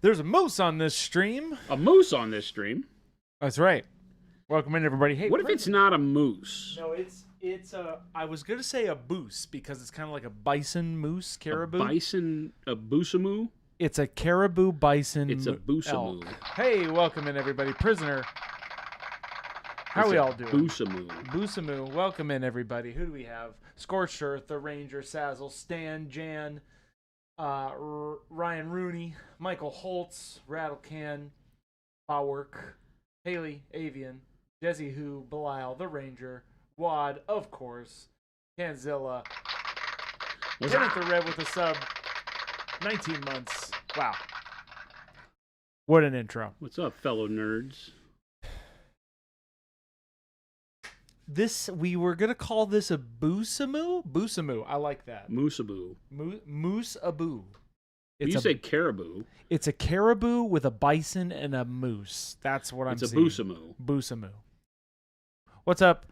There's a moose on this stream. A moose on this stream? That's right. Welcome in, everybody. Hey, what if it's not a moose? No, it's a. I was gonna say a boose because it's kind of like a bison moose caribou. A bison, a boosamoo? It's a caribou bison. It's a boosamoo. Hey, welcome in, everybody. Prisoner. How are we all doing? Boosamoo. Boosamoo. Welcome in, everybody. Who do we have? Scorched Earth, The Ranger, Sazzle, Stan, Jan, Ryan Rooney, Michael Holtz, Rattlecan, Bowerk, Haley, Avian, Jesse Who, Belial, The Ranger, Wad, of course, Godzilla, Kenneth the Red with a sub, 19 months. Wow. What an intro. What's up, fellow nerds? We were going to call this a boosamoo? Boosamoo. I like that. Moosaboo. Moose-aboo. You say caribou. It's a caribou with a bison and a moose. That's what I'm seeing. It's a boosamoo. Boosamoo. What's up?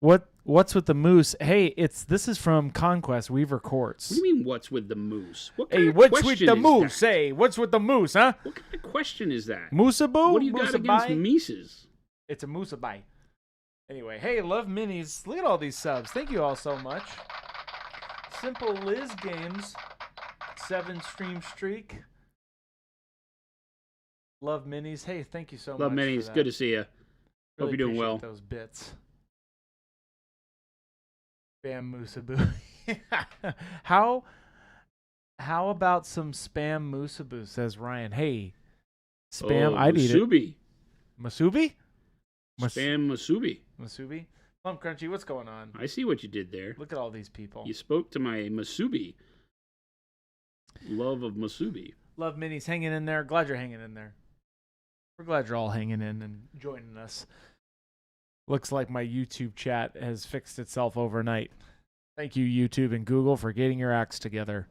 What's with the moose? Hey, this is from Conquest, Weaver Courts. What do you mean, what's with the moose? What kind hey, of what's with the is moose? that? Hey, what's with the moose, huh? What kind of question is that? Moosaboo? What do you got against Mises? It's a moosabai. Anyway, hey, love minis. Look at all these subs. Thank you all so much. Simple Liz Games, 7 stream streak. Love minis. Hey, thank you so much. Love minis. Good to see you. Really Hope you're doing well. Those bits. Spam Moosaboo. How about some spam Moosaboo, says Ryan. Hey, spam, I'd eat it. Masubi? Spam Masubi. Masubi? Plum Crunchy, what's going on? I see what you did there. Look at all these people. You spoke to my Masubi. Love of Masubi. Love minis hanging in there. Glad you're hanging in there. We're glad you're all hanging in and joining us. Looks like my YouTube chat has fixed itself overnight. Thank you, YouTube and Google, for getting your acts together.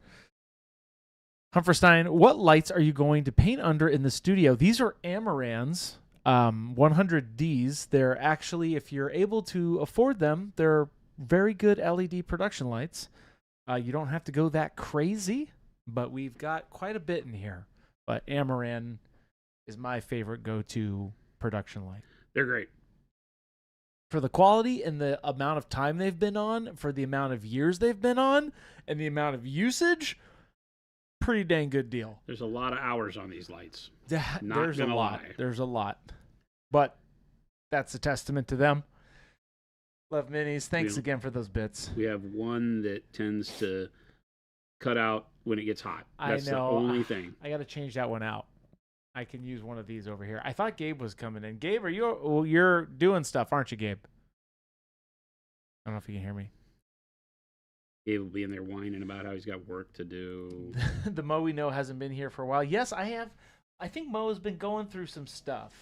Humferstein, what lights are you going to paint under in the studio? These are Amarans. 100Ds. They're actually, if you're able to afford them, they're very good LED production lights. You don't have to go that crazy, but we've got quite a bit in here. But Amaran is my favorite go-to production light. They're great. For the quality and the amount of time they've been on, for the amount of years they've been on, and the amount of usage, pretty dang good deal. There's a lot of hours on these lights. There's a lot. There's a lot. But that's a testament to them. Love minis. Thanks again for those bits. We have one that tends to cut out when it gets hot. That's I know. The only thing. I got to change that one out. I can use one of these over here. I thought Gabe was coming in. Gabe, you're doing stuff, aren't you, Gabe? I don't know if you can hear me. Gabe will be in there whining about how he's got work to do. The Mo we know hasn't been here for a while. Yes, I have. I think Mo has been going through some stuff.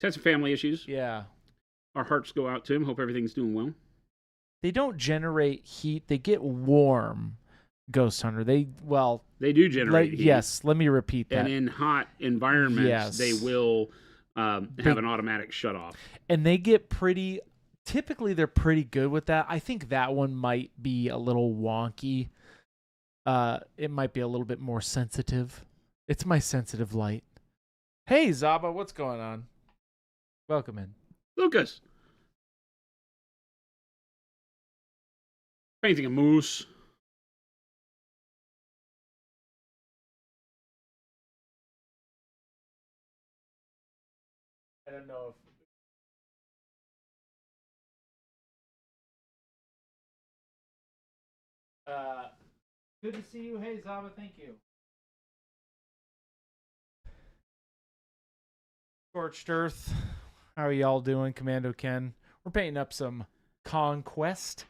He's had some family issues. Yeah. Our hearts go out to him. Hope everything's doing well. They don't generate heat. They get warm, Ghost Hunter. They do generate heat. Yes, let me repeat that. And in hot environments, yes, they will have an automatic shutoff. And they get typically they're pretty good with that. I think that one might be a little wonky. It might be a little bit more sensitive. It's my sensitive light. Hey, Zaba, what's going on? Welcome in. Lucas. Painting a moose. I don't know if... good to see you. Hey, Zaba, thank you. Scorched Earth. How are y'all doing, Commando Ken? We're painting up some Conquest.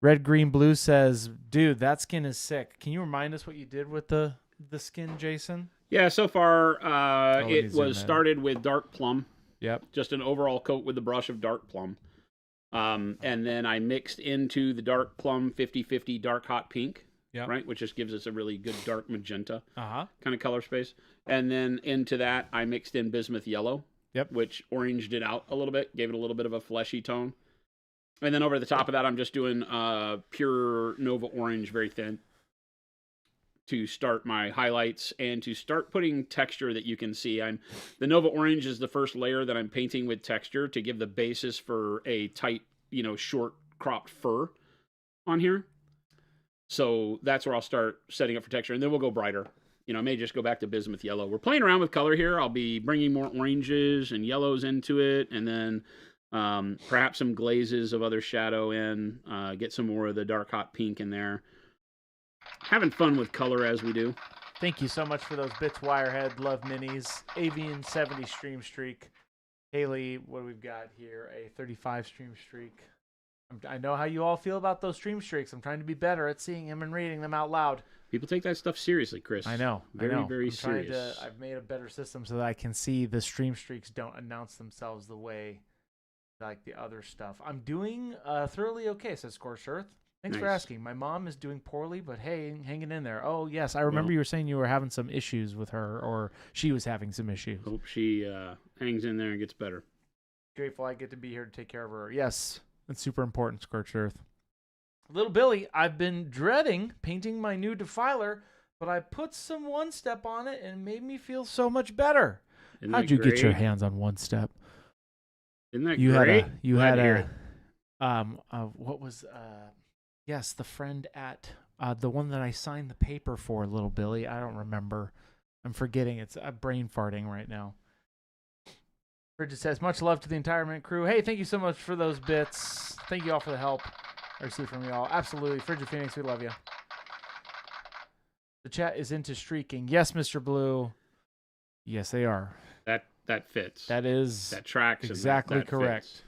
Red Green Blue says, dude, that skin is sick. Can you remind us what you did with the skin, Jason? Yeah, so far it was started with dark plum. Yep. Just an overall coat with the brush of dark plum. And then I mixed into the dark plum 50/50 dark hot pink. Yep. Right, which just gives us a really good dark magenta kind of color space. And then into that, I mixed in bismuth yellow, which oranged it out a little bit, gave it a little bit of a fleshy tone. And then over the top of that, I'm just doing pure Nova Orange, very thin. to start my highlights and to start putting texture that you can see. The Nova Orange is the first layer that I'm painting with texture to give the basis for a tight, short cropped fur on here. So that's where I'll start setting up for texture, and then we'll go brighter. I may just go back to bismuth yellow. We're playing around with color here. I'll be bringing more oranges and yellows into it, and then perhaps some glazes of other shadow in, get some more of the dark hot pink in there. Having fun with color as we do. Thank you so much for those bits, Wirehead. Love minis. Avian 70 stream streak. Haley, what do we've got here? A 35 stream streak. I know how you all feel about those stream streaks. I'm trying to be better at seeing them and reading them out loud. People take that stuff seriously, Chris. I know. Very serious. I've made a better system so that I can see the stream streaks don't announce themselves the way like the other stuff. I'm doing thoroughly okay, says Scorched Earth. Thanks for asking. My mom is doing poorly, but hey, hanging in there. Oh, yes. I remember you were saying you were having some issues with her, or she was having some issues. Hope she hangs in there and gets better. Grateful I get to be here to take care of her. Yes, that's super important, Scorched Earth. Little Billy, I've been dreading painting my new defiler, but I put some OneStep on it and it made me feel so much better. How'd you get your hands on OneStep? Isn't that great? What was yes, the friend at the one that I signed the paper for, Little Billy. I don't remember. I'm forgetting. It's brain farting right now. Bridget says, much love to the entire Mint crew. Hey, thank you so much for those bits. Thank you all for the help I received from you all. Absolutely. Frigid Phoenix, we love you. The chat is into streaking. Yes, Mr. Blue. Yes, they are. That fits. That tracks. Exactly that correct. Fits.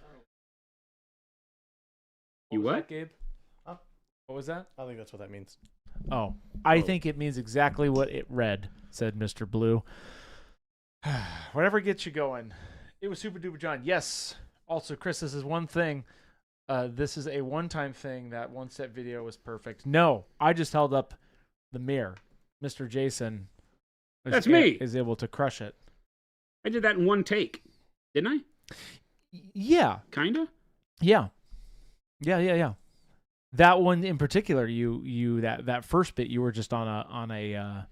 You what? That, Gabe? Huh? What was that? I think that's what that means. Oh, I think it means exactly what it read, said Mr. Blue. Whatever gets you going. It was Super Duper John. Yes. Also, Chris, this is one thing. This is a one-time thing. That OneStep video was perfect. No, I just held up the mirror. Mr. Jason That's me. Is able to crush it. I did that in one take, didn't I? Yeah. Kinda? Yeah. That one in particular, you that first bit, you were just on a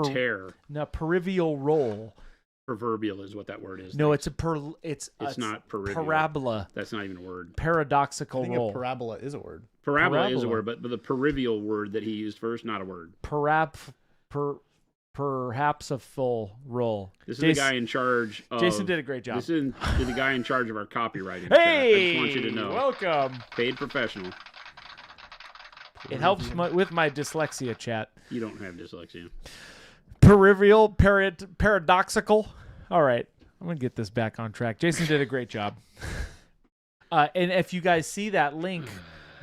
tear. No, peripheral roll. Proverbial is what that word is. No, it's not peripheral. Parabola. That's not even a word. Paradoxical I think roll. a parabola is a word. Parabola is a word, but the peripheral word that he used first, not a word. Perhaps a full roll. This is the guy in charge of... Jason did a great job. This is the guy in charge of our copywriting. Hey! I just want you to know. Welcome. Paid professional. It helps with my dyslexia, chat. You don't have dyslexia. Peripheral, paradoxical. All right. I'm going to get this back on track. Jason did a great job. And if you guys see that link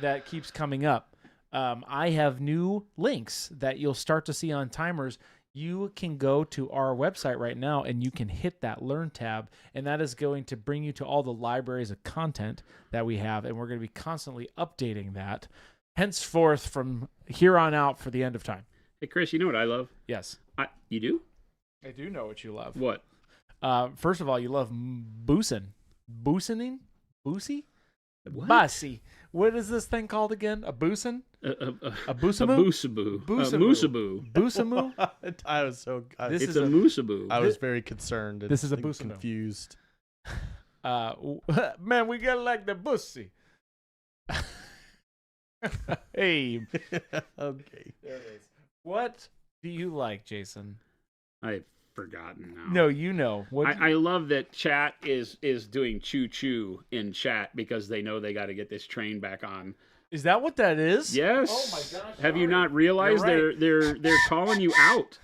that keeps coming up, I have new links that you'll start to see on timers. You can go to our website right now and you can hit that Learn tab, and that is going to bring you to all the libraries of content that we have, and we're going to be constantly updating that henceforth from here on out for the end of time. Hey, Chris, you know what I love? Yes. You do? I do know what you love. What? First of all, you love boosing. Boosening? Boosie? What? Bossy. What is this thing called again? A boosin? A boosamoo? A boosaboo. Moosaboo. Boosamoo? I was so... It's a moosaboo. I was very concerned. This is a boosamoo. Confused. Man, we got like the bussy. Hey. Okay. There it is. What do you like, Jason? I've forgotten now. No, you know. I love that chat is doing choo-choo in chat because they know they got to get this train back on. Is that what that is? Yes. Oh my gosh. Have you not realized right. they're calling you out?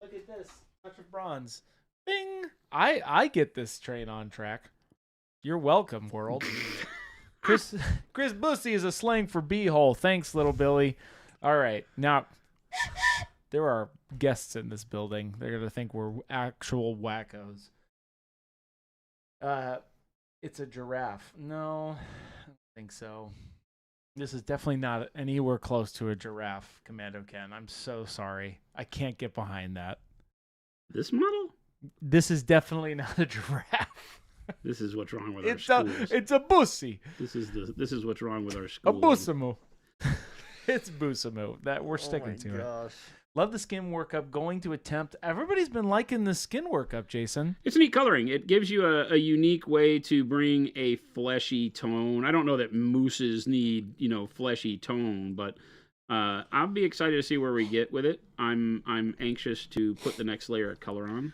Look at this. Touch of bronze. Bing. I get this train on track. You're welcome, world. Chris Bussy is a slang for beehole. Thanks, Little Billy. All right. Now, there are guests in this building. They're going to think we're actual wackos. It's a giraffe. No, I don't think so. This is definitely not anywhere close to a giraffe, Commando Ken. I'm so sorry. I can't get behind that. This model? This is definitely not a giraffe. This is what's wrong with our schools. It's a bussy. This is what's wrong with our A schools. bussamoo. It's Busamo that we're sticking to it. Love the skin workup. Going to attempt. Everybody's been liking the skin workup, Jason. It's neat coloring. It gives you a unique way to bring a fleshy tone. I don't know that mooses need, fleshy tone, but I'll be excited to see where we get with it. I'm anxious to put the next layer of color on.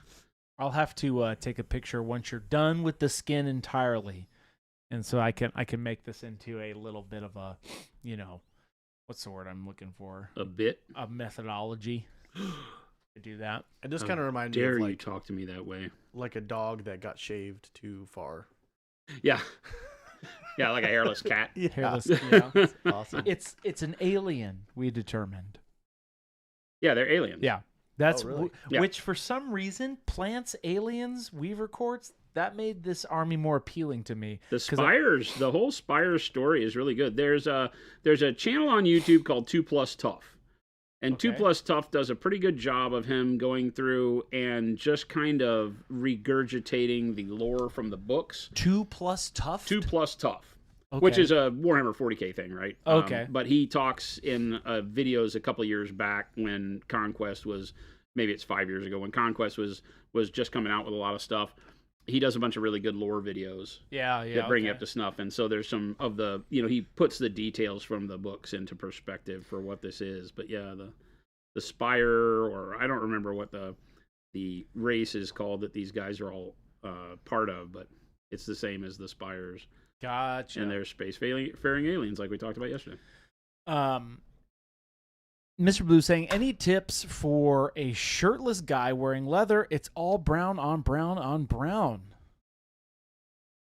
I'll have to take a picture once you're done with the skin entirely, and so I can make this into a little bit of a, what's the word I'm looking for? A methodology to do that. It just kind of reminds me Dare of you like, talk to me that way? like a dog that got shaved too far. Yeah. Yeah, like a hairless cat. Yeah. Hairless, yeah. It's awesome. It's an alien, we determined. Yeah, they're aliens. Yeah. That's really? Yeah. which for some reason, plants, aliens, weaver courts, that made this army more appealing to me. The Spires, the whole Spires story is really good. There's a channel on YouTube called 2 Plus Tough. And Okay. 2 Plus Tough does a pretty good job of him going through and just kind of regurgitating the lore from the books. 2 plus tough? 2 Plus Tough. Okay. Which is a Warhammer 40k thing, right? Okay. But he talks in videos a couple of years back when Conquest was, maybe it's 5 years ago, when Conquest was just coming out with a lot of stuff. He does a bunch of really good lore videos that bring you up to snuff. And so there's some of the, he puts the details from the books into perspective for what this is. But yeah, the Spire, or I don't remember what the race is called that these guys are all part of, but it's the same as the Spires. Gotcha. And they're space-faring aliens like we talked about yesterday. Mr. Blue saying, any tips for a shirtless guy wearing leather? It's all brown on brown on brown.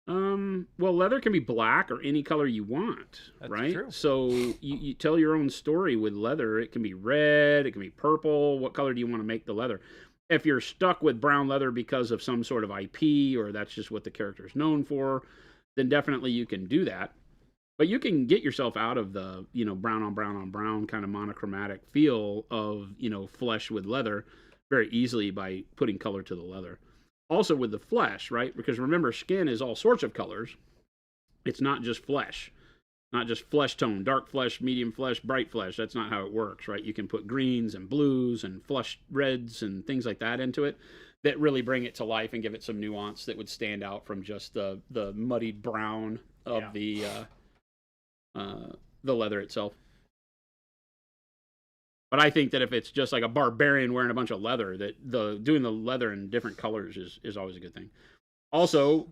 Well, leather can be black or any color you want, That's right? true. So you tell your own story with leather. It can be red, it can be purple. What color do you want to make the leather? If you're stuck with brown leather because of some sort of IP, or that's just what the character is known for, then definitely you can do that. But you can get yourself out of the, brown on brown on brown kind of monochromatic feel of, flesh with leather very easily by putting color to the leather. Also with the flesh, right? Because remember, skin is all sorts of colors. It's not just flesh, not just flesh tone, dark flesh, medium flesh, bright flesh. That's not how it works, right? You can put greens and blues and flush reds and things like that into it that really bring it to life and give it some nuance that would stand out from just the muddied brown of the leather itself. But I think that if it's just like a barbarian wearing a bunch of leather, that doing the leather in different colors is always a good thing. Also,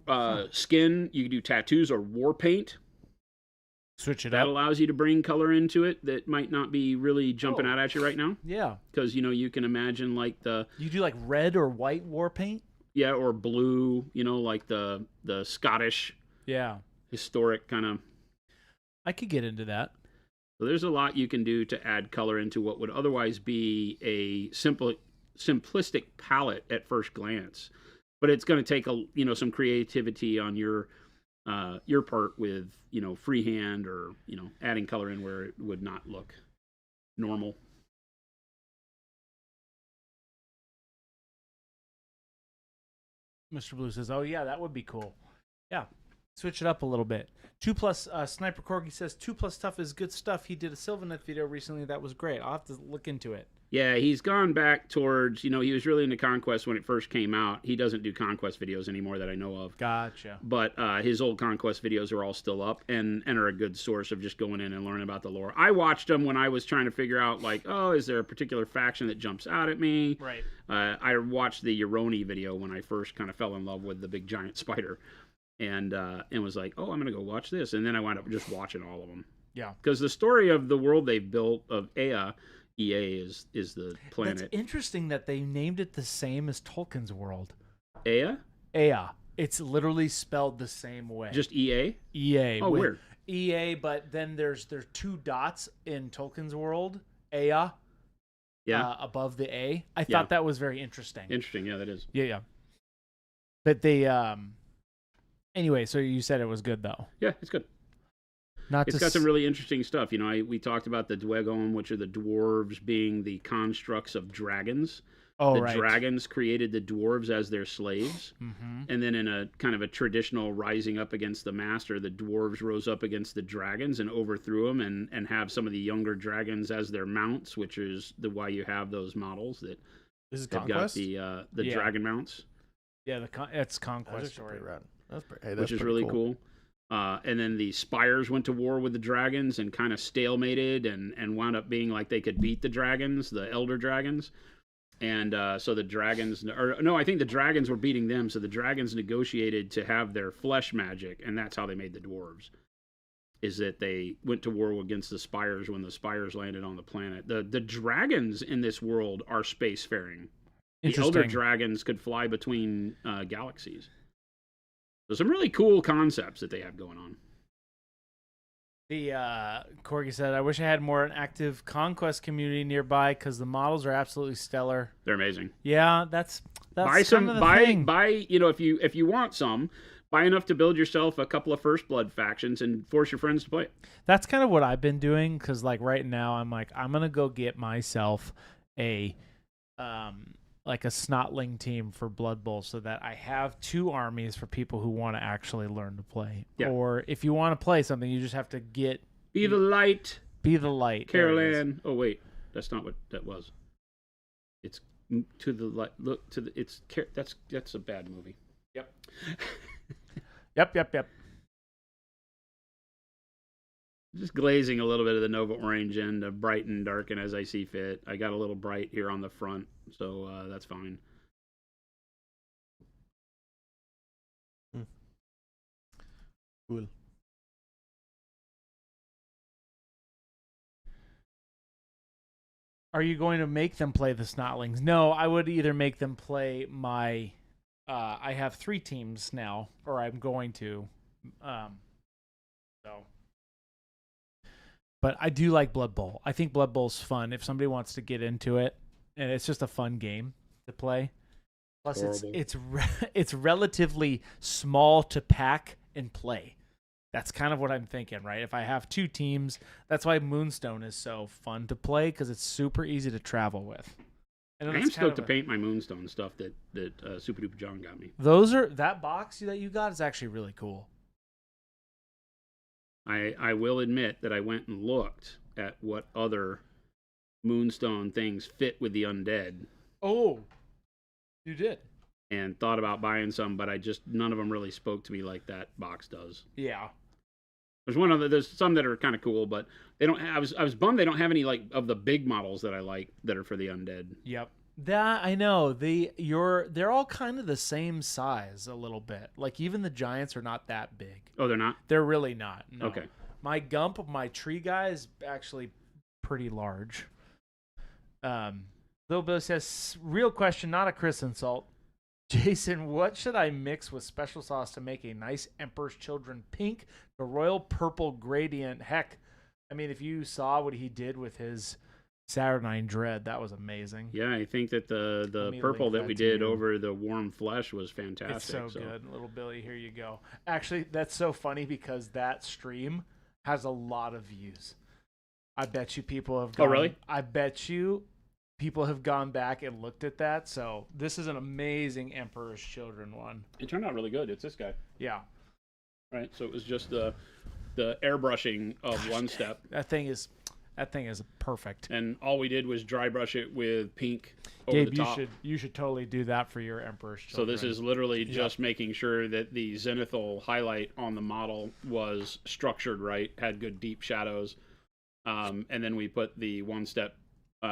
skin, you can do tattoos or war paint. Switch it That up. allows you to bring color into it that might not be really jumping out at you right now. Yeah. Because, you can imagine like You do like red or white war paint? yeah, or blue, like the Scottish Yeah. historic kind of. I could get into that. So there's a lot you can do to add color into what would otherwise be a simplistic palette at first glance. But it's going to take some creativity on your part with, freehand or, adding color in where it would not look normal. Mr. Blue says, oh, yeah, that would be cool. Yeah. Switch it up a little bit. 2 plus Sniper Corgi says 2 plus stuff is good stuff. He did a Sylvanet video recently that was great. I'll have to look into it. Yeah, he's gone back towards, he was really into Conquest when it first came out. He doesn't do Conquest videos anymore that I know of. Gotcha. But his old Conquest videos are all still up and are a good source of just going in and learning about the lore. I watched them when I was trying to figure out, is there a particular faction that jumps out at me? Right. I watched the Euroni video when I first kind of fell in love with the big giant spider. And was like, oh, I'm going to go watch this. And then I wound up just watching all of them. Yeah. Because the story of the world they've built of EA is the planet. That's interesting that they named it the same as Tolkien's world. Ea? Ea. It's literally spelled the same way. Just EA? EA. Oh, weird. EA, but then there's 2 dots in Tolkien's world. Ea. Yeah. Above the A. I thought that was very interesting. Interesting. Yeah, that is. Yeah. But they anyway, so you said it was good though. Yeah, it's good. It's got some really interesting stuff. We talked about the Dwegon, which are the dwarves being the constructs of dragons. Oh, the right. dragons created the dwarves as their slaves. Mm-hmm. And then in a kind of a traditional rising up against the master, the dwarves rose up against the dragons and overthrew them, and have some of the younger dragons as their mounts, which is why you have those models that This is have got Conquest. the Yeah. dragon mounts, Yeah, it's That's Conquest actually story. pretty rad. That's pretty, hey, that's which is pretty really cool. And then the spires went to war with the dragons and kind of stalemated and wound up being like they could beat the dragons, the elder dragons. And so the dragons, or no, I think the dragons were beating them. So the dragons negotiated to have their flesh magic, and that's how they made the dwarves. Is that they went to war against the spires when the spires landed on the planet. The dragons in this world are spacefaring. The elder Interesting. dragons could fly between galaxies. So some really cool concepts that they have going on. The Corgi said, "I wish I had more an active Conquest community nearby because the models are absolutely stellar." They're amazing. Yeah, that's Buy some, kind of the thing. buy. You know, if you want some, buy enough to build yourself a couple of First Blood factions and force your friends to play it. That's kind of what I've been doing because, like, right now I'm like, I'm gonna go get myself a like a Snotling team for Blood Bowl so that I have 2 armies for people who want to actually learn to play. Yeah. Or if you want to play something, you just have to Be the light, be the light. Carol There it is. Ann. Oh wait, that's not what that was. It's to the light. Look to the. That's a bad movie. Yep. Yep. Just glazing a little bit of the Nova Orange in to brighten and darken as I see fit. I got a little bright here on the front, so that's fine. Cool. Are you going to make them play the Snotlings? No, I would either make them play my. I have 3 teams now, or I'm going to. So. But I do like Blood Bowl. I think Blood Bowl's fun if somebody wants to get into it, and it's just a fun game to play. Plus, it's relatively small to pack and play. That's kind of what I'm thinking, right? If I have 2 teams, that's why Moonstone is so fun to play because it's super easy to travel with. And I am stoked to paint my Moonstone stuff that Super Duper John got me. That box that you got is actually really cool. I will admit that I went and looked at what other Moonstone things fit with the undead. Oh, you did? And thought about buying some, but none of them really spoke to me like that box does. Yeah. There's some that are kind of cool, but they don't. I was bummed they don't have any like of the big models that I like that are for the undead. Yep. That I know. They're all kind of the same size a little bit. Like even the giants are not that big. Oh, they're not? They're really not. No. Okay. My Gump, my tree guy is actually pretty large. Little Bill says, real question, not a Chris insult. Jason, what should I mix with special sauce to make a nice Emperor's Children pink, the royal purple gradient? Heck, I mean, if you saw what he did with his Saturnine Dread, that was amazing. Yeah, I think that the purple that we did over the warm flesh was fantastic. It's so good. Little Billy, here you go. Actually, that's so funny because that stream has a lot of views. I bet you people have gone. Oh, really? I bet you people have gone back and looked at that. So this is an amazing Emperor's Children one. It turned out really good. It's this guy. Yeah. Right. So it was just the airbrushing of OneStep. That thing is perfect. And all we did was dry brush it with pink over Gabe, the top. you should totally do that for your Emperor's So Children. this is literally just making sure that the zenithal highlight on the model was structured right, had good deep shadows, and then we put the OneStep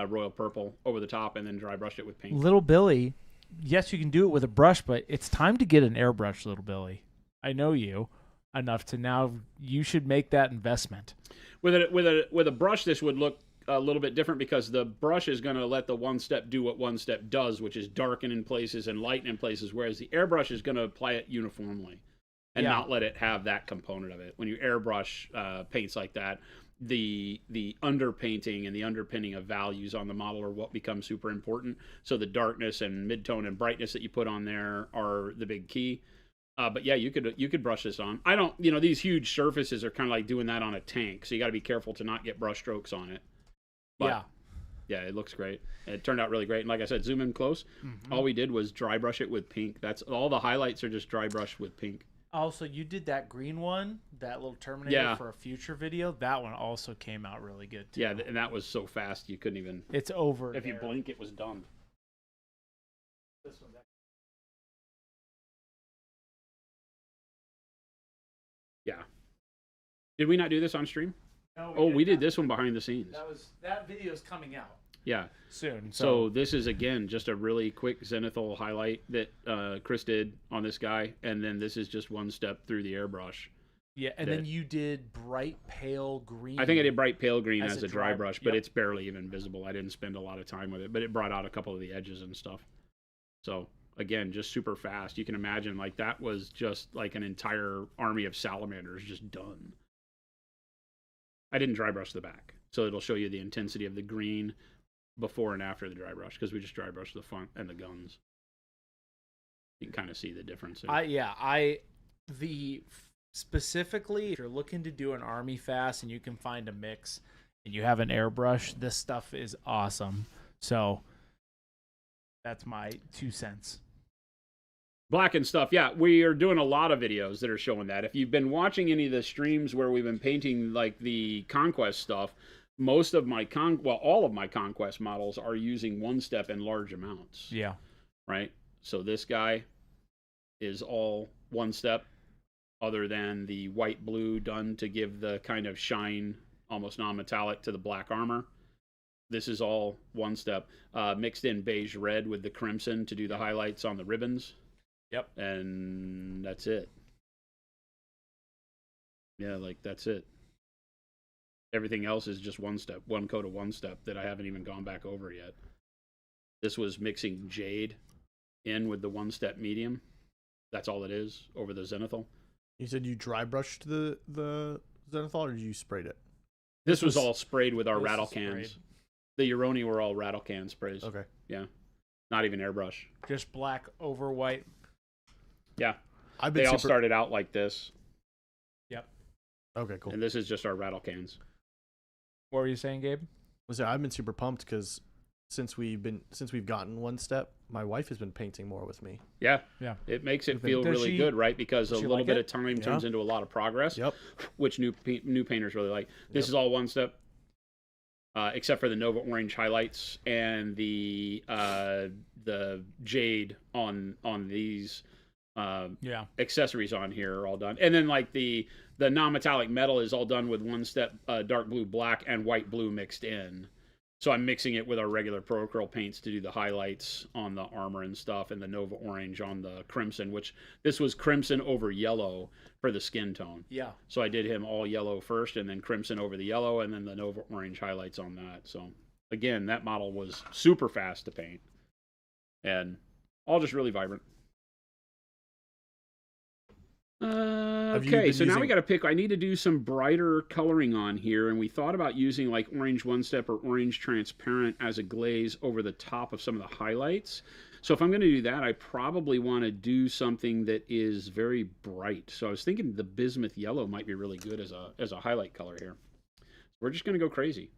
royal purple over the top, and then dry brushed it with pink. Little Billy, yes, you can do it with a brush, but it's time to get an airbrush, Little Billy. I know you enough to now. You should make that investment. With a brush, this would look a little bit different because the brush is going to let the OneStep do what OneStep does, which is darken in places and lighten in places, whereas the airbrush is going to apply it uniformly and not let it have that component of it. When you airbrush paints like that, the underpainting and the underpinning of values on the model are what becomes super important. So the darkness and midtone and brightness that you put on there are the big key. But yeah, you could brush this on. I don't, these huge surfaces are kind of like doing that on a tank, so you got to be careful to not get brush strokes on it. But Yeah, it looks great. It turned out really great. And like I said, zoom in close. Mm-hmm. All we did was dry brush it with pink. That's all the highlights are just dry brushed with pink. Also, you did that green one, that little Terminator Yeah. for a future video. That one also came out really good too. Yeah, and that was so fast you couldn't even. It's over. If you there. blink, it was done. This one's Yeah. Did we not do this on stream? No, Oh, we did not. this one behind the scenes. That video's coming out Yeah. soon. So this is, again, just a really quick zenithal highlight that Chris did on this guy. And then this is just one step through the airbrush. yeah, and then you did bright pale green. I think I did bright pale green As as a a dry dry- brush, but yep. it's barely even visible. I didn't spend a lot of time with it, but it brought out a couple of the edges and stuff. So, again, just super fast. You can imagine, like, that was just like an entire army of salamanders just done. I didn't dry brush the back, so it'll show you the intensity of the green before and after the dry brush, because we just dry brushed the front and the guns. You can kind of see the difference there. Specifically, if you're looking to do an army fast and you can find a mix and you have an airbrush, this stuff is awesome. So that's my 2 cents. Black and stuff. Yeah, we are doing a lot of videos that are showing that. If you've been watching any of the streams where we've been painting like the Conquest stuff, most of my all of my Conquest models are using OneStep in large amounts. Yeah. Right? So this guy is all OneStep, other than the white blue done to give the kind of shine, almost non-metallic, to the black armor. This is all OneStep, mixed in beige red with the crimson to do the highlights on the ribbons. Yep. And that's it. Yeah, like that's it. Everything else is just OneStep, one coat of OneStep that I haven't even gone back over yet. This was mixing jade in with the OneStep medium. That's all it is over the zenithal. You said you dry brushed the zenithal, or you sprayed it? This was all sprayed with our this rattle is cans. sprayed. The Uroni were all rattle can sprays. Okay. Yeah. Not even airbrush. Just black over white. Yeah. I've been They all started out like this. Yep. Okay, cool. And this is just our rattle cans. What were you saying, Gabe? I've been super pumped because since we've gotten OneStep, my wife has been painting more with me. Yeah. Yeah. It makes it Does feel really she- good, right? Because a does she little like bit it? of time Yeah. turns into a lot of progress, Yep. which new painters really like. This Yep. is all OneStep, except for the Nova Orange highlights and the jade on these Yeah. accessories on here are all done. And then like the non-metallic metal is all done with OneStep dark blue, black, and white blue mixed in. So I'm mixing it with our regular Pro Acryl paints to do the highlights on the armor and stuff, and the Nova Orange on the crimson, which this was crimson over yellow for the skin tone. Yeah. So I did him all yellow first, and then crimson over the yellow, and then the Nova Orange highlights on that. So again, that model was super fast to paint, and all just really vibrant. Have you Okay, been so now we using- got to pick. I need to do some brighter coloring on here, and we thought about using like orange OneStep or orange transparent as a glaze over the top of some of the highlights. So if I'm going to do that, I probably want to do something that is very bright. So I was thinking the bismuth yellow might be really good as a highlight color here. We're just going to go crazy.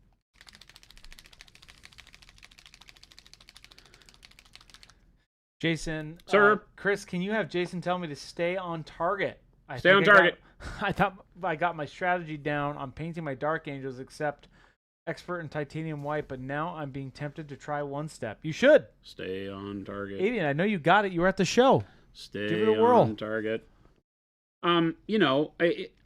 Jason. Sir? Chris, can you have Jason tell me to stay on target? Stay on target. I thought I got my strategy down on painting my Dark Angels, except expert in titanium white, but now I'm being tempted to try OneStep. You should. Stay on target. Avian, I know you got it. You were at the show. Stay Give it a whirl. on target. You know,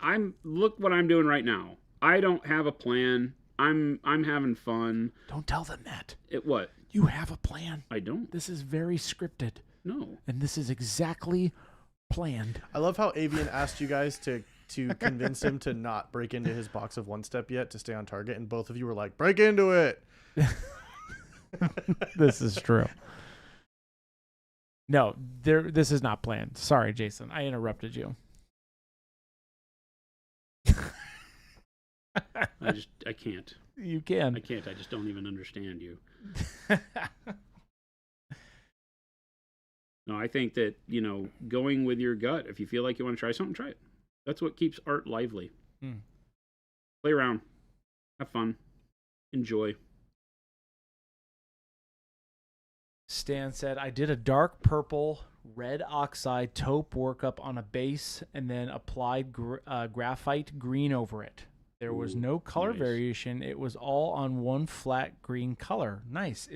I'm look what I'm doing right now. I don't have a plan. I'm having fun. Don't tell them that. What? You have a plan. I don't. This is very scripted, No. and this is exactly planned. I love how Avian asked you guys to convince him to not break into his box of OneStep yet, to stay on target, and both of you were like, break into it. This is true. No, this is not planned. Sorry, Jason. I interrupted you. I can't. You can. I can't. I just don't even understand you. No, I think that, you know, going with your gut, if you feel like you want to try something, try it. That's what keeps art lively. Hmm. Play around. Have fun. Enjoy. Stan said, I did a dark purple red oxide taupe workup on a base and then applied graphite green over it. There was no color variation. It was all on one flat green color. Nice.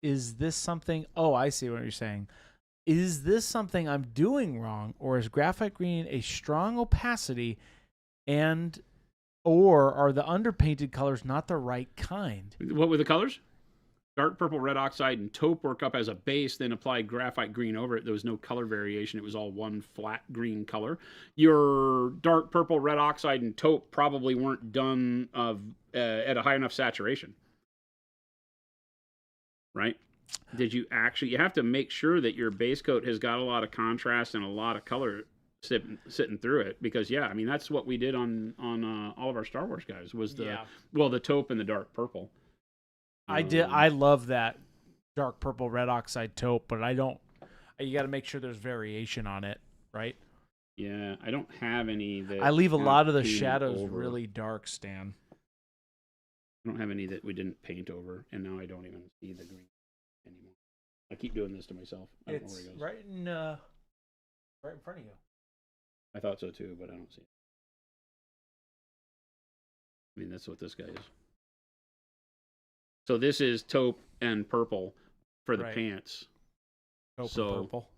Is this something? Oh, I see what you're saying. Is this something I'm doing wrong, or is graphite green a strong opacity, or are the underpainted colors not the right kind? What were the colors? Dark purple red oxide and taupe workup as a base, then applied graphite green over it. There was no color variation. It was all one flat green color. Your dark purple red oxide and taupe probably weren't done at a high enough saturation. Right? Did you actually... You have to make sure that your base coat has got a lot of contrast and a lot of color sitting through it, because I mean that's what we did on all of our Star Wars guys was the the taupe and the dark purple. I love that dark purple red oxide taupe, but I don't. You got to make sure there's variation on it, right? Yeah, I don't have any that. I leave a lot of the shadows really dark, Stan. I don't have any that we didn't paint over, and now I don't even see the green anymore. I keep doing this to myself. I don't know where it goes. Right in front of you. I thought so too, but I don't see it. I mean, that's what this guy is. So this is taupe and purple for the pants. Taupe and purple.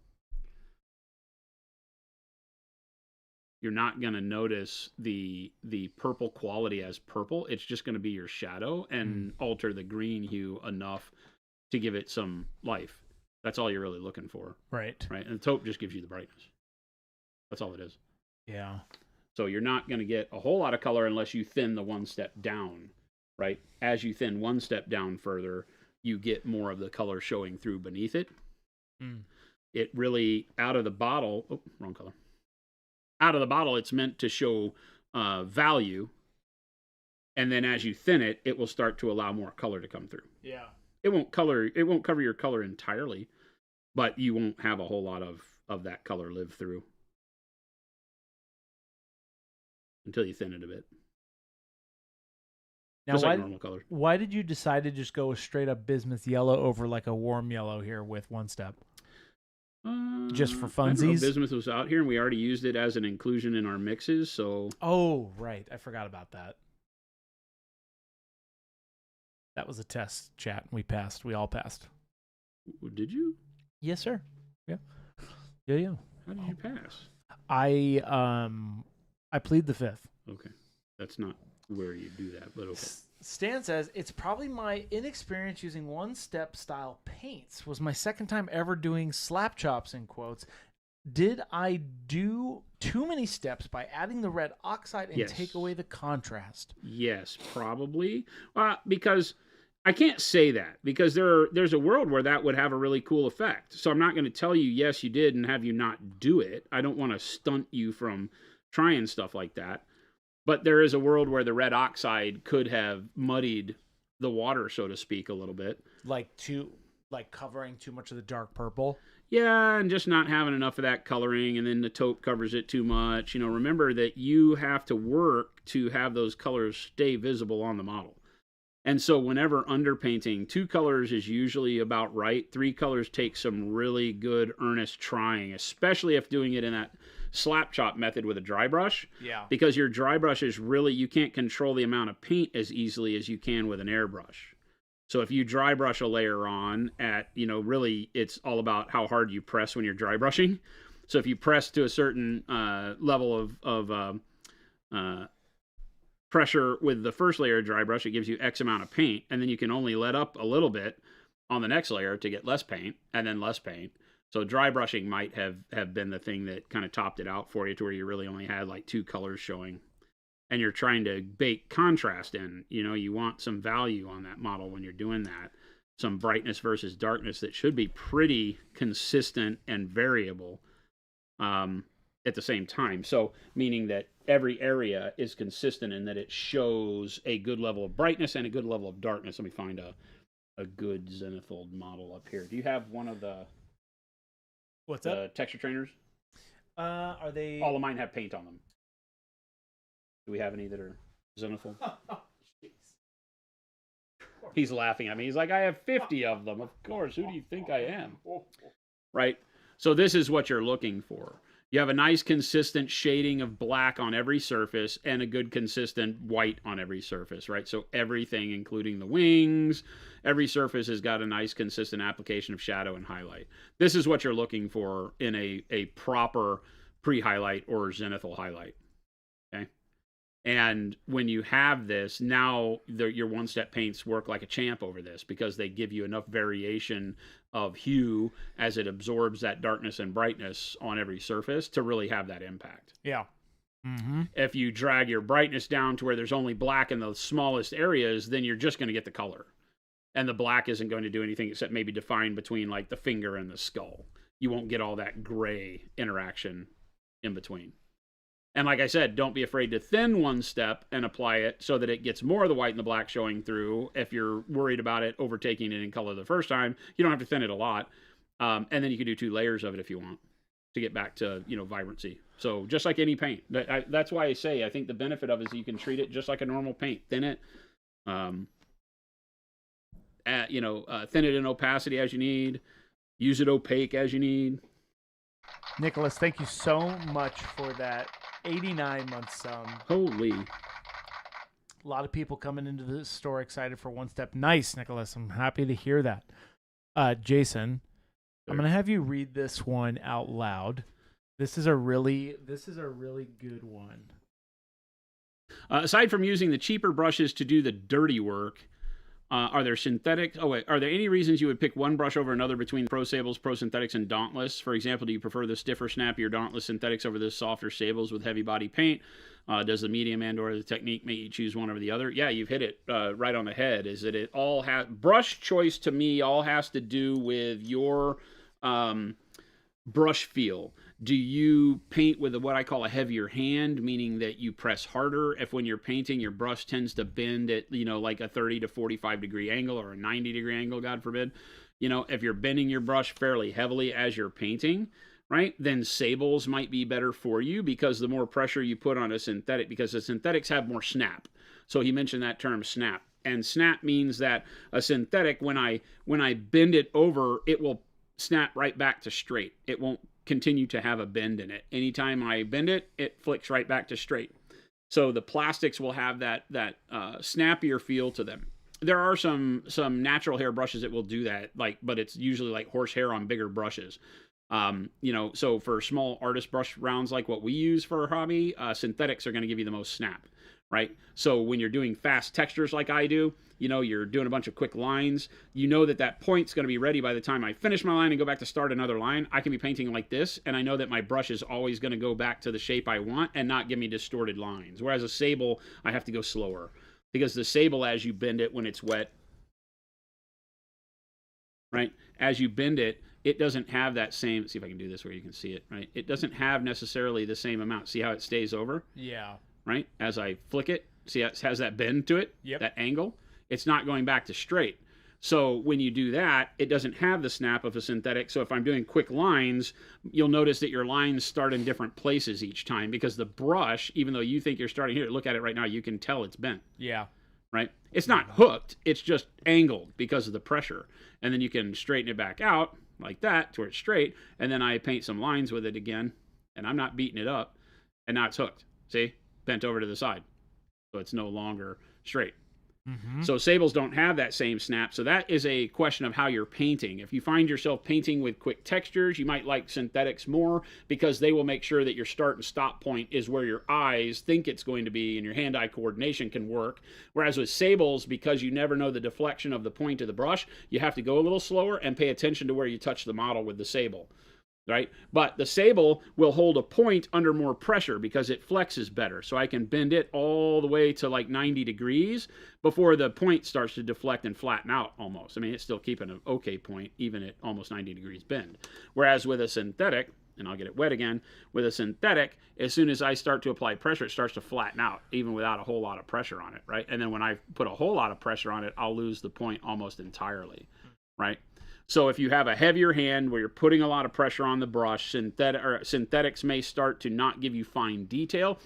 You're not going to notice the purple quality as purple. It's just going to be your shadow and alter the green hue enough to give it some life. That's all you're really looking for. Right. Right. And the taupe just gives you the brightness. That's all it is. Yeah. So you're not going to get a whole lot of color unless you thin the one step down. Right? As you thin one step down further, you get more of the color showing through beneath it. It really, out of the bottle, wrong color. Out of the bottle, it's meant to show value. And then as you thin it, it will start to allow more color to come through. Yeah. It won't cover your color entirely, but you won't have a whole lot of that color live through until you thin it a bit. Now, why did you decide to just go a straight up bismuth yellow over like a warm yellow here with OneStep? Just for funsies? Bismuth was out here, and we already used it as an inclusion in our mixes. So. Oh, right. I forgot about that. That was a test, chat. We passed. We all passed. Did you? Yes, sir. Yeah. Yeah. How did you pass? I plead the fifth. Okay. That's not where you do that, but okay. Stan says, it's probably my inexperience using OneStep style paints. Was my second time ever doing slap chops in quotes. Did I do too many steps by adding the red oxide and take away the contrast? Yes, probably. Because I can't say that, because there's a world where that would have a really cool effect. So I'm not going to tell you, yes, you did, and have you not do it. I don't want to stunt you from trying stuff like that. But there is a world where the red oxide could have muddied the water, so to speak, a little bit. Like covering too much of the dark purple? Yeah, and just not having enough of that coloring, and then the taupe covers it too much. Remember that you have to work to have those colors stay visible on the model. And so whenever underpainting, 2 colors is usually about right. 3 colors take some really good, earnest trying, especially if doing it in that slap chop method with a dry brush. Yeah. Because your dry brush is really, you can't control the amount of paint as easily as you can with an airbrush. So if you dry brush a layer on at, really it's all about how hard you press when you're dry brushing. So if you press to a certain level of pressure with the first layer of dry brush, it gives you X amount of paint, and then you can only let up a little bit on the next layer to get less paint, and then less paint. So dry brushing might have been the thing that kind of topped it out for you to where you really only had like 2 colors showing. And you're trying to bake contrast in. You want some value on that model when you're doing that. Some brightness versus darkness that should be pretty consistent and variable at the same time. So meaning that every area is consistent in that it shows a good level of brightness and a good level of darkness. Let me find a good zenithal model up here. Do you have one of the... What's up? Texture trainers? Are they... All of mine have paint on them. Do we have any that are zenithal? Jeez. Poor He's laughing at me. He's like, I have 50 of them. Of course. Who do you think I am? Right? So this is what you're looking for. You have a nice consistent shading of black on every surface and a good consistent white on every surface, right? So everything, including the wings, every surface has got a nice consistent application of shadow and highlight. This is what you're looking for in a proper pre-highlight or zenithal highlight, okay? And when you have this, now your one-step paints work like a champ over this because they give you enough variation of hue as it absorbs that darkness and brightness on every surface to really have that impact. Yeah. If you drag your brightness down to where there's only black in the smallest areas, then you're just going to get the color. And the black isn't going to do anything except maybe define between like the finger and the skull. You won't get all that gray interaction in between. And like I said, don't be afraid to thin one step and apply it so that it gets more of the white and the black showing through. If you're worried about it overtaking it in color the first time, you don't have to thin it a lot. And then you can do 2 layers of it if you want to get back to, vibrancy. So just like any paint. That's why I say I think the benefit of it is you can treat it just like a normal paint. Thin it, thin it in opacity as you need. Use it opaque as you need. Nicholas, thank you so much for that 89-month sum. Holy. A lot of people coming into the store excited for One Step. Nice, Nicholas. I'm happy to hear that. Jason, I'm going to have you read this one out loud. This is a really good one. Aside from using the cheaper brushes to do the dirty work, are there any reasons you would pick one brush over another between Pro Sables, Pro Synthetics, and Dauntless? For example, do you prefer the stiffer, snappier Dauntless Synthetics over the softer Sables with heavy body paint? Does the medium and or the technique make you choose one over the other? Yeah, you've hit it right on the head. Is that it all has brush choice to me all has to do with your brush feel. Do you paint with what I call a heavier hand, meaning that you press harder? If when you're painting, your brush tends to bend at, like a 30 to 45 degree angle or a 90 degree angle, God forbid. If you're bending your brush fairly heavily as you're painting, right, then Sables might be better for you because the more pressure you put on a synthetic, because the synthetics have more snap. So he mentioned that term snap. And snap means that a synthetic, when I bend it over, it will snap right back to straight. It won't continue to have a bend in it. Anytime I bend it, it flicks right back to straight. So the plastics will have that snappier feel to them. There are some natural hair brushes that will do that, but it's usually like horsehair on bigger brushes. So for small artist brush rounds like what we use for our hobby, synthetics are going to give you the most snap, right? So when you're doing fast textures like I do, you're doing a bunch of quick lines, that point's going to be ready by the time I finish my line and go back to start another line. I can be painting like this, and I know that my brush is always going to go back to the shape I want and not give me distorted lines. Whereas a Sable, I have to go slower. Because the Sable, as you bend it when it's wet, right? As you bend it, it doesn't have that same, see if I can do this where you can see it, right? It doesn't have necessarily the same amount. See how it stays over? Yeah. Right? As I flick it, see how it has that bend to it? Yep. That angle? It's not going back to straight. So when you do that, it doesn't have the snap of a synthetic. So if I'm doing quick lines, you'll notice that your lines start in different places each time because the brush, even though you think you're starting here, look at it right now, you can tell it's bent. Yeah. Right? It's not hooked. It's just angled because of the pressure. And then you can straighten it back out like that to where it's straight. And then I paint some lines with it again. And I'm not beating it up. And now it's hooked. See? Bent over to the side. So it's no longer straight. Mm-hmm. So Sables don't have that same snap. So that is a question of how you're painting. If you find yourself painting with quick textures, you might like synthetics more because they will make sure that your start and stop point is where your eyes think it's going to be and your hand-eye coordination can work. Whereas with Sables, because you never know the deflection of the point of the brush, you have to go a little slower and pay attention to where you touch the model with the Sable. Right? But the Sable will hold a point under more pressure because it flexes better. So I can bend it all the way to like 90 degrees before the point starts to deflect and flatten out almost. I mean, it's still keeping an okay point even at almost 90 degrees bend. Whereas with a synthetic, and I'll get it wet again, with a synthetic, as soon as I start to apply pressure, it starts to flatten out even without a whole lot of pressure on it, right? And then when I put a whole lot of pressure on it, I'll lose the point almost entirely, right? So if you have a heavier hand where you're putting a lot of pressure on the brush, synthetics may start to not give you fine detail.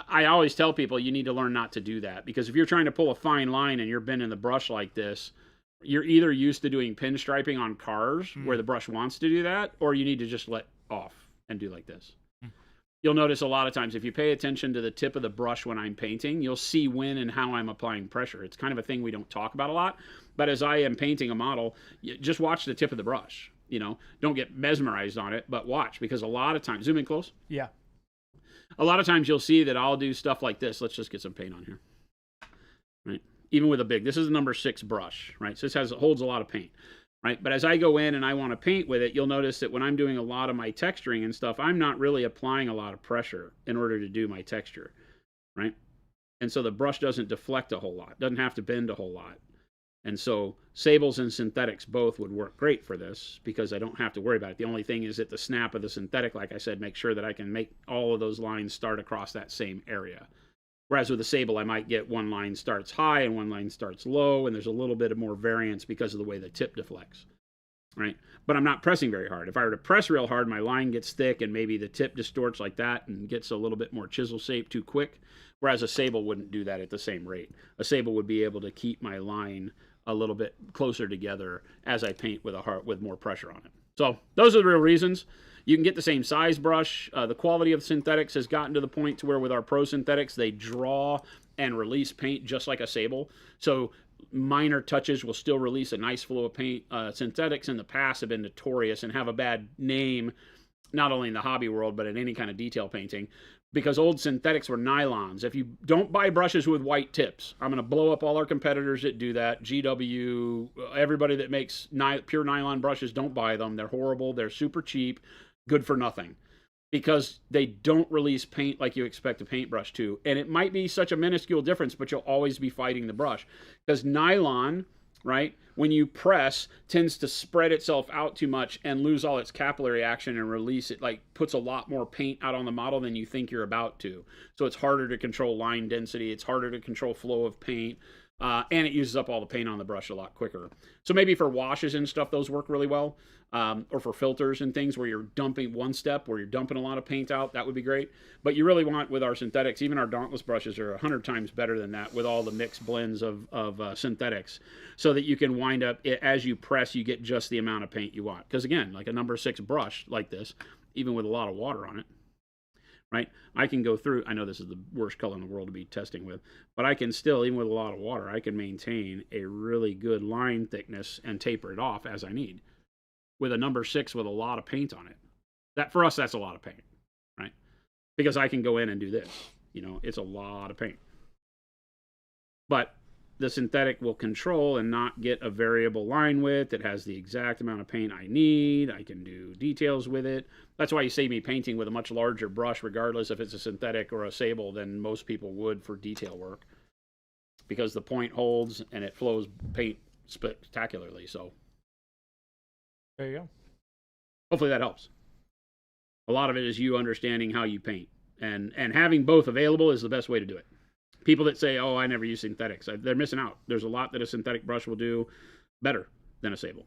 I always tell people you need to learn not to do that, because if you're trying to pull a fine line and you're bending the brush like this, you're either used to doing pinstriping on cars where the brush wants to do that, or you need to just let off and do like this. You'll notice a lot of times if you pay attention to the tip of the brush when I'm painting, you'll see when and how I'm applying pressure. It's kind of a thing we don't talk about a lot, but as I am painting a model, just watch the tip of the brush. Don't get mesmerized on it, but watch, because a lot of times, zoom in close. Yeah. A lot of times you'll see that I'll do stuff like this. Let's just get some paint on here. Right? Even with a big, this is a number 6 brush, right? So this holds a lot of paint, right? But as I go in and I want to paint with it, you'll notice that when I'm doing a lot of my texturing and stuff, I'm not really applying a lot of pressure in order to do my texture, right? And so the brush doesn't deflect a whole lot, doesn't have to bend a whole lot. And so sables and synthetics both would work great for this, because I don't have to worry about it. The only thing is that the snap of the synthetic, like I said, make sure that I can make all of those lines start across that same area. Whereas with a sable, I might get one line starts high and one line starts low, and there's a little bit of more variance because of the way the tip deflects, right? But I'm not pressing very hard. If I were to press real hard, my line gets thick and maybe the tip distorts like that and gets a little bit more chisel shape too quick, whereas a sable wouldn't do that at the same rate. A sable would be able to keep my line a little bit closer together as I paint with more pressure on it. So those are the real reasons. You can get the same size brush. The quality of synthetics has gotten to the point to where with our pro synthetics, they draw and release paint just like a sable. So minor touches will still release a nice flow of paint. Synthetics in the past have been notorious and have a bad name, not only in the hobby world, but in any kind of detail painting, because old synthetics were nylons. If you don't buy brushes with white tips, I'm going to blow up all our competitors that do that. GW, everybody that makes pure nylon brushes, don't buy them. They're horrible. They're super cheap, good for nothing, because they don't release paint like you expect a paintbrush to. And it might be such a minuscule difference, but you'll always be fighting the brush, because nylon, right, when you press, tends to spread itself out too much and lose all its capillary action and release it, like puts a lot more paint out on the model than you think you're about to. So it's harder to control line density, it's harder to control flow of paint, and it uses up all the paint on the brush a lot quicker. So maybe for washes and stuff, those work really well. Or for filters and things where you're dumping OneStep, where you're dumping a lot of paint out, that would be great. But you really want, with our synthetics, even our Dauntless brushes are 100 times better than that with all the mixed blends of synthetics, so that you can wind up, as you press, you get just the amount of paint you want. Because again, like a number 6 brush like this, even with a lot of water on it, right? I can go through, I know this is the worst color in the world to be testing with, but I can still, even with a lot of water, I can maintain a really good line thickness and taper it off as I need, with a number 6 with a lot of paint on it. That, for us, that's a lot of paint, right? Because I can go in and do this. It's a lot of paint. But the synthetic will control and not get a variable line width. It has the exact amount of paint I need. I can do details with it. That's why you see me painting with a much larger brush, regardless if it's a synthetic or a sable, than most people would for detail work, because the point holds and it flows paint spectacularly. So there you go. Hopefully that helps. A lot of it is you understanding how you paint, and having both available is the best way to do it. People that say, oh, I never use synthetics, they're missing out. There's a lot that a synthetic brush will do better than a sable.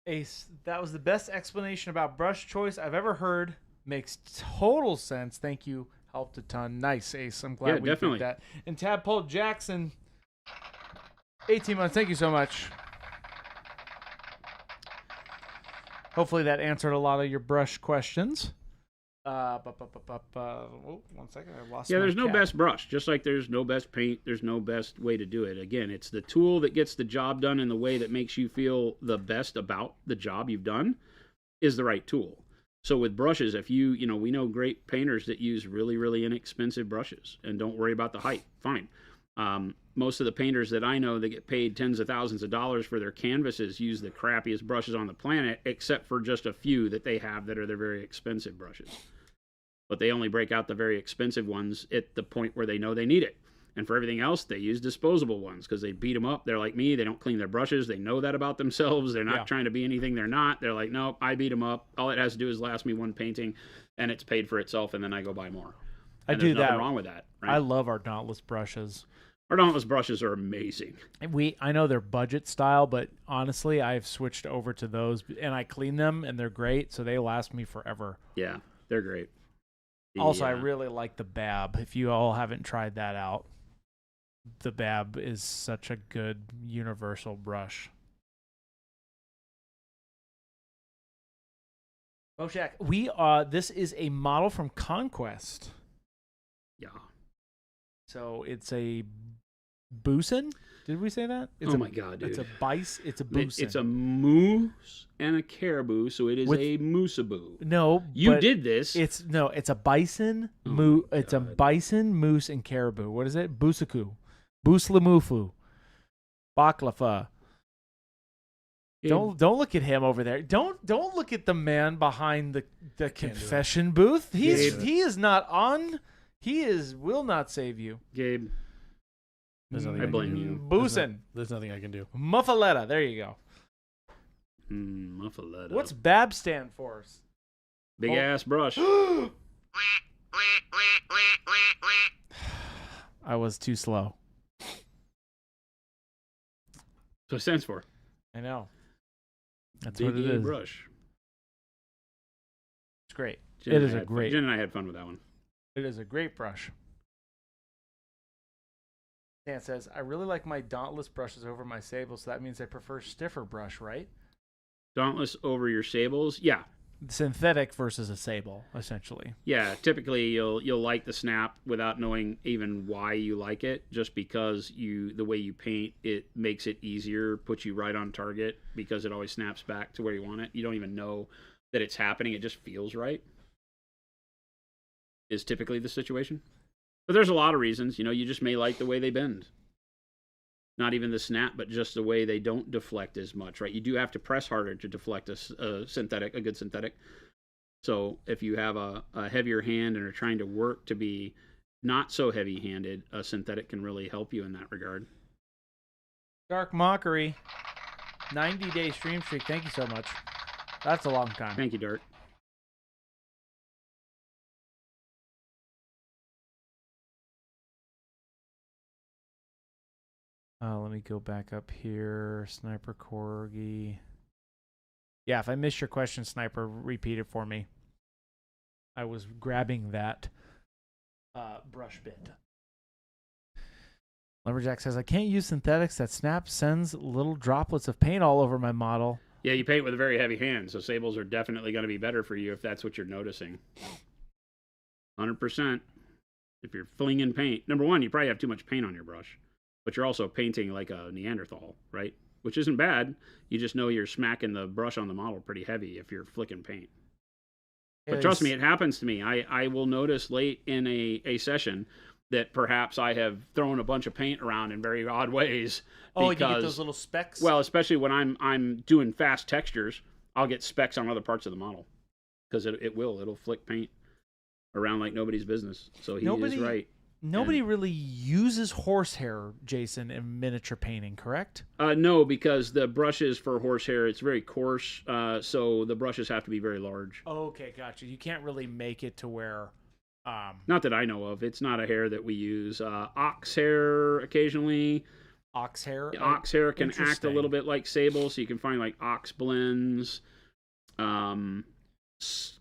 Ace, that was the best explanation about brush choice I've ever heard. Makes total sense. Thank you. Helped a ton. Nice, Ace. I'm glad we definitely did that. And Tadpole Jackson, 18 months. Thank you so much. Hopefully that answered a lot of your brush questions. Oh, 1 second. I lost. Yeah, my there's no cat. best brush. Just like there's no best paint, there's no best way to do it. Again, it's the tool that gets the job done in the way that makes you feel the best about the job you've done is the right tool. So with brushes, if we know great painters that use really, really inexpensive brushes and don't worry about the height. Fine. Most of the painters that I know that get paid tens of thousands of dollars for their canvases use the crappiest brushes on the planet, except for just a few that they have that are their very expensive brushes. But they only break out the very expensive ones at the point where they know they need it. And for everything else, they use disposable ones because they beat them up. They're like me. They don't clean their brushes. They know that about themselves. They're not trying to be anything they're not. They're like, nope, I beat them up. All it has to do is last me one painting, and it's paid for itself, and then I go buy more. And I do there's that. nothing wrong with that. Right? I love our Dauntless brushes. Our Dauntless brushes are amazing. I know they're budget style, but honestly, I've switched over to those, and I clean them, and they're great, so they last me forever. Yeah, they're great. Also, I Yeah. really like the Bab. If you all haven't tried that out, the Bab is such a good universal brush. Boshak, this is a model from Conquest. Yeah. So it's a Boosin? Did we say that? It's Oh my God, dude. It's a bice. It's a Boosin. It's a moose and a caribou, so it is With- a moosaboo. No, You but did this. It's a bison, Oh my it's a God. bison, moose, and caribou. What is it? Busaku, Buslamufu, Baklafa. Yeah. Don't look at him over there. Don't look at the man behind the do it. confession booth. Gabe. He is not on. Will not save you. Gabe, There's nothing I can blame do. you. Boosin, There's nothing I can do. Muffaletta. There you go. Muffaletta. What's BAB stand for? big ass brush? I was too slow. So it stands for I know. That's big what it A is. brush. It's great. Jen It and is I a had great. Jen and I had fun with that one. It is a great brush. Dan says, I really like my Dauntless brushes over my Sable, so that means I prefer stiffer brush, right? Dauntless over your sables. Yeah. Synthetic versus a Sable, essentially. Yeah, typically you'll like the snap without knowing even why you like it, just because the way you paint it makes it easier, puts you right on target because it always snaps back to where you want it. You don't even know that it's happening; it just feels right. Is typically the situation. But there's a lot of reasons, you just may like the way they bend. Not even the snap, but just the way they don't deflect as much, right? You do have to press harder to deflect a good synthetic. So if you have a heavier hand and are trying to work to be not so heavy-handed, a synthetic can really help you in that regard. Dark Mockery, 90-day stream streak. Thank you so much. That's a long time. Thank you, Dart. Let me go back up here. Sniper Corgi. Yeah, if I missed your question, Sniper, repeat it for me. I was grabbing that brush bit. Lumberjack says, I can't use synthetics. That snap sends little droplets of paint all over my model. Yeah, you paint with a very heavy hand, so sables are definitely going to be better for you if that's what you're noticing. 100%. If you're flinging paint. Number one, you probably have too much paint on your brush. But you're also painting like a Neanderthal, right? Which isn't bad. You just know you're smacking the brush on the model pretty heavy if you're flicking paint. But trust me, it happens to me. I will notice late in a session that perhaps I have thrown a bunch of paint around in very odd ways. Oh, you get those little specks? Well, especially when I'm doing fast textures, I'll get specks on other parts of the model. Because it'll flick paint around like nobody's business. So he is right. Nobody really uses horsehair, Jason, in miniature painting, correct? No, because the brushes for horsehair, it's very coarse, so the brushes have to be very large. Okay, gotcha. You can't really make it to where... Not that I know of. It's not a hair that we use. Ox hair occasionally. Ox hair? Ox hair can act a little bit like sable, so you can find like ox blends.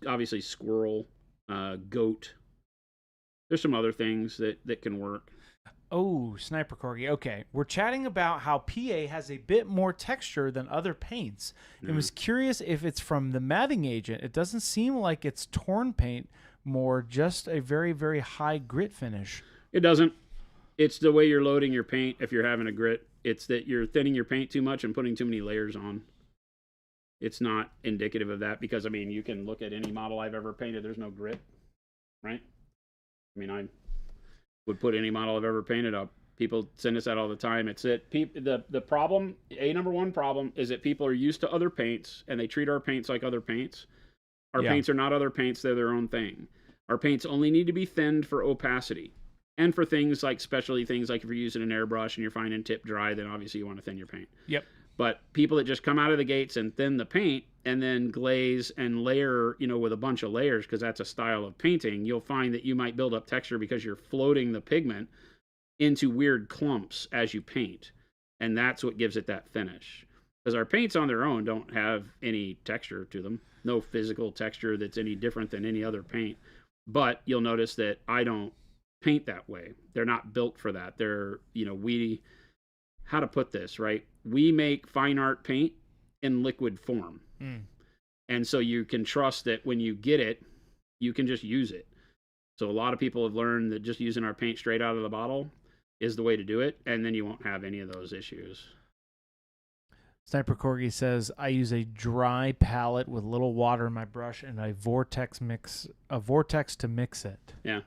Obviously squirrel, goat. There's some other things that can work. Oh, Sniper Corgi. Okay. We're chatting about how PA has a bit more texture than other paints. I was curious if it's from the matting agent. It doesn't seem like it's torn paint, more just a very, very high grit finish. It doesn't. It's the way you're loading your paint if you're having a grit. It's that you're thinning your paint too much and putting too many layers on. It's not indicative of that because, you can look at any model I've ever painted. There's no grit, right? I would put any model I've ever painted up. People send us that all the time. It's that the problem, number one problem is that people are used to other paints and they treat our paints like other paints. Our paints are not other paints. They're their own thing. Our paints only need to be thinned for opacity and for things like specialty things like if you're using an airbrush and you're finding tip dry, then obviously you want to thin your paint. Yep. But people that just come out of the gates and thin the paint and then glaze and layer, with a bunch of layers, because that's a style of painting, you'll find that you might build up texture because you're floating the pigment into weird clumps as you paint. And that's what gives it that finish. Because our paints on their own don't have any texture to them. No physical texture that's any different than any other paint. But you'll notice that I don't paint that way. They're not built for that. They're, how to put this, right? We make fine art paint in liquid form. Mm. And so you can trust that when you get it, you can just use it. So a lot of people have learned that just using our paint straight out of the bottle is the way to do it, and then you won't have any of those issues. Sniper Corgi says, I use a dry palette with little water in my brush and a vortex to mix it. Yeah.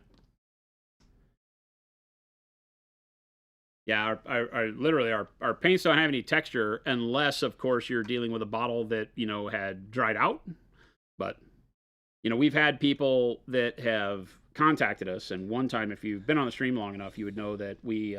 Yeah, our paints don't have any texture unless, of course, you're dealing with a bottle that, had dried out. But, we've had people that have contacted us. And one time, if you've been on the stream long enough, you would know that we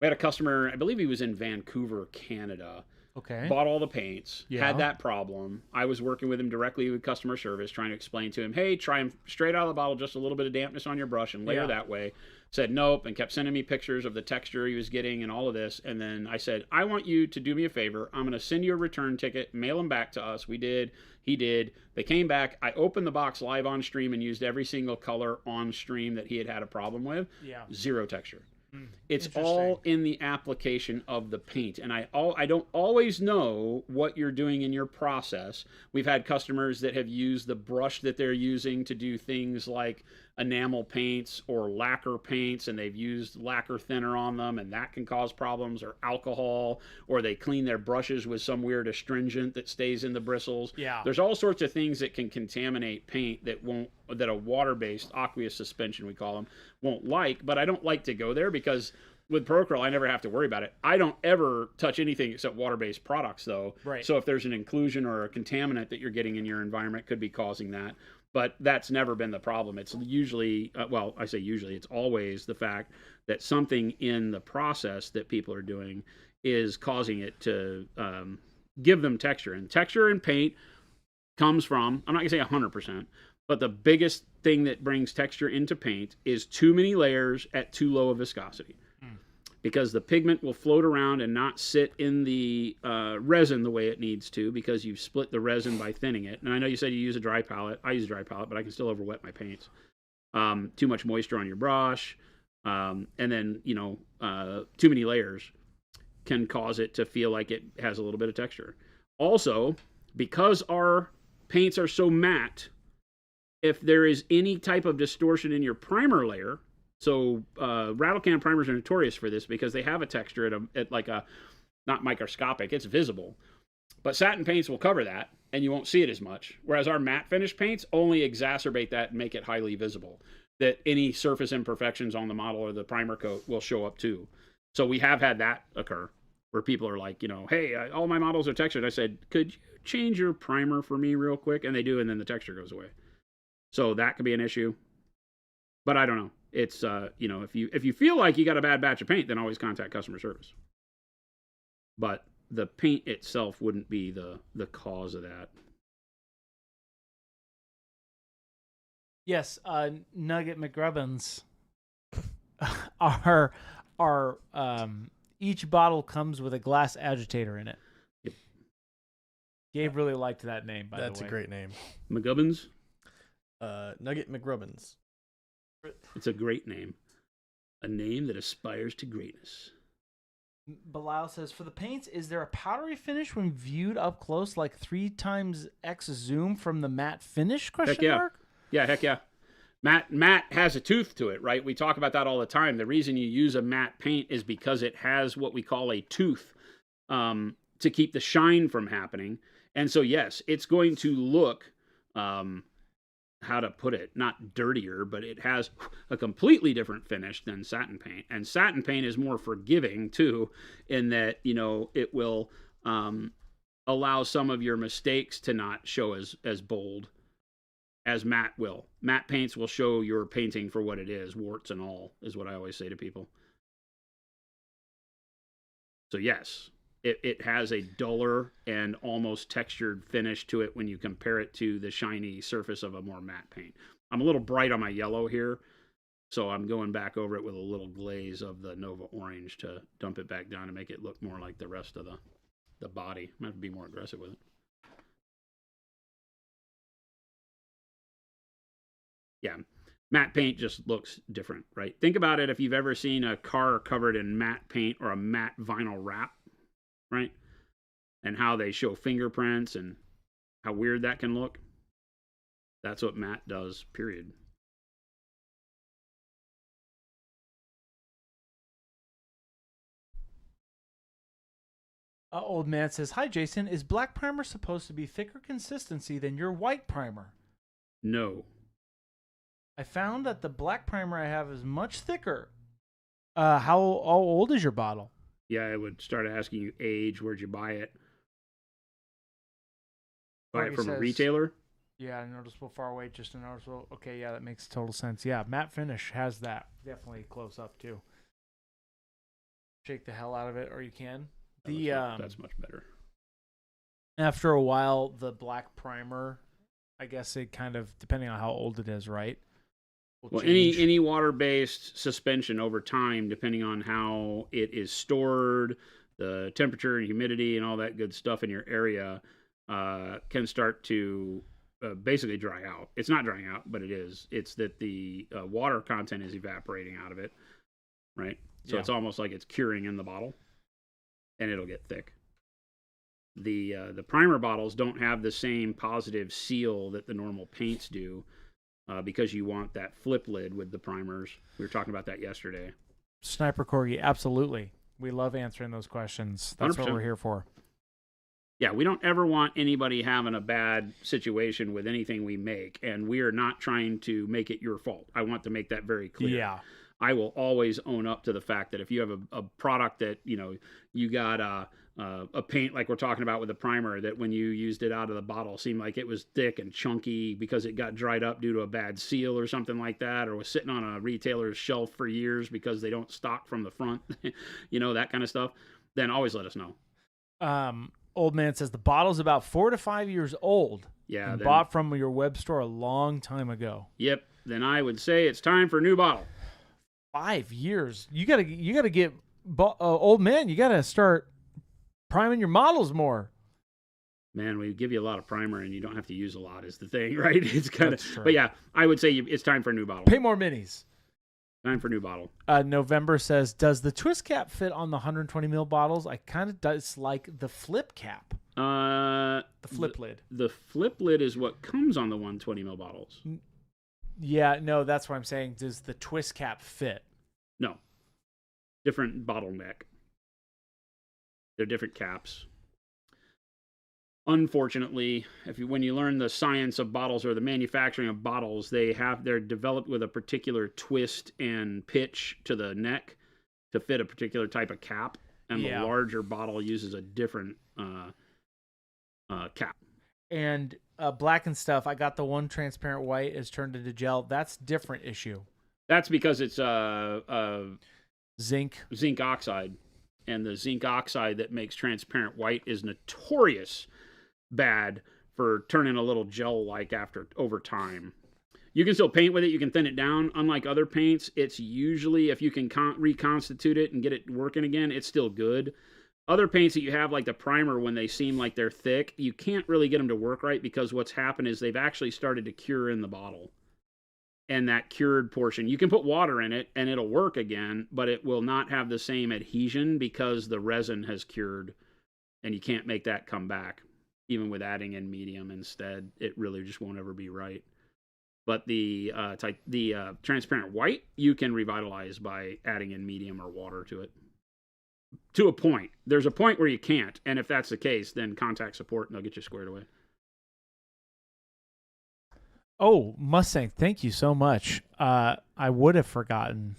had a customer, I believe he was in Vancouver, Canada. Okay. Bought all the paints, Yeah. had that problem. I was working with him directly with customer service, trying to explain to him, hey, try them straight out of the bottle, just a little bit of dampness on your brush and layer that way. Said nope, and kept sending me pictures of the texture he was getting and all of this. And then I said, I want you to do me a favor. I'm going to send you a return ticket, mail them back to us. We did. He did. They came back. I opened the box live on stream and used every single color on stream that he had a problem with. Yeah. Zero texture. It's all in the application of the paint. And I don't always know what you're doing in your process. We've had customers that have used the brush that they're using to do things like enamel paints or lacquer paints, and they've used lacquer thinner on them, and that can cause problems, or alcohol, or they clean their brushes with some weird astringent that stays in the bristles. Yeah. There's all sorts of things that can contaminate paint that a water-based aqueous suspension, we call them, won't like. But I don't like to go there because with Procryl, I never have to worry about it. I don't ever touch anything except water-based products, though. Right. So if there's an inclusion or a contaminant that you're getting in your environment, could be causing that. But that's never been the problem. It's usually, I say usually, it's always the fact that something in the process that people are doing is causing it to give them texture. And texture in paint comes from, I'm not going to say 100%, but the biggest thing that brings texture into paint is too many layers at too low a viscosity. Because the pigment will float around and not sit in the resin the way it needs to, because you've split the resin by thinning it. And I know you said you use a dry palette. I use a dry palette, but I can still overwet my paints. Too much moisture on your brush, and then, too many layers can cause it to feel like it has a little bit of texture. Also, because our paints are so matte, if there is any type of distortion in your primer layer, so rattle can primers are notorious for this because they have a texture at like a, not microscopic, it's visible. But satin paints will cover that, and you won't see it as much. Whereas our matte finish paints only exacerbate that and make it highly visible, that any surface imperfections on the model or the primer coat will show up too. So we have had that occur where people are like, hey, all my models are textured. I said, could you change your primer for me real quick? And they do, and then the texture goes away. So that could be an issue. But I don't know. It's, if you feel like you got a bad batch of paint, then always contact customer service. But the paint itself wouldn't be the cause of that. Yes, Nugget McGrubbins are each bottle comes with a glass agitator in it. Yep. Gabe really liked that name, by the way. That's a great name. McGubbins? Nugget McGrubbins. It's a great name. A name that aspires to greatness. Bilal says, for the paints, is there a powdery finish when viewed up close, like 3x zoom from the matte finish? Question mark? Yeah, heck yeah. Matte has a tooth to it, right? We talk about that all the time. The reason you use a matte paint is because it has what we call a tooth to keep the shine from happening. And so, yes, it's going to look, how to put it, not dirtier, but it has a completely different finish than satin paint. And satin paint is more forgiving, too, in that, it will allow some of your mistakes to not show as bold as matte will. Matte paints will show your painting for what it is, warts and all, is what I always say to people. So yes, it has a duller and almost textured finish to it when you compare it to the shiny surface of a more matte paint. I'm a little bright on my yellow here, so I'm going back over it with a little glaze of the Nova Orange to dump it back down and make it look more like the rest of the body. I'm going to have to be more aggressive with it. Yeah. Matte paint just looks different, right? Think about it if you've ever seen a car covered in matte paint or a matte vinyl wrap, right? And how they show fingerprints and how weird that can look. That's what matte does, period. Old man says, "Hi, Jason. Is black primer supposed to be thicker consistency than your white primer? No. I found that the black primer I have is much thicker. How old is your bottle? Yeah, I would start asking you age. Where'd you buy it? Buy it from a retailer? Yeah, noticeable far away, just a noticeable. Okay, yeah, that makes total sense. Yeah, matte finish has that. Definitely close up too. Shake the hell out of it, or you can. That's much better. After a while, the black primer, I guess it kind of, depending on how old it is, right? Well, any water-based suspension over time, depending on how it is stored, the temperature and humidity and all that good stuff in your area, can start to basically dry out. It's not drying out, but it is. It's that the water content is evaporating out of it, right? So it's almost like it's curing in the bottle, and it'll get thick. The primer bottles don't have the same positive seal that the normal paints do, because you want that flip lid with the primers. We were talking about that yesterday. Sniper Corgi, absolutely. We love answering those questions. That's 100%. What we're here for. Yeah, we don't ever want anybody having a bad situation with anything we make, and we are not trying to make it your fault. I want to make that very clear. Yeah. I will always own up to the fact that if you have a product that, you got a paint like we're talking about with the primer, that when you used it out of the bottle seemed like it was thick and chunky because it got dried up due to a bad seal or something like that, or was sitting on a retailer's shelf for years because they don't stock from the front, that kind of stuff, then always let us know. Old man says the bottle's about 4 to 5 years old. Yeah. Bought from your web store a long time ago. Yep. Then I would say it's time for a new bottle. 5 years. You gotta get old man. You gotta start priming your models more. Man, we give you a lot of primer and you don't have to use a lot is the thing, right? It's kind of, but yeah, I would say it's time for a new bottle. Pay more minis. Time for a new bottle. November says, does the twist cap fit on the 120 ml bottles? I kind of dislike the flip cap. The flip lid. The flip lid is what comes on the 120 ml bottles. Yeah, no, that's what I'm saying. Does the twist cap fit? No. Different bottleneck. They're different caps. Unfortunately, when you learn the science of bottles or the manufacturing of bottles, they're developed with a particular twist and pitch to the neck to fit a particular type of cap, and the larger bottle uses a different cap. And black and stuff, I got the one transparent white is turned into gel. That's different issue. That's because it's zinc oxide, and the zinc oxide that makes transparent white is notorious bad for turning a little gel-like over time. You can still paint with it. You can thin it down. Unlike other paints, it's usually, if you can reconstitute it and get it working again, it's still good. Other paints that you have, like the primer, when they seem like they're thick, you can't really get them to work right because what's happened is they've actually started to cure in the bottle. And that cured portion, you can put water in it and it'll work again, but it will not have the same adhesion because the resin has cured, and you can't make that come back. Even with adding in medium instead, it really just won't ever be right. But the transparent white, you can revitalize by adding in medium or water to it. To a point. There's a point where you can't, and if that's the case, then contact support and they'll get you squared away. Oh, Mustang, thank you so much. I would have forgotten.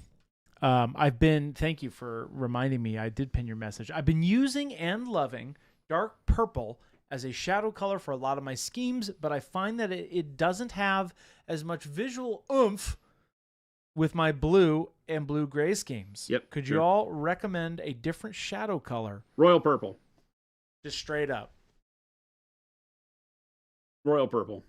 Thank you for reminding me. I did pin your message. I've been using and loving dark purple as a shadow color for a lot of my schemes, but I find that it doesn't have as much visual oomph with my blue and blue-gray schemes. Yep. Could you all recommend a different shadow color? Royal purple. Just straight up. Royal purple.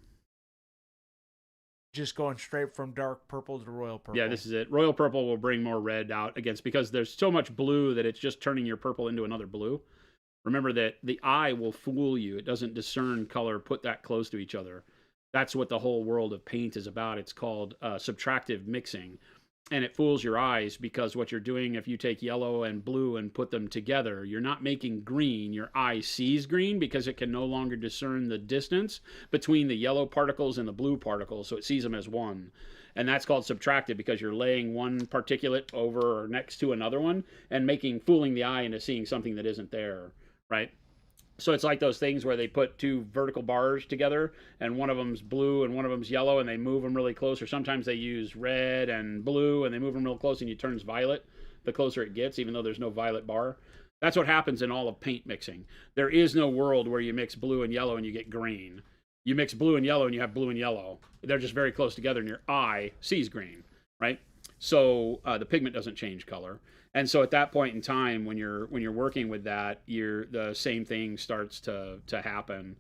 Just going straight from dark purple to royal purple. Yeah, this is it. Royal purple will bring more red out because there's so much blue that it's just turning your purple into another blue. Remember that the eye will fool you. It doesn't discern color, put that close to each other. That's what the whole world of paint is about. It's called subtractive mixing. And it fools your eyes because what you're doing, if you take yellow and blue and put them together, you're not making green. Your eye sees green because it can no longer discern the distance between the yellow particles and the blue particles, so it sees them as one. And that's called subtractive because you're laying one particulate over or next to another one and fooling the eye into seeing something that isn't there, right? So it's like those things where they put two vertical bars together and one of them's blue and one of them's yellow and they move them really close. Or sometimes they use red and blue and they move them real close and it turns violet the closer it gets, even though there's no violet bar. That's what happens in all of paint mixing. There is no world where you mix blue and yellow and you get green. You mix blue and yellow and you have blue and yellow. They're just very close together and your eye sees green, right? So the pigment doesn't change color. And so at that point in time, when you're working with that, the same thing starts to happen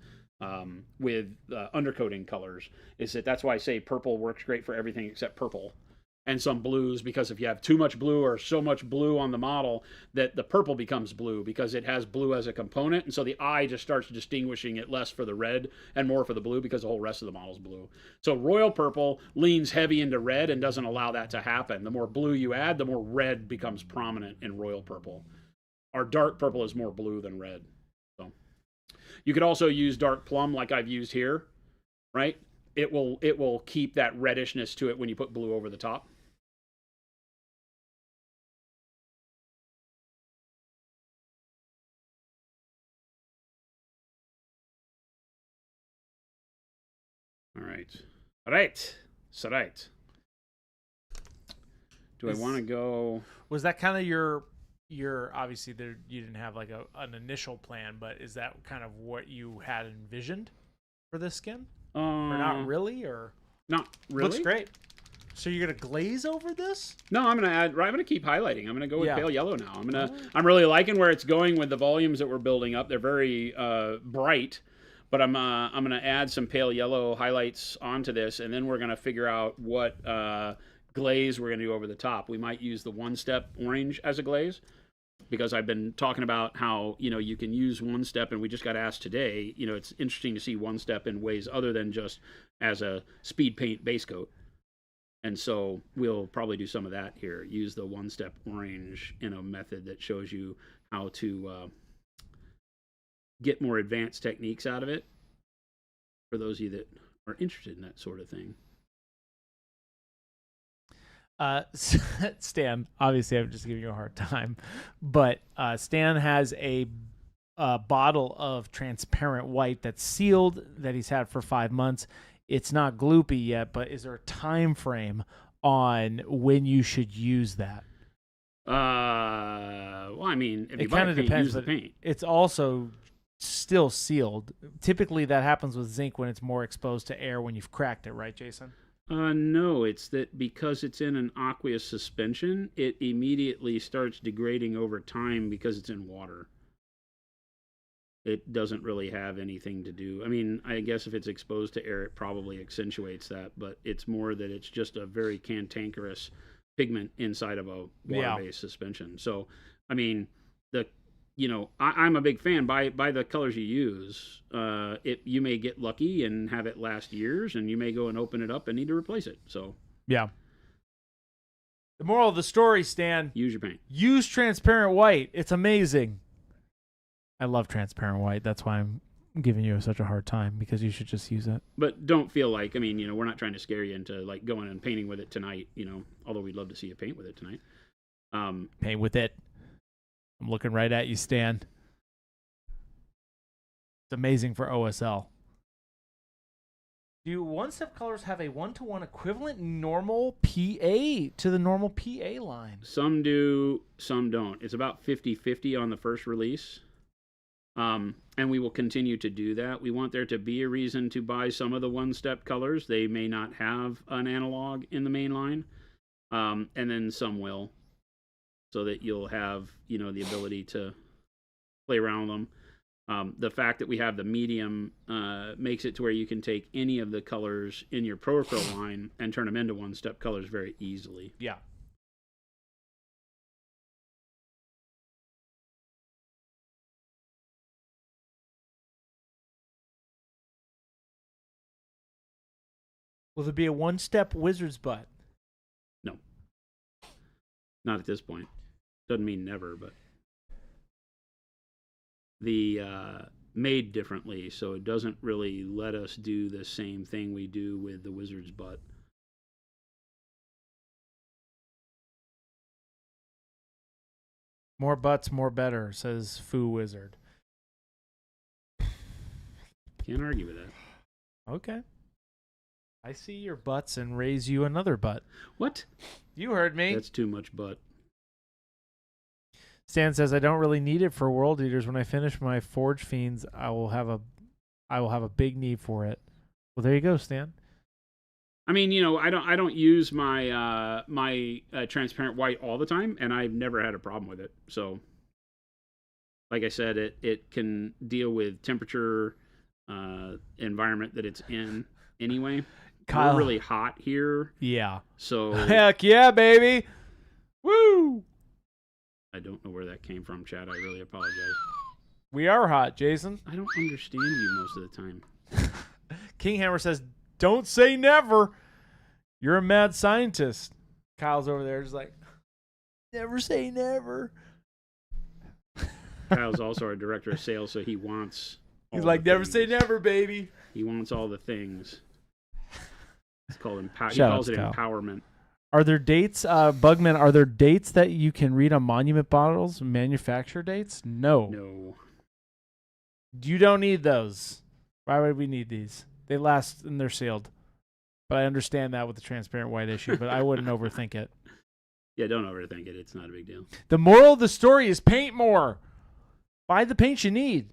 with undercoating colors. That's why I say purple works great for everything except purple, and some blues, because if you have too much blue or so much blue on the model that the purple becomes blue because it has blue as a component, and so the eye just starts distinguishing it less for the red and more for the blue because the whole rest of the model's blue. So royal purple leans heavy into red and doesn't allow that to happen. The more blue you add, the more red becomes prominent in royal purple. Our dark purple is more blue than red. So you could also use dark plum like I've used here, right? It will keep that reddishness to it when you put blue over the top. All right. So right. Do I want to go? Was that kind of your obviously there you didn't have like an initial plan, but is that kind of what you had envisioned for this skin? Or not really, or not really? Looks great. So you're gonna glaze over this? No, I'm gonna keep highlighting. I'm gonna go with pale yellow now. I'm really liking where it's going with the volumes that we're building up. They're very bright, but I'm gonna add some pale yellow highlights onto this, and then we're gonna figure out what glaze we're gonna do over the top. We might use the OneStep orange as a glaze, because I've been talking about how you can use OneStep, and we just got asked today. It's interesting to see OneStep in ways other than just as a speed paint base coat. And so we'll probably do some of that here. Use the OneStep orange in a method that shows you how to get more advanced techniques out of it for those of you that are interested in that sort of thing. Stan, obviously I'm just giving you a hard time, but Stan has a bottle of transparent white that's sealed that he's had for 5 months. It's not gloopy yet, but is there a time frame on when you should use that? Well, I mean, if it kind of depends. Use the paint. It's also still sealed. Typically, that happens with zinc when it's more exposed to air when you've cracked it, right, Jason? No, it's that because it's in an aqueous suspension, it immediately starts degrading over time because it's in water. It doesn't really have anything to do. I mean, I guess if it's exposed to air, it probably accentuates that, but it's more that it's just a very cantankerous pigment inside of a water-based suspension. So, I mean, I'm a big fan. By the colors you use, you may get lucky and have it last years, and you may go and open it up and need to replace it. So, yeah. The moral of the story, Stan: use your paint. Use transparent white. It's amazing. I love transparent white. That's why I'm giving you such a hard time, because you should just use it. But don't feel like, we're not trying to scare you into like going and painting with it tonight, although we'd love to see you paint with it tonight. Paint with it. I'm looking right at you, Stan. It's amazing for OSL. Do OneStep colors have a 1-to-1 equivalent normal PA to the normal PA line? Some do, some don't. It's about 50-50 on the first release. And we will continue to do that. We want there to be a reason to buy some of the OneStep colors. They may not have an analog in the main line, and then some will, so that you'll have the ability to play around with them. The fact that we have the medium makes it to where you can take any of the colors in your Pro Acryl line and turn them into OneStep colors very easily. Yeah. Will there be a one-step wizard's butt? No. Not at this point. Doesn't mean never, but the made differently, so it doesn't really let us do the same thing we do with the wizard's butt. More butts, more better, says Foo Wizard. Can't argue with that. Okay. I see your butts and raise you another butt. What? You heard me. That's too much butt. Stan says I don't really need it for World Eaters. When I finish my Forge Fiends, I will have a big need for it. Well, there you go, Stan. I mean, you know, I don't use my transparent white all the time, and I've never had a problem with it. So, like I said, it can deal with temperature, environment that it's in anyway. Kyle. We're really hot here. Yeah. So heck yeah, baby. Woo! I don't know where that came from, Chad. I really apologize. We are hot, Jason. I don't understand you most of the time. Kinghammer says, don't say never. You're a mad scientist. Kyle's over there just like, never say never. Kyle's also our director of sales, so he wants all He's like, the never say things. never, baby. He wants all the things. It's called he Shout calls out it to Kyle. empowerment. Are there dates, Bugman, are there dates that you can read on monument bottles, manufacturer dates? No. No. You don't need those. Why would we need these? They last and they're sealed. But I understand that with the transparent white issue, but I wouldn't overthink it. Yeah, don't overthink it. It's not a big deal. The moral of the story is paint more. Buy the paint you need.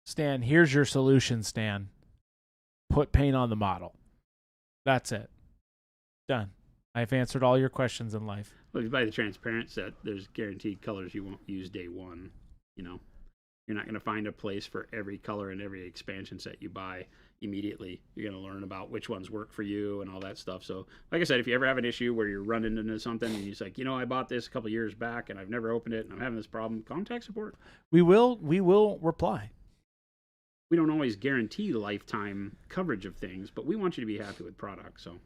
Stan, here's your solution, Stan. Put paint on the model. That's it. Done. I've answered all your questions in life. Well, if you buy the transparent set, there's guaranteed colors you won't use day one. You know, you're not going to find a place for every color in every expansion set you buy immediately. You're going to learn about which ones work for you and all that stuff. So, like I said, if you ever have an issue where you're running into something and you're like, you know, I bought this a couple years back and I've never opened it and I'm having this problem, contact support. We will reply. We don't always guarantee lifetime coverage of things, but we want you to be happy with products. So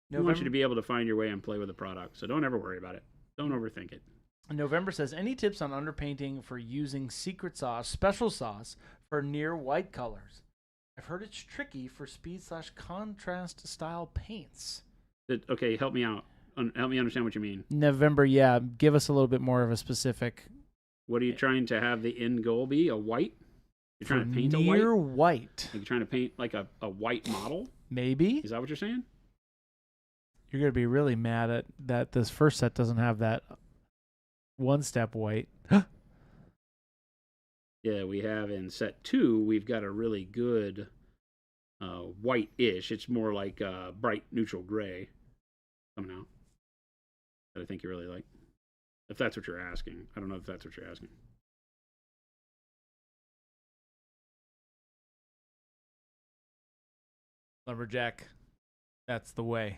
we want you to be able to find your way and play with the product. So don't ever worry about it. Don't overthink it. November says, any tips on underpainting for using secret sauce, special sauce for near white colors? I've heard it's tricky for speed/contrast style paints. Okay, help me out. Help me understand what you mean. November, yeah. Give us a little bit more of a specific. What are you trying to have the end goal be? A white? You're trying to paint a white? Near white. Like you're trying to paint like a white model? Maybe. Is that what you're saying? You're going to be really mad at that this first set doesn't have that one-step white. Yeah, we have in set 2, we've got a really good white-ish. It's more like bright neutral gray coming out that I think you really like. If that's what you're asking. I don't know if that's what you're asking. Lumberjack, that's the way.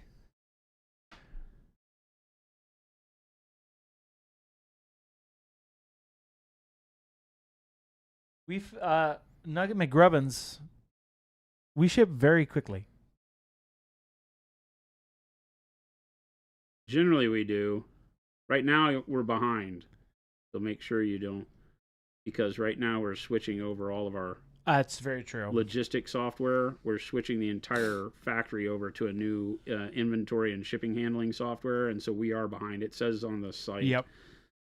We've Nugget McGrubbins. We ship very quickly. Generally, we do. Right now, we're behind. So make sure you don't. Because right now, we're switching over all of our That's very true. logistics software. We're switching the entire factory over to a new inventory and shipping handling software. And so we are behind. It says on the site. Yep.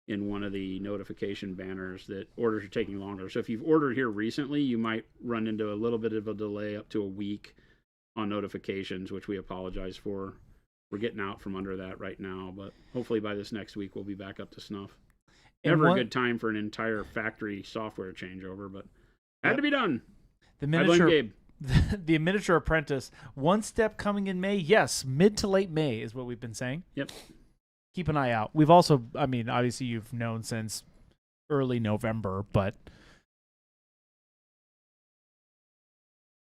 In one of the notification banners that orders are taking longer. So if you've ordered here recently, you might run into a little bit of a delay up to a week on notifications, which we apologize for. We're getting out from under that right now, but hopefully by this next week, we'll be back up to snuff. Never a good time for an entire factory software changeover, but had to be done. The I blame Gabe. the miniature apprentice. OneStep coming in May. Yes, mid to late May is what we've been saying. Yep. Keep an eye out. We've also, I mean, obviously you've known since early November, but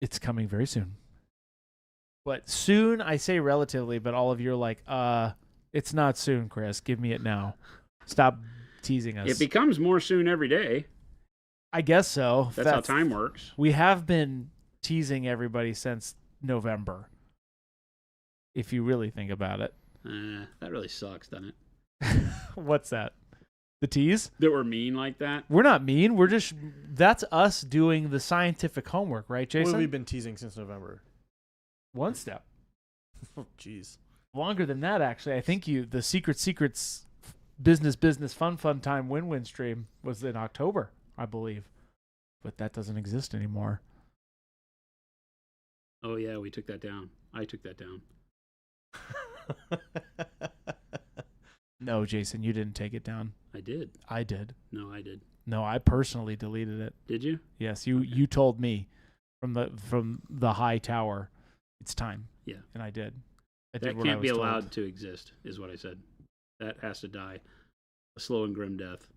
it's coming very soon. But soon, I say relatively, but all of you are like, it's not soon, Chris. Give me it now. Stop teasing us. It becomes more soon every day. I guess so. That's how time works. We have been teasing everybody since November, if you really think about it. That really sucks, doesn't it? What's that? The tease? That we're mean like that? We're not mean. We're just, that's us doing the scientific homework, right, Jason? What have we been teasing since November? OneStep. Oh, jeez. Longer than that, actually. I think the Secrets business fun time win stream was in October, I believe. But that doesn't exist anymore. Oh, yeah, we took that down. I took that down. No, Jason, you didn't take it down. I did. I did. No, I did. No, I personally deleted it. Did you? Yes, you told me from the high tower, it's time. Yeah. And I did. That can't be allowed to exist, is what I said. That has to die. A slow and grim death.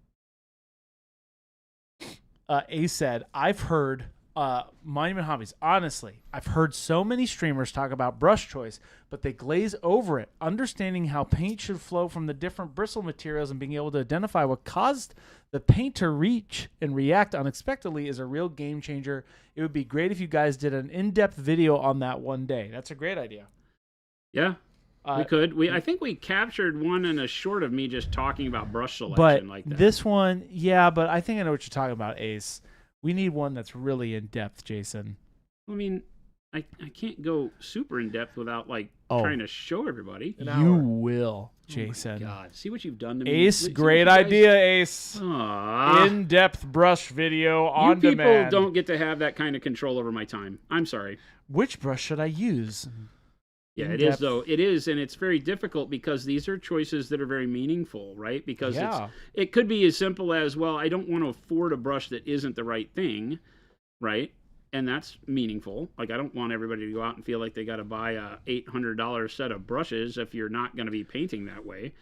Ace said, I've heard Monument Hobbies. Honestly, I've heard so many streamers talk about brush choice, but they glaze over it. Understanding how paint should flow from the different bristle materials and being able to identify what caused the paint to reach and react unexpectedly is a real game changer. It would be great if you guys did an in-depth video on that one day. That's a great idea. Yeah. We could. I think we captured one in a short of me just talking about brush selection but like that. This one, yeah, but I think I know what you're talking about, Ace. We need one that's really in depth, Jason. I mean, I can't go super in depth without trying to show everybody. You will, Jason. Oh my God, see what you've done to me. Ace, great idea, Ace. Aww. In-depth brush video on you people demand. don't get to have that kind of control over my time. I'm sorry. Which brush should I use? Yeah, it is though. It is, and it's very difficult because these are choices that are very meaningful, right? Because it could be as simple as, well, I don't want to afford a brush that isn't the right thing, right? And that's meaningful. Like, I don't want everybody to go out and feel like they got to buy a $800 set of brushes if you're not going to be painting that way,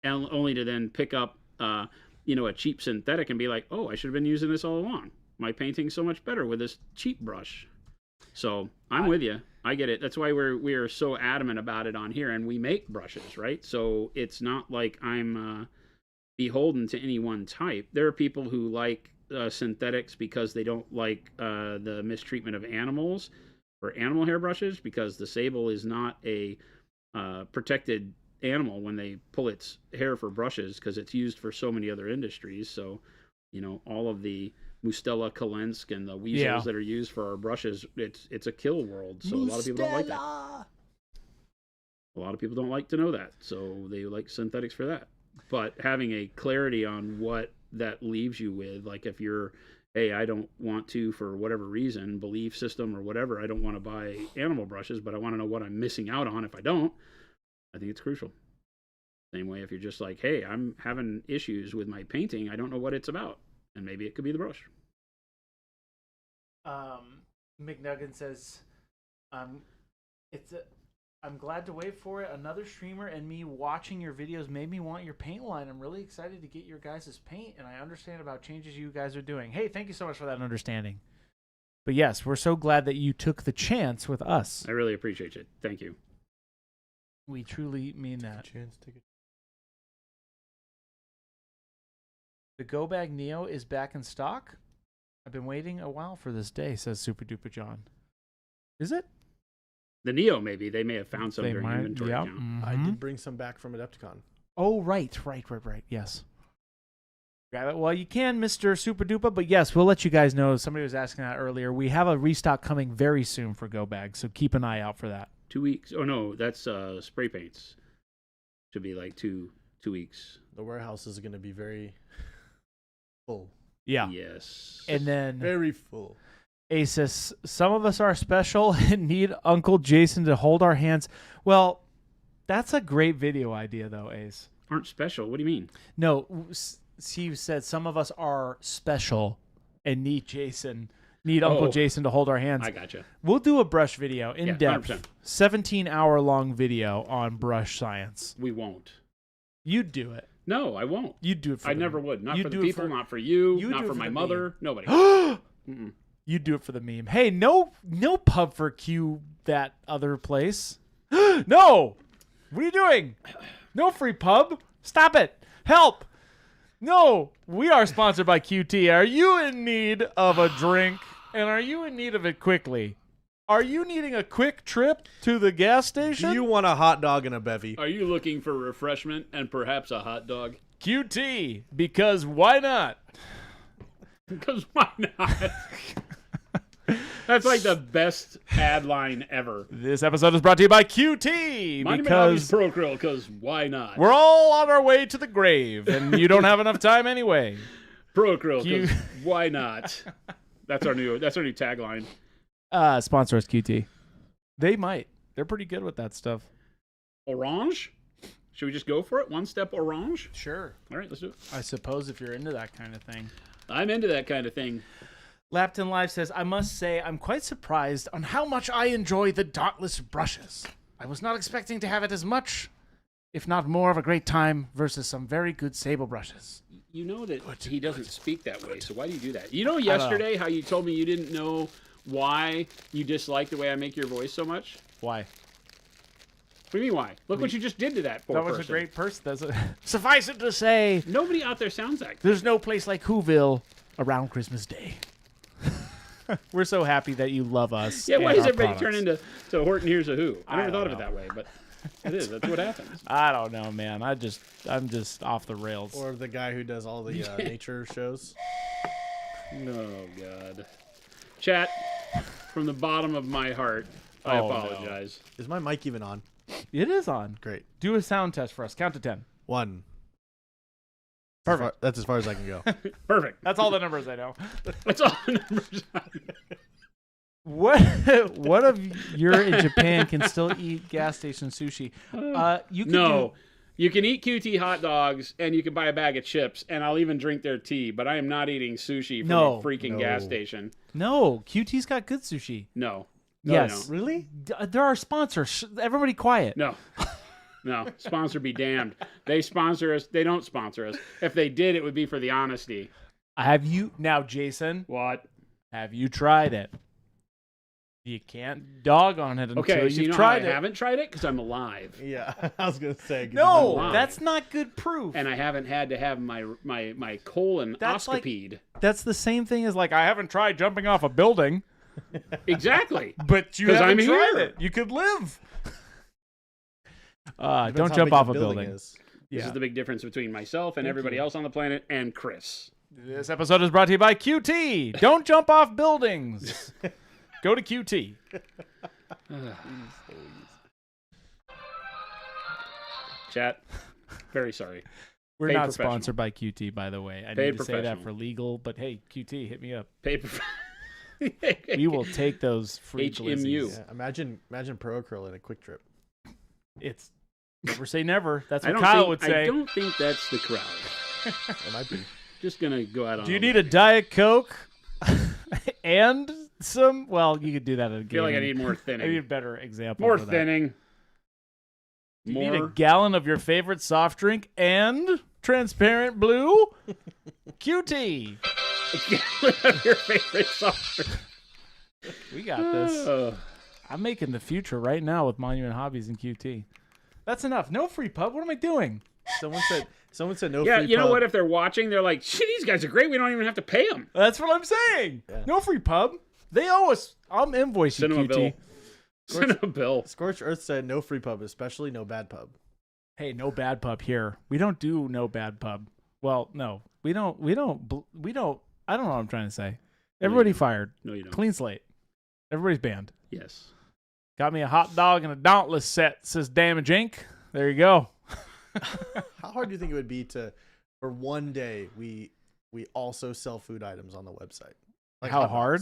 and only to then pick up, a cheap synthetic and be like, oh, I should have been using this all along. My painting's so much better with this cheap brush. So I'm with you. I get it. That's why we are so adamant about it on here, and we make brushes, right? So it's not like I'm beholden to any one type. There are people who like synthetics because they don't like the mistreatment of animals or animal hair brushes, because the sable is not a protected animal when they pull its hair for brushes, because it's used for so many other industries. So, all of the Mustela Kalensk and the weasels that are used for our brushes, it's a kill world. So a lot of people don't like that. A lot of people don't like to know that. So they like synthetics for that. But having a clarity on what that leaves you with, like if you're, hey, I don't want to, for whatever reason, belief system or whatever, I don't want to buy animal brushes, but I want to know what I'm missing out on if I don't, I think it's crucial. Same way if you're just like, hey, I'm having issues with my painting, I don't know what it's about. And maybe it could be the brush. McNuggan says, I'm glad to wait for it. Another streamer and me watching your videos made me want your paint line. I'm really excited to get your guys' paint, and I understand about changes you guys are doing. Hey, thank you so much for that understanding. But yes, we're so glad that you took the chance with us. I really appreciate it. Thank you. We truly mean that. The Go Bag Neo is back in stock. I've been waiting a while for this day, says Super Duper John. Is it? The Neo, maybe. They may have found some during inventory count. Mm-hmm. I did bring some back from Adepticon. Oh, right. Yes. Grab it while you can, Mr. Super Duper. But yes, we'll let you guys know. Somebody was asking that earlier. We have a restock coming very soon for Go Bag, so keep an eye out for that. 2 weeks. Oh, no, that's spray paints. Should be like two weeks. The warehouse is going to be very full. Yeah. Yes. And then very full. Asus, some of us are special and need Uncle Jason to hold our hands. Well, that's a great video idea, though, Ace. Aren't special? What do you mean? No, Steve said some of us are special and need Uncle Jason to hold our hands. I gotcha. We'll do a brush video in depth, 100%. 17-hour-long video on brush science. We won't. You'd do it. No, I won't. You'd do it for I the never meme. would. Not You'd for the do it people, not for you, You'd not do it for for my the mother. Nobody. You'd do it for the meme. Hey, no pub for Q that other place. No! What are you doing? No free pub. Stop it. Help. No, we are sponsored by QT. Are you in need of a drink? And are you in need of it quickly? Are you needing a quick trip to the gas station? Do you want a hot dog and a bevy? Are you looking for refreshment and perhaps a hot dog? QT, because why not? Because why not? That's like the best ad line ever. This episode is brought to you by QT Monument because Hobbies Pro Grill, because why not? we're all on our way to the grave, and you don't have enough time anyway. Pro Grill, because why not? That's our new tagline. Sponsor us, QT. They might. They're pretty good with that stuff. Orange? Should we just go for it? OneStep Orange? Sure. All right, let's do it. I suppose if you're into that kind of thing. I'm into that kind of thing. Lapton Live says, I must say I'm quite surprised on how much I enjoy the Dauntless brushes. I was not expecting to have it as much, if not more of a great time versus some very good sable brushes. You know that he doesn't speak that way, so why do you do that? You know yesterday how you told me you didn't know why you dislike the way I make your voice so much? Why? What do you mean why? Look what you just did to that poor person. That was a great person. Suffice it to say, Nobody out there sounds like that. there's no place like Whoville around Christmas Day. We're so happy that you love us. Yeah, why and does our everybody products. turn into Horton Hears a Who? I never don't thought of it know. that way, but it is. That's what happens. I don't know, man. I'm just off the rails. Or the guy who does all the nature shows? Oh, God. Chat, from the bottom of my heart, I Oh, no. apologize. Is my mic even on? It is on. Great. Do a sound test for us. Count to 10. 1. Perfect. That's as far as I can go. Perfect. That's all the numbers I know. That's all the numbers. What if you're in Japan can still eat gas station sushi? You can No. You can eat QT hot dogs, and you can buy a bag of chips, and I'll even drink their tea, but I am not eating sushi from a freaking gas station. No, QT's got good sushi. No. Yes. No. Really? They're our sponsor. Everybody quiet. No. No. Sponsor be damned. They sponsor us. They don't sponsor us. If they did, it would be for the honesty. Have you now, Jason? What? Have you tried it? You can't dog on it until Okay, so you've you know tried how I it. haven't tried it? Because I'm alive. Yeah, I was going to say. 'cause No, lying. that's not good proof. And I haven't had to have my colon That's like- oscopied. That's the same thing as like I haven't tried jumping off a building, Exactly. but you 'Cause haven't I'm tried here. it. You could live. Depends Don't how jump big off the a building. is. This is the big difference between myself and everybody else on the planet and Chris. This episode is brought to you by QT. Don't jump off buildings. Go to QT. Chat, very sorry. We're Paid not professional. sponsored by QT, by the way. I Paid need to say that professional. for legal, but hey, QT, hit me up. Paper. We will take those free HMU. glizzies. Yeah, imagine Pro Curl in a quick trip. It's never say never. That's I what don't Kyle think, would I say. don't think that's the crowd. It might be. Just gonna go out on. Do you a need limb. a Diet Coke and some? Well, you could do that at a I game. feel like I need more I need a thinning. better example. More for that. thinning. Do you need a More. gallon of your favorite soft drink and transparent blue? QT. Your favorite song. We got this. I'm making the future right now with Monument Hobbies and QT. That's enough. No free pub. What am I doing? Someone said no Yeah, free you know pub. what? If they're watching, they're like, "Shit, these guys are great. We don't even have to pay them." That's what I'm saying. Yeah. No free pub. They owe us. I'm invoicing Send 'em a QT. bill. Send them a bill. Scorched Earth said no free pub, especially no bad pub. Hey, no bad pub here. We don't do no bad pub. Well, no, we don't. I don't know what I'm trying to say. Everybody don't. fired. No, you don't. Clean slate. Everybody's banned. Yes. Got me a hot dog and a Dauntless set. Says Damage Inc. There you go. How hard do you think it would be for one day we also sell food items on the website? How hot hard?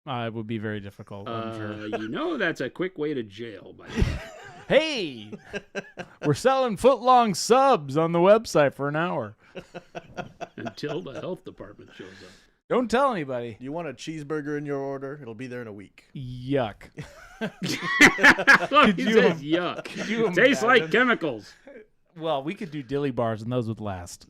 dogs. It would be very difficult, I'm sure. You know that's a quick way to jail, by the way. Hey, we're selling foot-long subs on the website for an hour. Until the health department shows up. Don't tell anybody. You want a cheeseburger in your order? It'll be there in a week. Yuck. Look, he you says yuck. you Tastes like imagine? chemicals. Well, we could do dilly bars and those would last.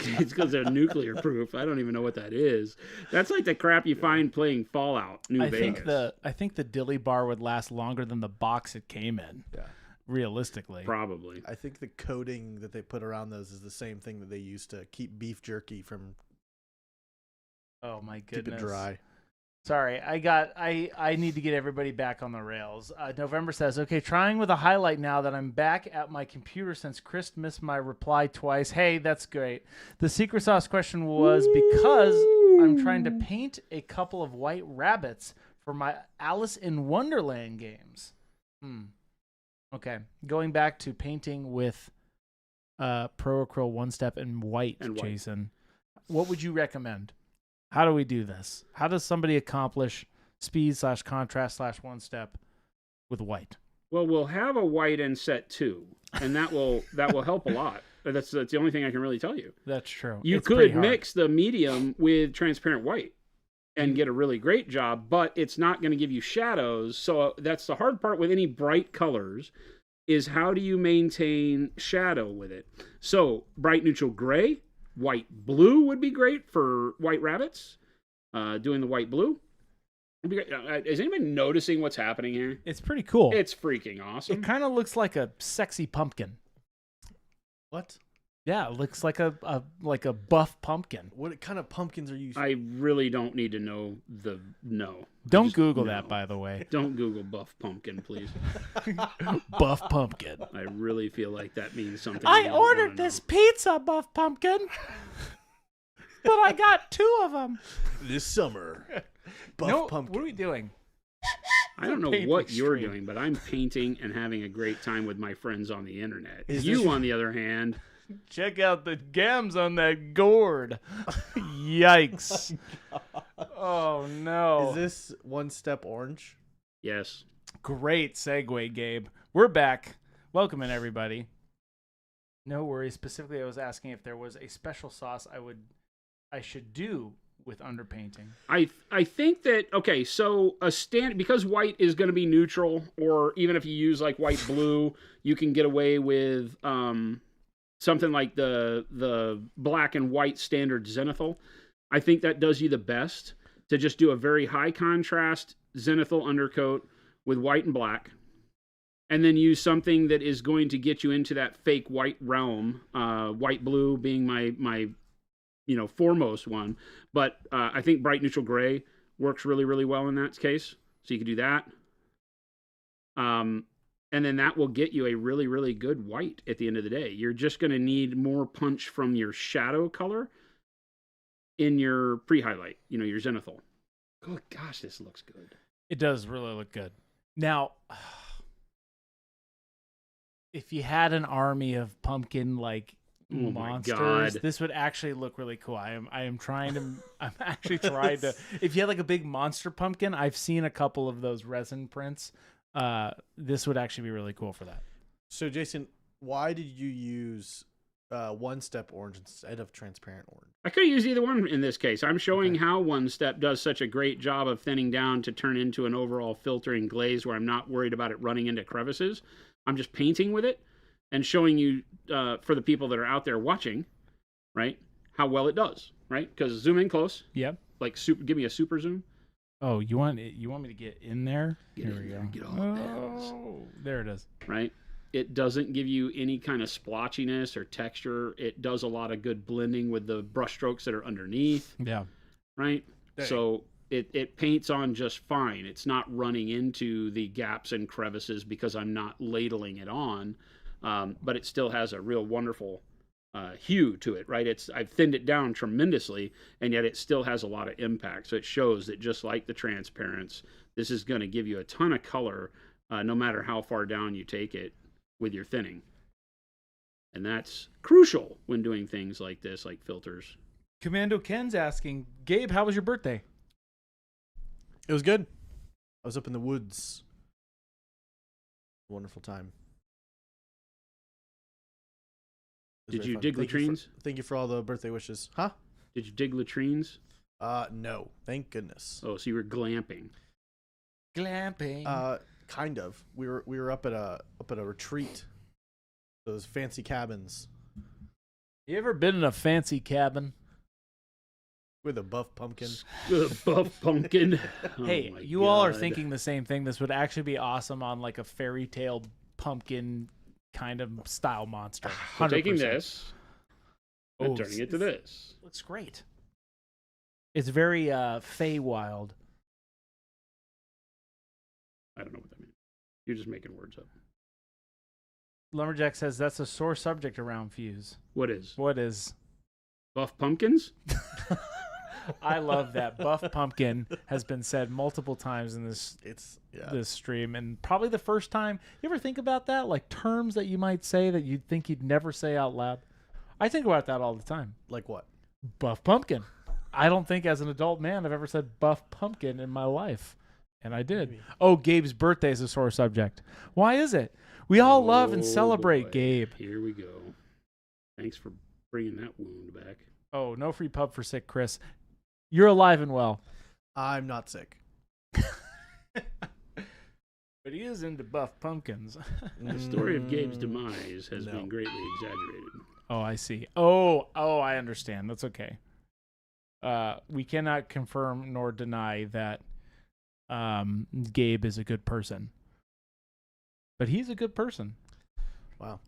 It's because they're nuclear proof. I don't even know what that is. That's like the crap you find playing Fallout New I Vegas. think the dilly bar would last longer than the box it came in. Yeah. realistically. Probably. I think the coating that they put around those is the same thing that they use to keep beef jerky from Oh my keep goodness. it dry. Sorry, I need to get everybody back on the rails. November says, okay, trying with a highlight now that I'm back at my computer since Chris missed my reply twice. Hey, that's great. The secret sauce question was because I'm trying to paint a couple of white rabbits for my Alice in Wonderland games. Okay, going back to painting with Pro Acryl OneStep and white, Jason. What would you recommend? How do we do this? How does somebody accomplish speed/contrast/OneStep with white? Well, we'll have a white in set 2, and that will help a lot. That's the only thing I can really tell you. That's true. You could mix the medium with transparent white and get a really great job, but it's not going to give you shadows. So that's the hard part with any bright colors is how do you maintain shadow with it? So bright neutral gray, white blue would be great for white rabbits. Doing the white blue. Is anybody noticing what's happening here? It's pretty cool. It's freaking awesome. It kind of looks like a sexy pumpkin. What? Yeah, it looks like a buff pumpkin. What kind of pumpkins are you? I really don't need to know no. Don't Google that, by the way. Don't Google buff pumpkin, please. Buff pumpkin. I really feel like that means something. I ordered this pizza, Buff Pumpkin, but I got 2 of them. This summer. Buff pumpkin. What are we doing? I don't know what you're doing, but I'm painting and having a great time with my friends on the internet. On the other hand, check out the gams on that gourd. Yikes. Oh, no. Is this OneStep orange? yes. Great segue, Gabe. We're back. Welcome in, everybody. No worries. Specifically, I was asking if there was a special sauce I should do with underpainting. I think that so because white is going to be neutral, or even if you use like white blue, you can get away with something like the black and white standard zenithal. I think that does you the best to just do a very high contrast zenithal undercoat with white and black, and then use something that is going to get you into that fake white realm. White blue being my foremost one, but I think bright neutral gray works really, really well in that case. So you could do that. And then that will get you a really, really good white at the end of the day. You're just going to need more punch from your shadow color in your pre-highlight, your zenithal. Oh, gosh, this looks good. It does really look good. Now, if you had an army of pumpkin monsters, this would actually look really cool. I'm actually trying to, if you had like a big monster pumpkin, I've seen a couple of those resin prints. This would actually be really cool for that. So Jason, why did you use OneStep orange instead of transparent orange? I could have used either one in this case. I'm showing how OneStep does such a great job of thinning down to turn into an overall filtering glaze where I'm not worried about it running into crevices. I'm just painting with it and showing you, for the people that are out there watching, right, how well it does, right? Because zoom in close. Yep. Give me a super zoom. Oh, you want me to get in there? Here we go. Get all of that. Oh, there it is. Right? It doesn't give you any kind of splotchiness or texture. It does a lot of good blending with the brush strokes that are underneath. Yeah. Right? Dang. So it paints on just fine. It's not running into the gaps and crevices because I'm not ladling it on. But it still has a real wonderful hue to it, right? I've thinned it down tremendously, and yet it still has a lot of impact. So it shows that just like the transparents, this is going to give you a ton of color, no matter how far down you take it with your thinning. And that's crucial when doing things like this, like filters. Commando Ken's asking, Gabe, how was your birthday? It was good. I was up in the woods. Wonderful time. Did you dig latrines? Thank you for all the birthday wishes. Huh? Did you dig latrines? No. Thank goodness. Oh, so you were glamping. Glamping. Kind of. We were up at a retreat. Those fancy cabins. You ever been in a fancy cabin? With a buff pumpkin. Buff pumpkin. Hey, you all are thinking the same thing. This would actually be awesome on like a fairy tale pumpkin kind of style monster. So 100%. taking this and Oh, turning it to this. Looks great. It's very Feywild. I don't know what that means. You're just making words up. Lumberjack says that's a sore subject around Fuse. What is? What is? Buff pumpkins? I love that. Buff pumpkin has been said multiple times in this Yeah. this stream, and probably the first time. You ever think about that? Like terms that you might say that you'd think you'd never say out loud? I think about that all the time. Like what? Buff pumpkin. I don't think as an adult man I've ever said buff pumpkin in my life. And I did. Maybe. Oh, Gabe's birthday is a sore subject. Why is it? We all love and Oh, celebrate boy. Gabe. Here we go. Thanks for bringing that wound back. Oh, no free pub for sick Chris. You're alive and well. I'm not sick. But he is into buff pumpkins. The story of Gabe's demise has No. been greatly exaggerated. Oh, I see. Oh, I understand. That's okay. We cannot confirm nor deny that Gabe is a good person. But he's a good person. Wow.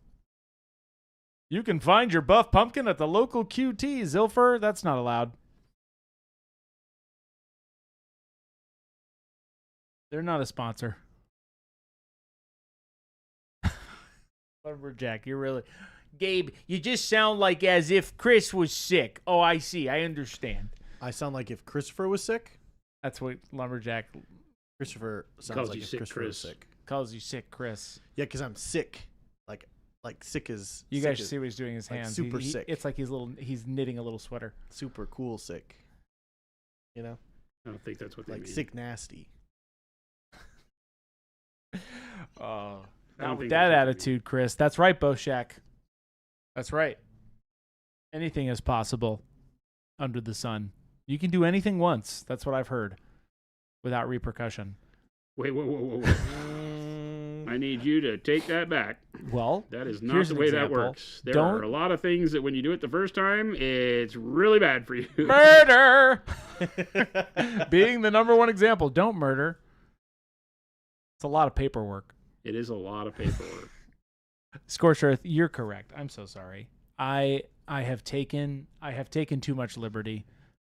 You can find your buff pumpkin at the local QT, Zilfer. That's not allowed. They're not a sponsor. Lumberjack, you're really... Gabe, you just sound like as if Chris was sick. Oh, I see. I understand. I sound like if Christopher was sick. That's what Lumberjack Christopher sounds Calls like you if sick, Christopher was Chris. sick. calls you sick, Chris. Yeah, because I'm sick. Like sick is. You sick guys should is see what he's doing with his like hands. super sick. It's like he's knitting a little sweater. super cool sick. You know, I don't think that's what they like mean. sick nasty. Oh, I don't not with think that that's what they mean. attitude, Chris. That's right, Boshak. That's right. Anything is possible under the sun. You can do anything once. That's what I've heard, without repercussion. Wait, whoa. I need you to take that back. Well, That is not here's the an way example. that works. There Don't- are a lot of things that when you do it the first time, it's really bad for you. murder being the number one example. Don't murder. It's a lot of paperwork. It is a lot of paperwork. Scorched Earth, you're correct. I'm so sorry. I have taken too much liberty.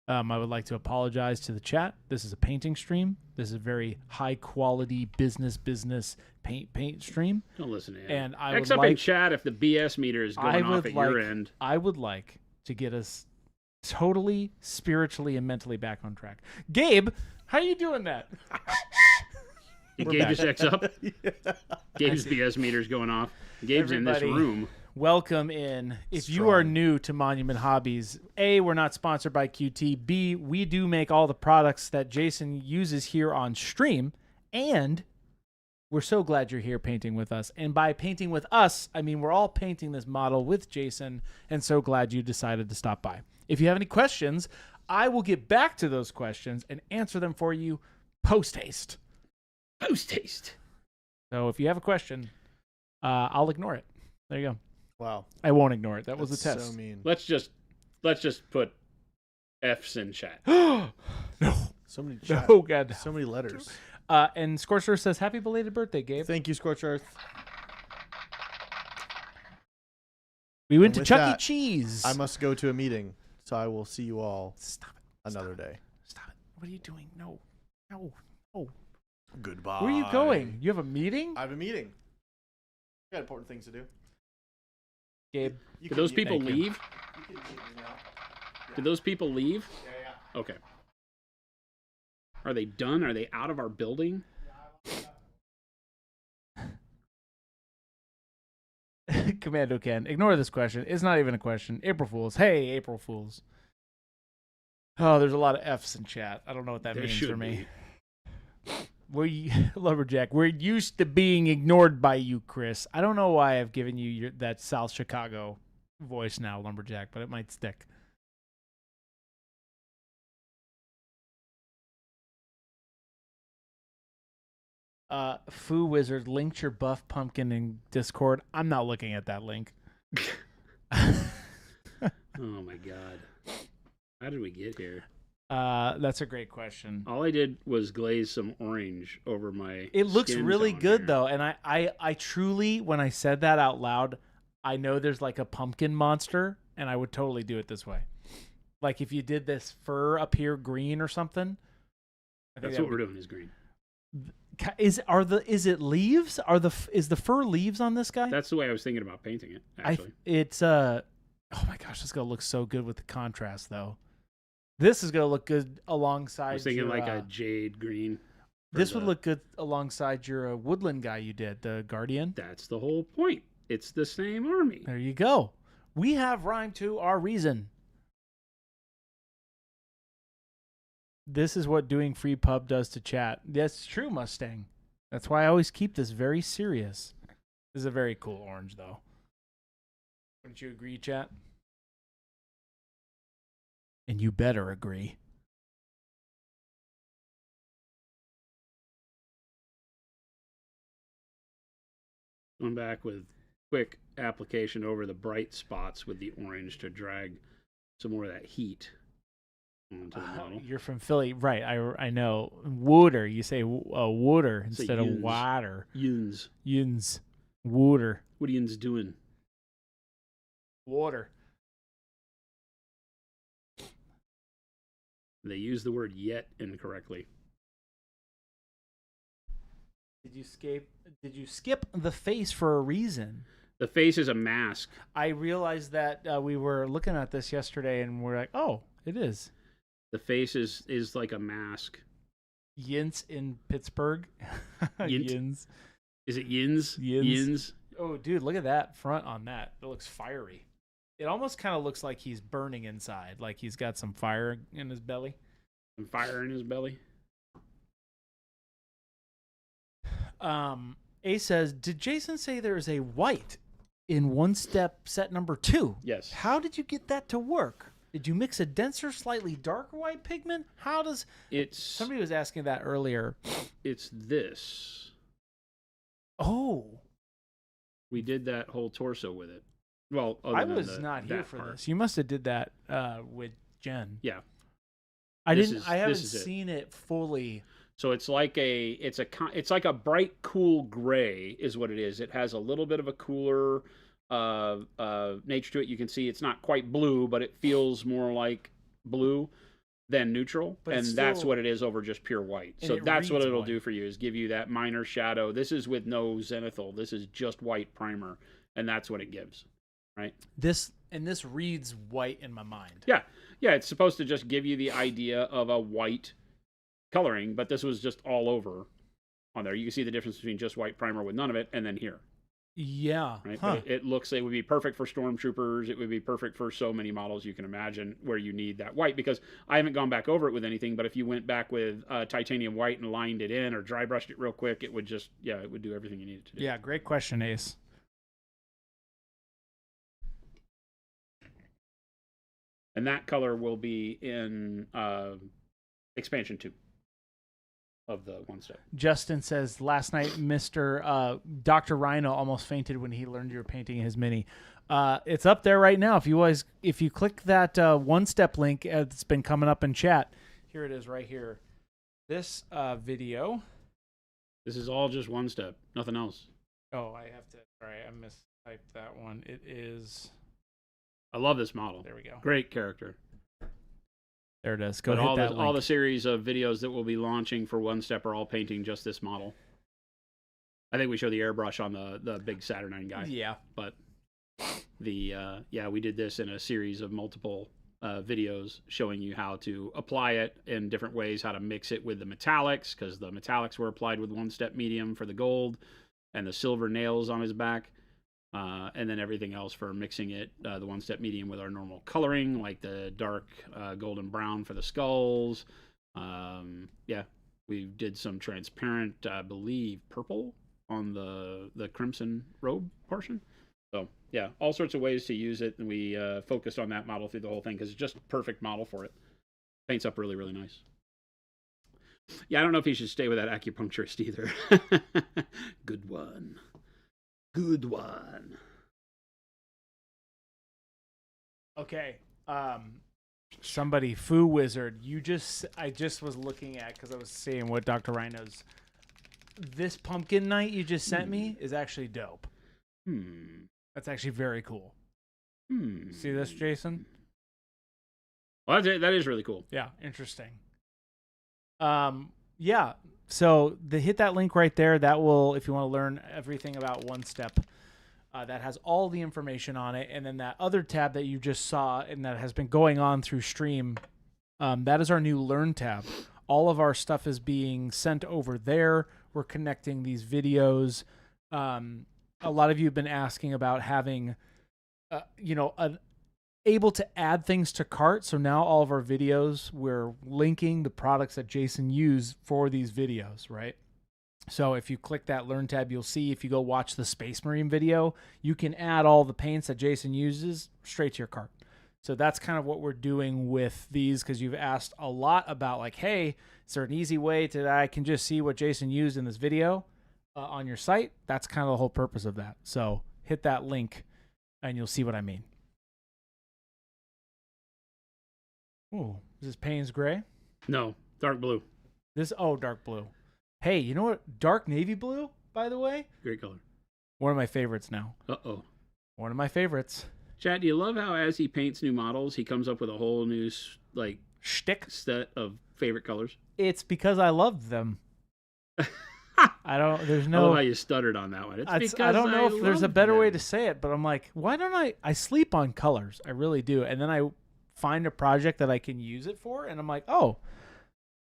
I would like to apologize to the chat. This is a painting stream. This is a very high quality business paint stream. Don't listen to him. And I would Except in like chat if the BS meter is going off at your end. I would like to get us totally spiritually and mentally back on track. Gabe, how you doing that? Did We're Gabe back. just X up? Gabe's BS meter's going off. Gabe's in this Everybody. room. Welcome in. If you are Strong. new to Monument Hobbies, A, we're not sponsored by QT. B, we do make all the products that Jason uses here on stream. And we're so glad you're here painting with us. And by painting with us, I mean we're all painting this model with Jason, and so glad you decided to stop by. If you have any questions, I will get back to those questions and answer them for you post-haste. Post-haste. So if you have a question, I'll ignore it. There you go. Wow. I won't ignore it. That was the That's test. So mean. Let's just put F's in chat. No. So many chat. No, God. So many letters. And Scorched Earth says, happy belated birthday, Gabe. Thank you, Scorched Earth. We went And to with Chuck E. that, Cheese. I must go to a meeting, so I will see you all Stop it. another day. Stop it. What are you doing? No. Goodbye. Where are you going? You have a meeting? I have a meeting. I got important things to do. Gabe. You Did can those mute- people Thank you. leave? you can mute me now. Did those people leave? Yeah. Okay. Are they done? Are they out of our building? Commando Ken, ignore this question. It's not even a question. April Fools. Hey, April Fools. Oh, there's a lot of F's in chat. I don't know what that There means should for me. be. Lumberjack, we're used to being ignored by you, Chris. I don't know why I've given you that South Chicago voice now, Lumberjack, but it might stick. Foo Wizard linked your buff pumpkin in Discord. I'm not looking at that link. Oh my god. How did we get here? That's a great question. All I did was glaze some orange over my. It looks skin really tone good here. though, and I truly, when I said that out loud, I know there's like a pumpkin monster, and I would totally do it this way. Like if you did this fur up here green or something. That's what we're doing is green. Is it leaves? Is the fur leaves on this guy? That's the way I was thinking about painting it. Actually, it's oh my gosh, this is gonna look so good with the contrast though. This is gonna look good alongside. I was thinking your, like a jade green. This would look good alongside your woodland guy you did, the Guardian. That's the whole point. It's the same army. There you go. We have rhyme to our reason. This is what doing free pub does to chat. That's true, Mustang. That's why I always keep this very serious. This is a very cool orange, though. Wouldn't you agree, chat? And you better agree. Going back with quick application over the bright spots with the orange to drag some more of that heat onto the model. You're from Philly, right? I know. Water. You say water instead of yuns. water. Yuns. Yuns. Water. What are yuns doing? Water. They use the word yet incorrectly. Did you skip the face for a reason? The face is a mask. I realized that we were looking at this yesterday, and we're like, "Oh, it is." The face is like a mask. Yins in Pittsburgh. Yint. Yins. Is it yins? Yins. Yins. Oh, dude, look at that front on that. It looks fiery. It almost kind of looks like he's burning inside, like he's got some fire in his belly. Some fire in his belly. A says, did Jason say there is a white in OneStep set number 2? Yes. How did you get that to work? Did you mix a denser, slightly darker white pigment? How does... Somebody was asking that earlier. It's this. Oh. We did that whole torso with it. Well, I was not here for this. You must have did that with Jen. Yeah. I haven't seen it fully. So it's like it's like a bright, cool gray is what it is. It has a little bit of a cooler nature to it. You can see it's not quite blue, but it feels more like blue than neutral, and that's what it is over just pure white. So that's what it'll do for you, is give you that minor shadow. This is with no zenithal. This is just white primer, and that's what it gives, right? This reads white in my mind. Yeah. It's supposed to just give you the idea of a white coloring, but this was just all over on there. You can see the difference between just white primer with none of it and then here. Yeah. Right. Huh. But it looks, it would be perfect for stormtroopers. It would be perfect for so many models you can imagine where you need that white, because I haven't gone back over it with anything, but if you went back with titanium white and lined it in or dry brushed it real quick, it would just, it would do everything you needed to do. Yeah. Great question, Ace. And that color will be in expansion 2 of the OneStep. Justin says, last night, Dr. Rhino almost fainted when he learned you were painting his mini. It's up there right now. If you click that OneStep link, it's been coming up in chat. Here it is right here. This video. This is all just OneStep, nothing else. Oh, I have to. Sorry, I mistyped that one. It is. I love this model. There we go. Great character. There it is. Go hit that link. All the series of videos that we'll be launching for OneStep are all painting just this model. I think we show the airbrush on the big Saturnine guy. Yeah. But we did this in a series of multiple videos showing you how to apply it in different ways, how to mix it with the metallics, because the metallics were applied with OneStep medium for the gold and the silver nails on his back. And then everything else for mixing it, the OneStep medium with our normal coloring, like the dark golden brown for the skulls. We did some transparent, I believe, purple on the crimson robe portion. So, yeah, all sorts of ways to use it. And we focused on that model through the whole thing because it's just a perfect model for it. Paints up really, really nice. Yeah, I don't know if he should stay with that acupuncturist either. Good one. Good one. Okay. Somebody, Foo Wizard, I just was looking at, because I was seeing what Dr. Rhino's, this pumpkin night you just sent me is actually dope. That's actually very cool. See this, Jason? Well, that is really cool. Yeah, interesting. Yeah, so hit that link right there. That will, if you want to learn everything about OneStep, that has all the information on it. And then that other tab that you just saw and that has been going on through Stream, that is our new Learn tab. All of our stuff is being sent over there. We're connecting these videos. A lot of you have been asking about having, able to add things to cart. So now all of our videos, we're linking the products that Jason used for these videos, right? So if you click that Learn tab, you'll see if you go watch the Space Marine video, you can add all the paints that Jason uses straight to your cart. So that's kind of what we're doing with these, because you've asked a lot about like, hey, is there an easy way that I can just see what Jason used in this video on your site? That's kind of the whole purpose of that. So hit that link and you'll see what I mean. Ooh, is this Payne's Gray? No, dark blue. Dark blue. Hey, you know what? Dark navy blue, by the way? Great color. One of my favorites now. Uh-oh. One of my favorites. Chad, do you love how as he paints new models, he comes up with a whole new, shtick set of favorite colors? It's because I love them. I love how you stuttered on that one. It's because I don't know if there's a better way to say say it, but I'm like, why don't I sleep on colors. I really do. And then I find a project that I can use it for, and I'm like, oh,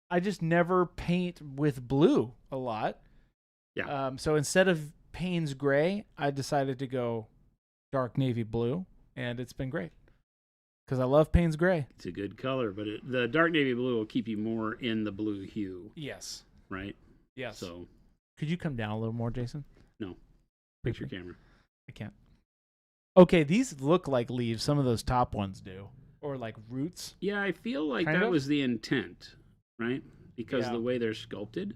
I just never paint with blue a lot. Yeah. So instead of Payne's Gray, I decided to go dark navy blue, and it's been great because I love Payne's Gray. It's a good color, but the dark navy blue will keep you more in the blue hue. Yes. Right? Yes. So, could you come down a little more, Jason? No. Picture camera. I can't. Okay, these look like leaves. Some of those top ones do. Or like roots. Yeah, I feel like that was the intent, right? Because of the way they're sculpted.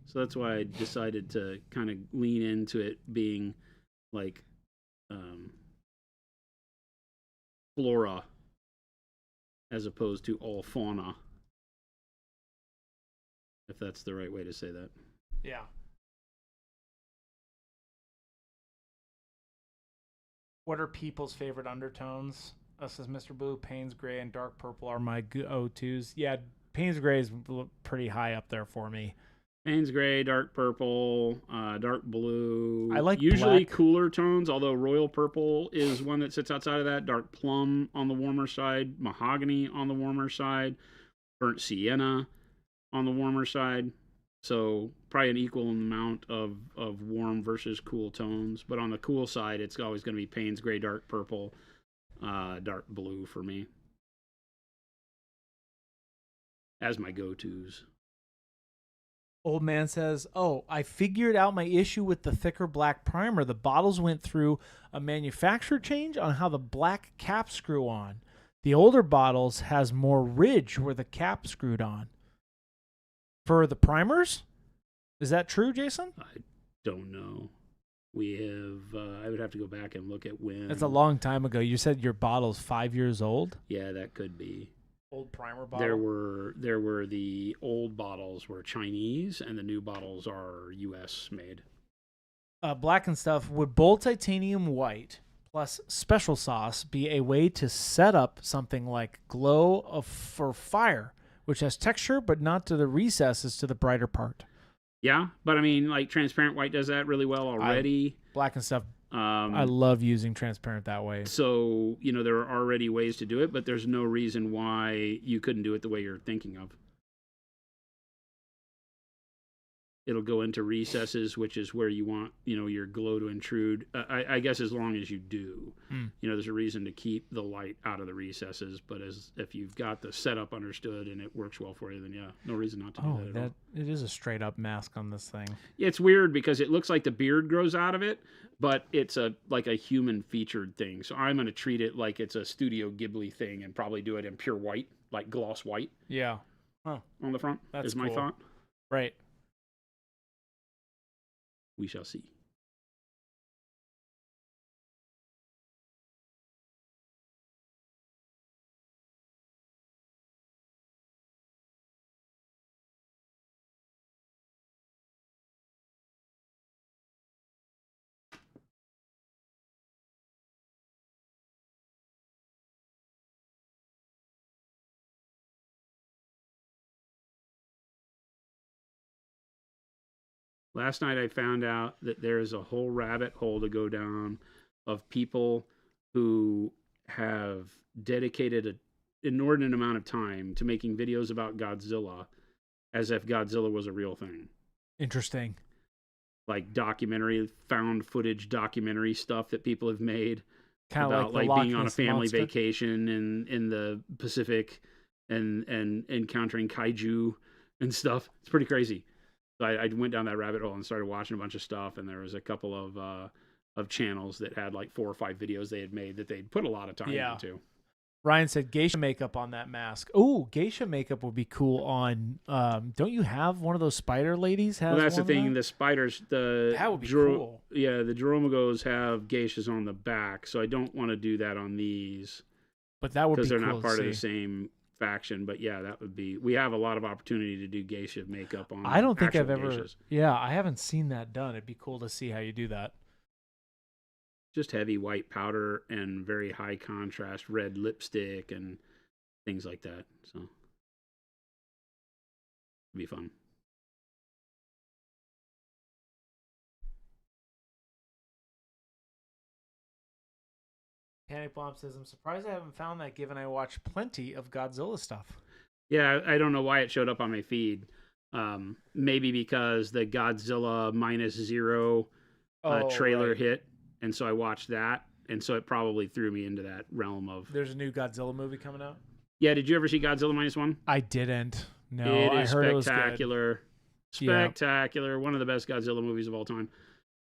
So that's why I decided to kind of lean into it being like flora as opposed to all fauna. If that's the right way to say that. Yeah. What are people's favorite undertones? Us as Mr. Blue, Payne's Gray, and Dark Purple are my go-tos. Yeah, Payne's Gray is pretty high up there for me. Payne's Gray, Dark Purple, Dark Blue. I like usually black. Cooler tones, although Royal Purple is one that sits outside of that. Dark Plum on the warmer side, Mahogany on the warmer side, Burnt Sienna on the warmer side. So probably an equal amount of warm versus cool tones. But on the cool side, it's always going to be Payne's Gray, Dark Purple, Dark Blue for me as my go-tos. Old man says, oh, I figured out my issue with the thicker black primer. The bottles went through a manufacturer change on how the black caps screw on. The older bottles has more ridge where the cap screwed on. For the primers? Is that true, Jason? I don't know. We have, I would have to go back and look at when. That's a long time ago. You said your bottle's 5 years old? Yeah, that could be. Old primer bottle? There were the old bottles were Chinese and the new bottles are US made. Black and stuff. Would bold titanium white plus special sauce be a way to set up something like glow for fire, which has texture but not to the recesses to the brighter part? Yeah, but I mean, like transparent white does that really well already. Black and stuff. I love using transparent that way. So, there are already ways to do it, but there's no reason why you couldn't do it the way you're thinking of. It'll go into recesses, which is where you want, your glow to intrude. I guess as long as you do, there's a reason to keep the light out of the recesses. But if you've got the setup understood and it works well for you, then yeah, no reason not to do that at all. It is a straight up mask on this thing. It's weird because it looks like the beard grows out of it, but it's like a human featured thing. So I'm going to treat it like it's a Studio Ghibli thing and probably do it in pure white, like gloss white. Yeah. On the front. That's my cool. thought. Right. We shall see. Last night I found out that there is a whole rabbit hole to go down of people who have dedicated an inordinate amount of time to making videos about Godzilla as if Godzilla was a real thing. Interesting. Like documentary, found footage documentary stuff that people have made Kind of about like like being on a Ness family Monster. vacation in the Pacific and encountering kaiju and stuff. It's pretty crazy. So I went down that rabbit hole and started watching a bunch of stuff, and there was a couple of channels that had like 4 or 5 videos they had made that they'd put a lot of time into. Ryan said geisha makeup on that mask. Oh, geisha makeup would be cool on. Don't you have one of those spider ladies? Well, that's the one of thing. them? The spiders, That would be cool. Yeah, the Joromagos have geishas on the back, so I don't want to do that on these But that would be because cool. they're not to part of see. the same faction. But yeah, that would be. We have a lot of opportunity to do geisha makeup on. I don't think actual I've ever. geishas. Yeah, I haven't seen that done. It'd be cool to see how you do that. Just heavy white powder and very high contrast red lipstick and things like that. So it'd be fun. Panic Bomb says, I'm surprised I haven't found that given I watch plenty of Godzilla stuff. Yeah, I don't know why it showed up on my feed. Maybe because the Godzilla -0 trailer right. hit, and so I watched that, and so it probably threw me into that realm of. There's a new Godzilla movie coming out? Yeah, did you ever see Godzilla -1? I didn't. No, It I is heard it was good. spectacular. Yeah. Spectacular. One of the best Godzilla movies of all time.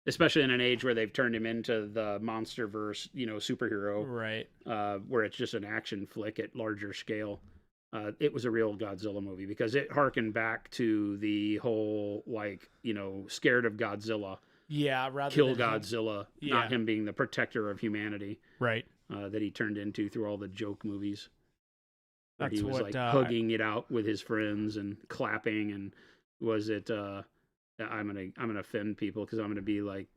Especially in an age where they've turned him into the monsterverse, superhero, Right. where it's just an action flick at larger scale. It was a real Godzilla movie because it harkened back to the whole, scared of Godzilla, Yeah, rather kill than Godzilla, Yeah. not him being the protector of humanity Right. that he turned into through all the joke movies. Where That's he was what hugging it out with his friends and clapping, and was it I'm gonna offend people because I'm gonna be like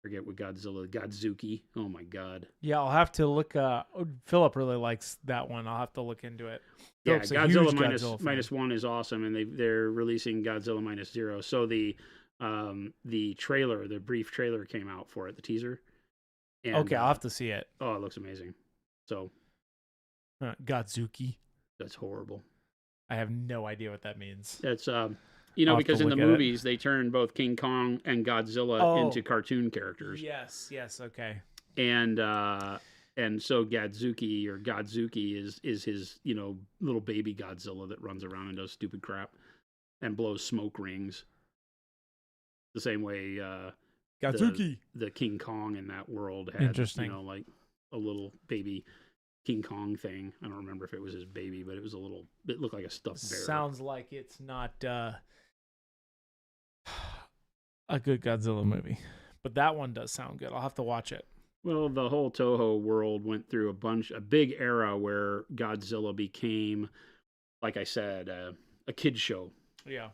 forget what Godzuki. Oh my god. Yeah, I'll have to look. Philip really likes that one. I'll have to look into it. Yeah, Philip's a Godzilla huge minus Godzilla fan. minus one is awesome, and they're releasing Godzilla -0. So the trailer, the brief trailer came out for it, the teaser. And, Okay, I'll have to see it. Oh, it looks amazing. So Godzuki. that's horrible. I have no idea what that means. It's I'll have because to in the look at it. movies they turned both King Kong and Godzilla Oh. into cartoon characters. Yes. Okay. And so Godzuki is his little baby Godzilla that runs around and does stupid crap and blows smoke rings. The same way Godzuki. the King Kong in that world had Interesting. like a little baby King Kong thing. I don't remember if it was his baby, but it looked like a stuffed bear. Sounds like it's not a good Godzilla movie, but that one does sound good. I'll have to watch it. Well, the whole Toho world went through a big era where Godzilla became, like I said, a kid's show. Yeah,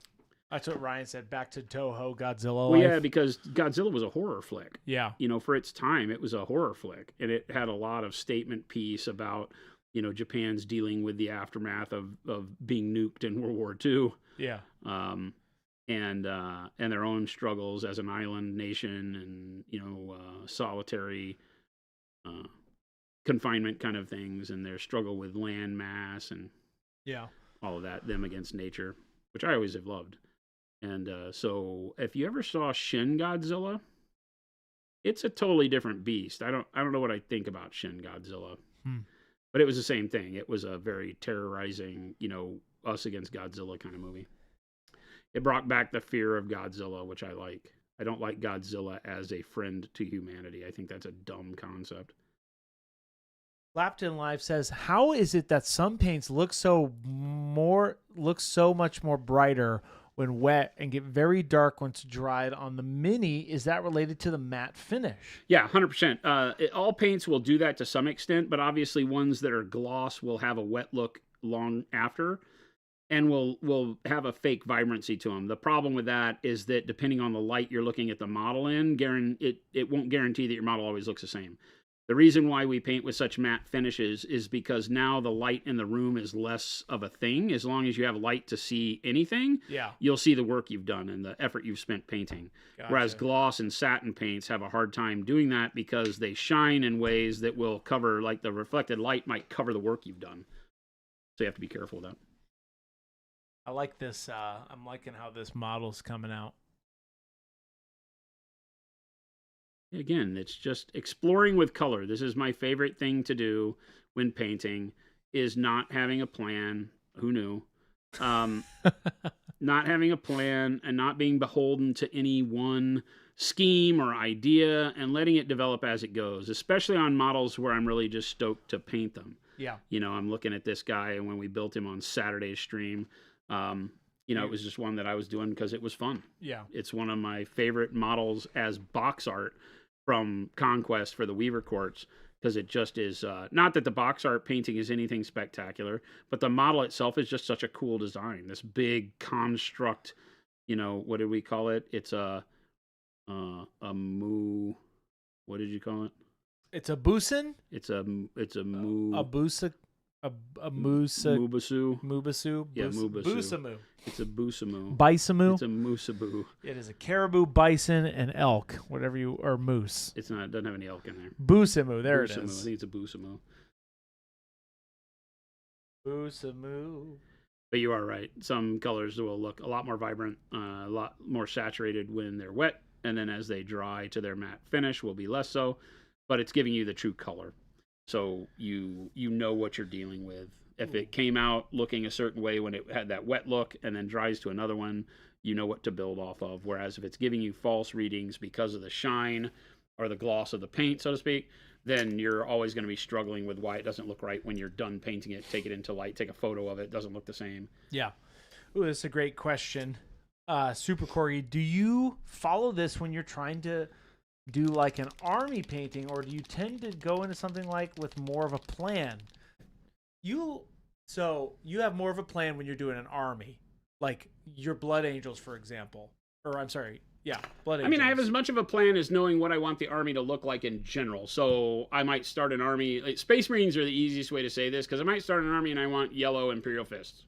that's what Ryan said. Back to Toho Godzilla. Well, life. yeah, because Godzilla was a horror flick. Yeah. For its time, it was a horror flick, and it had a lot of statement piece about, Japan's dealing with the aftermath of being nuked in World War II. Yeah. And their own struggles as an island nation, and solitary confinement kind of things, and their struggle with land mass and Yeah. all of that, them against nature, which I always have loved. And so if you ever saw Shin Godzilla, it's a totally different beast. I don't know what I think about Shin Godzilla, but it was the same thing. It was a very terrorizing, us against Godzilla kind of movie. It brought back the fear of Godzilla, which I like. I don't like Godzilla as a friend to humanity. I think that's a dumb concept. Lapton Live says, "How is it that some paints look so much more brighter when wet and get very dark once dried on the Mini? Is that related to the matte finish?" Yeah, 100%. All paints will do that to some extent, but obviously ones that are gloss will have a wet look long after, and will have a fake vibrancy to them. The problem with that is that depending on the light you're looking at the model in, it won't guarantee that your model always looks the same. The reason why we paint with such matte finishes is because now the light in the room is less of a thing. As long as you have light to see anything, you'll see the work you've done and the effort you've spent painting. Gotcha. Whereas gloss and satin paints have a hard time doing that because they shine in ways that will cover, like the reflected light might cover the work you've done. So you have to be careful with that. I like this. I'm liking how this model's coming out. Again, it's just exploring with color. This is my favorite thing to do when painting, is not having a plan. Who knew? Not having a plan and not being beholden to any one scheme or idea and letting it develop as it goes, especially on models where I'm really just stoked to paint them. Yeah. You know, I'm looking at this guy, and when we built him on Saturday's stream, you know, it was just one that I was doing because it was fun. Yeah. It's one of my favorite models as box art from Conquest for the Weaver Courts, because it just is, not that the box art painting is anything spectacular, but the model itself is just such a cool design. This big construct, you know, what did we call it? It's a moo, what did you call it? It's a boosin? It's a moo. A boosa. A moosa. Mubasu. Mubasu. Yeah, mubasu. Boosamoo. It's a boosamoo. Bisamoo. It's a moosaboo. It is a caribou, bison, and elk, whatever you, or moose. It's not. It doesn't have any elk in there. Boosamoo. There Boosamoo. it is. I think it's a boosamoo. Boosamoo. But you are right. Some colors will look a lot more vibrant, a lot more saturated when they're wet, and then as they dry to their matte finish will be less so. But it's giving you the true color, so you know what you're dealing with. If it came out looking a certain way when it had that wet look and then dries to another one, you know what to build off of. Whereas if it's giving you false readings because of the shine or the gloss of the paint, so to speak, then you're always going to be struggling with why it doesn't look right when you're done painting it. Take it into light, take a photo of it. It doesn't look the same. Yeah. Ooh, that's a great question. Super Corgi, do you follow this when you're trying to do like an army painting, or do you tend to go into something like with more of a plan? So you have more of a plan when you're doing an army, like your Blood Angels, for example. Or I'm sorry, yeah, Blood Angels. I mean, I have as much of a plan as knowing what I want the army to look like in general. So I might start an army. Like, Space Marines are the easiest way to say this, because I might start an army and I want yellow Imperial Fists.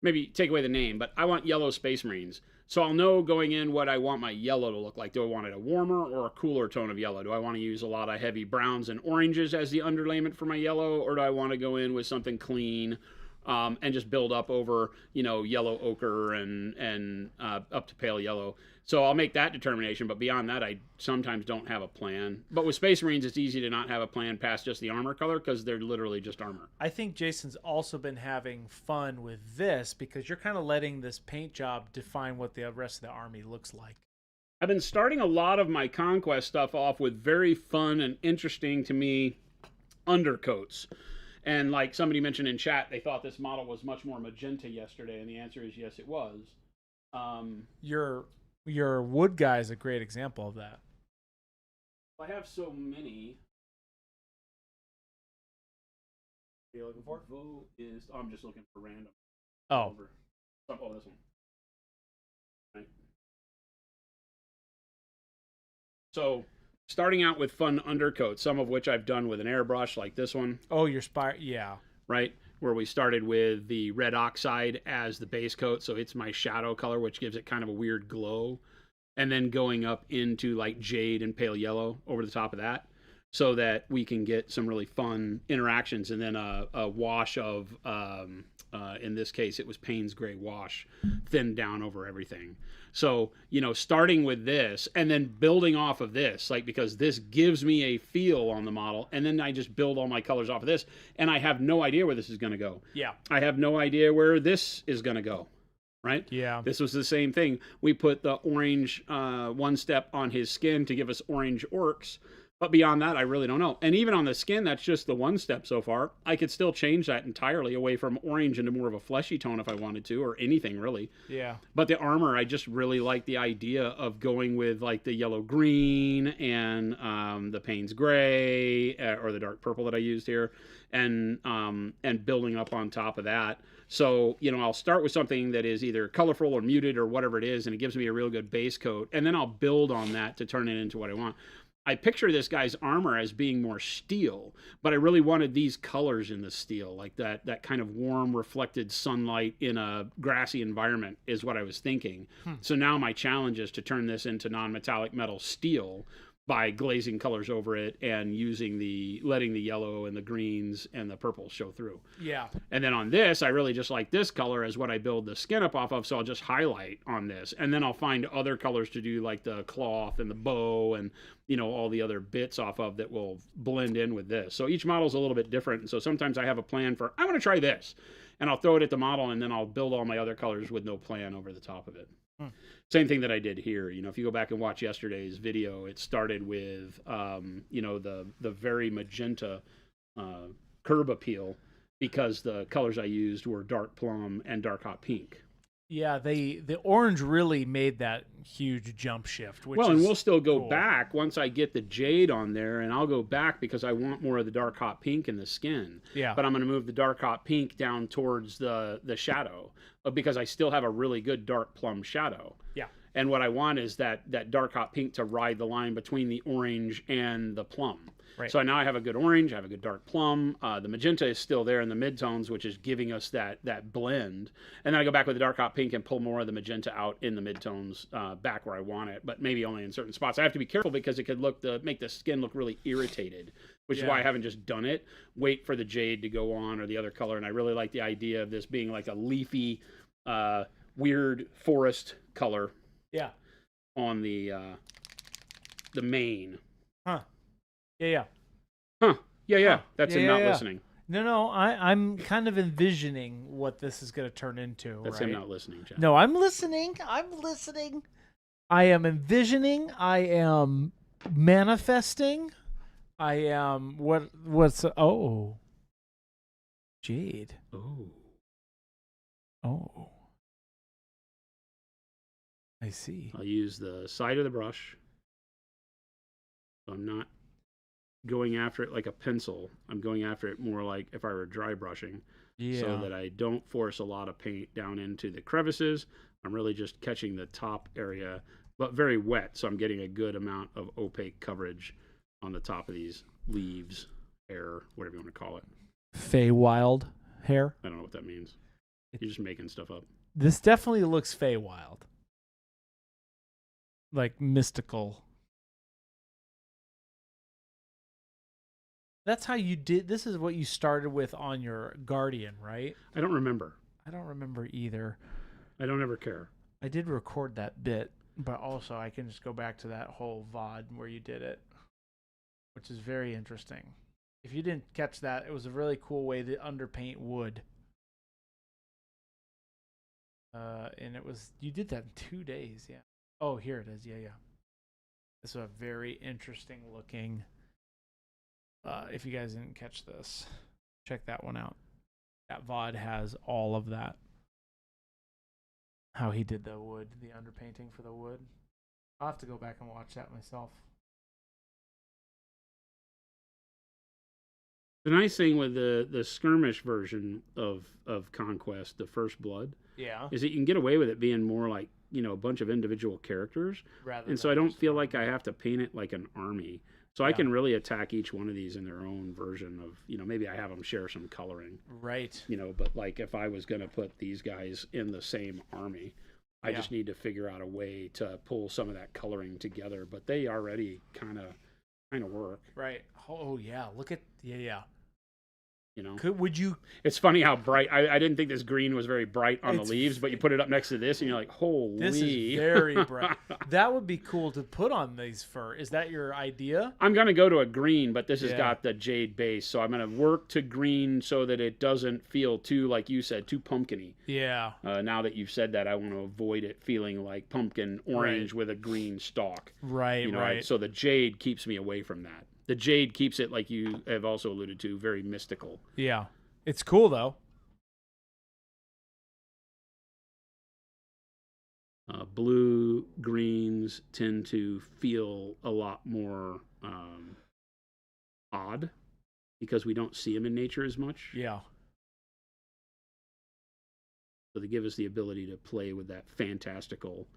Maybe take away the name, but I want yellow Space Marines. So I'll know going in what I want my yellow to look like. Do I want it a warmer or a cooler tone of yellow? Do I want to use a lot of heavy browns and oranges as the underlayment for my yellow, or do I want to go in with something clean and just build up over, you know, yellow ochre and up to pale yellow? So I'll make that determination, but beyond that, I sometimes don't have a plan. But with Space Marines, it's easy to not have a plan past just the armor color, because they're literally just armor. I think Jason's also been having fun with this because you're kind of letting this paint job define what the rest of the army looks like. I've been starting a lot of my Conquest stuff off with very fun and interesting to me undercoats. And like somebody mentioned in chat, they thought this model was much more magenta yesterday, and the answer is yes, it was. Your wood guy is a great example of that. I have so many. What are you looking for? I'm just looking for random. Oh. This one. Right. So, starting out with fun undercoats, some of which I've done with an airbrush, like this one. Oh, your spire, yeah. Right? Where we started with the red oxide as the base coat, so it's my shadow color, which gives it kind of a weird glow. And then going up into like jade and pale yellow over the top of that, so that we can get some really fun interactions. And then a wash of, in this case, it was Payne's Gray wash, thinned down over everything. So, you know, starting with this and then building off of this, like, because this gives me a feel on the model, and then I just build all my colors off of this, and I have no idea where this is going to go. Yeah. I have no idea where this is going to go. Right? Yeah. This was the same thing. We put the orange OneStep on his skin to give us orange orcs. But beyond that, I really don't know. And even on the skin, that's just the OneStep so far. I could still change that entirely away from orange into more of a fleshy tone if I wanted to, or anything really. Yeah. But the armor, I just really like the idea of going with like the yellow-green and the Payne's Gray, or the dark purple that I used here, and building up on top of that. So, you know, I'll start with something that is either colorful or muted or whatever it is, and it gives me a real good base coat, and then I'll build on that to turn it into what I want. I picture this guy's armor as being more steel, but I really wanted these colors in the steel, like that kind of warm, reflected sunlight in a grassy environment is what I was thinking. So now my challenge is to turn this into non-metallic metal steel by glazing colors over it and letting the yellow and the greens and the purples show through. Yeah. And then on this, I really just like this color as what I build the skin up off of, so I'll just highlight on this. And then I'll find other colors to do, like the cloth and the bow and, all the other bits off of that will blend in with this. So each model is a little bit different. And so sometimes I have a plan for, I want to try this. And I'll throw it at the model, and then I'll build all my other colors with no plan over the top of it. Same thing that I did here. If you go back and watch yesterday's video, it started with, the very magenta curb appeal, because the colors I used were dark plum and dark hot pink. Yeah, the orange really made that huge jump shift. Which and is we'll still go cool. back once I get the jade on there, and I'll go back because I want more of the dark hot pink in the skin. Yeah. But I'm going to move the dark hot pink down towards the shadow, because I still have a really good dark plum shadow. Yeah. And what I want is that dark hot pink to ride the line between the orange and the plum. Right. So now I have a good orange, I have a good dark plum. The magenta is still there in the midtones, which is giving us that blend. And then I go back with the dark hot pink and pull more of the magenta out in the midtones, back where I want it, but maybe only in certain spots. I have to be careful because it could make the skin look really irritated, which is why I haven't just done it. Wait for the jade to go on, or the other color. And I really like the idea of this being like a leafy, weird forest color. Yeah. On the mane. Huh. Yeah. Huh. Yeah. Huh. That's Yeah, him not yeah. listening. No, I'm kind of envisioning what this is going to turn into. That's right? him not listening, Jeff. No, I'm listening. I am envisioning. I am manifesting. I am what's jade. Oh. I see. I'll use the side of the brush. So I'm not going after it like a pencil. I'm going after it more like if I were dry brushing. Yeah. So that I don't force a lot of paint down into the crevices. I'm really just catching the top area, but very wet. So I'm getting a good amount of opaque coverage on the top of these leaves, hair, whatever you want to call it. Feywild hair. I don't know what that means. You're just making stuff up. This definitely looks Feywild. Like mystical. That's how you did. This is what you started with on your Guardian, right? I don't remember. I don't remember either. I don't ever care. I did record that bit, but also I can just go back to that whole VOD where you did it, which is very interesting. If you didn't catch that, it was a really cool way to underpaint wood. And it was, you did that in 2 days, yeah. Oh, here it is. Yeah. This is a very interesting looking. If you guys didn't catch this, check that one out. That VOD has all of that. How he did the wood, the underpainting for the wood. I'll have to go back and watch that myself. The nice thing with the skirmish version of Conquest, the First Blood, is that you can get away with it being more like, a bunch of individual characters. And so I don't feel like I have to paint it like an army. So I can really attack each one of these in their own version of, maybe I have them share some coloring. Right. But like if I was going to put these guys in the same army, I just need to figure out a way to pull some of that coloring together. But they already kind of work. Right. Oh, yeah. Look at, yeah. Would you? It's funny how bright. I didn't think this green was very bright on the leaves, but you put it up next to this, and you're like, holy! This is very bright. That would be cool to put on these fur. Is that your idea? I'm gonna go to a green, but this has got the jade base, so I'm gonna work to green so that it doesn't feel too, like you said, too pumpkin-y. Yeah. Now that you've said that, I want to avoid it feeling like pumpkin orange with a green stalk. Right. Right. So the jade keeps me away from that. The jade keeps it, like you have also alluded to, very mystical. Yeah. It's cool, though. Blue, greens tend to feel a lot more odd because we don't see them in nature as much. Yeah. So they give us the ability to play with that fantastical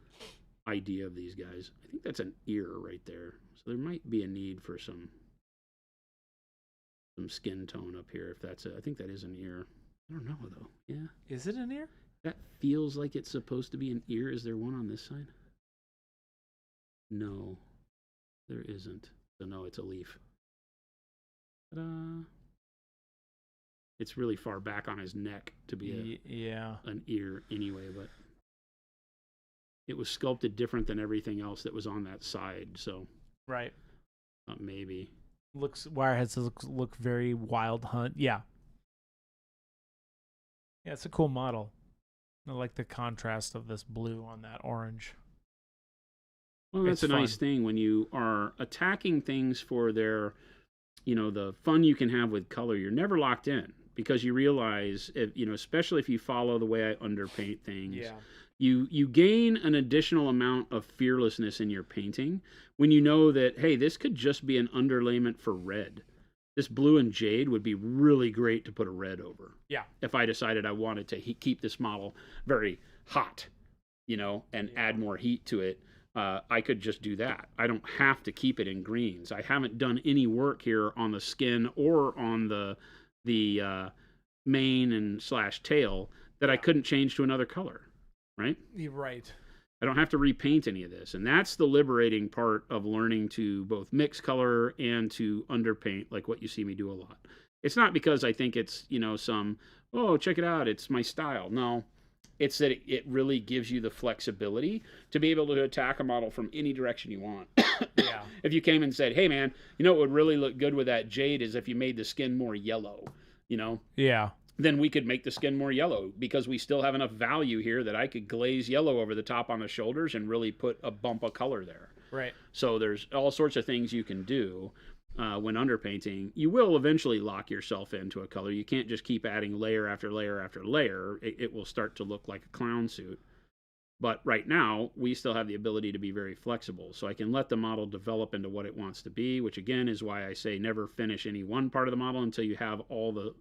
idea of these guys. I think that's an ear right there. So there might be a need for some skin tone up here if that's it. I think that is an ear. I don't know though. Yeah. Is it an ear? That feels like it's supposed to be an ear. Is there one on this side? No, there isn't. So no, it's a leaf. Ta-da. It's really far back on his neck to be an ear anyway, but it was sculpted different than everything else that was on that side. So right, maybe Wireheads look very Wild Hunt. Yeah, it's a cool model. I like the contrast of this blue on that orange. Well, that's a nice thing when you are attacking things for their, the fun you can have with color. You're never locked in because you realize, especially if you follow the way I underpaint things, you gain an additional amount of fearlessness in your painting when you know that, hey, this could just be an underlayment for red. This blue and jade would be really great to put a red over. Yeah. If I decided I wanted to keep this model very hot, and add more heat to it. I could just do that. I don't have to keep it in greens. I haven't done any work here on the skin or on the mane and / tail that I couldn't change to another color, right? You're right. I don't have to repaint any of this. And that's the liberating part of learning to both mix color and to underpaint, like what you see me do a lot. It's not because I think it's, check it out, it's my style. No. It's that it really gives you the flexibility to be able to attack a model from any direction you want. Yeah. If you came and said, hey, man, what would really look good with that jade is if you made the skin more yellow, Yeah. Then we could make the skin more yellow because we still have enough value here that I could glaze yellow over the top on the shoulders and really put a bump of color there. Right. So there's all sorts of things you can do. When underpainting, you will eventually lock yourself into a color. You can't just keep adding layer after layer after layer. It will start to look like a clown suit. But right now, we still have the ability to be very flexible. So I can let the model develop into what it wants to be, which again is why I say never finish any one part of the model until you have all the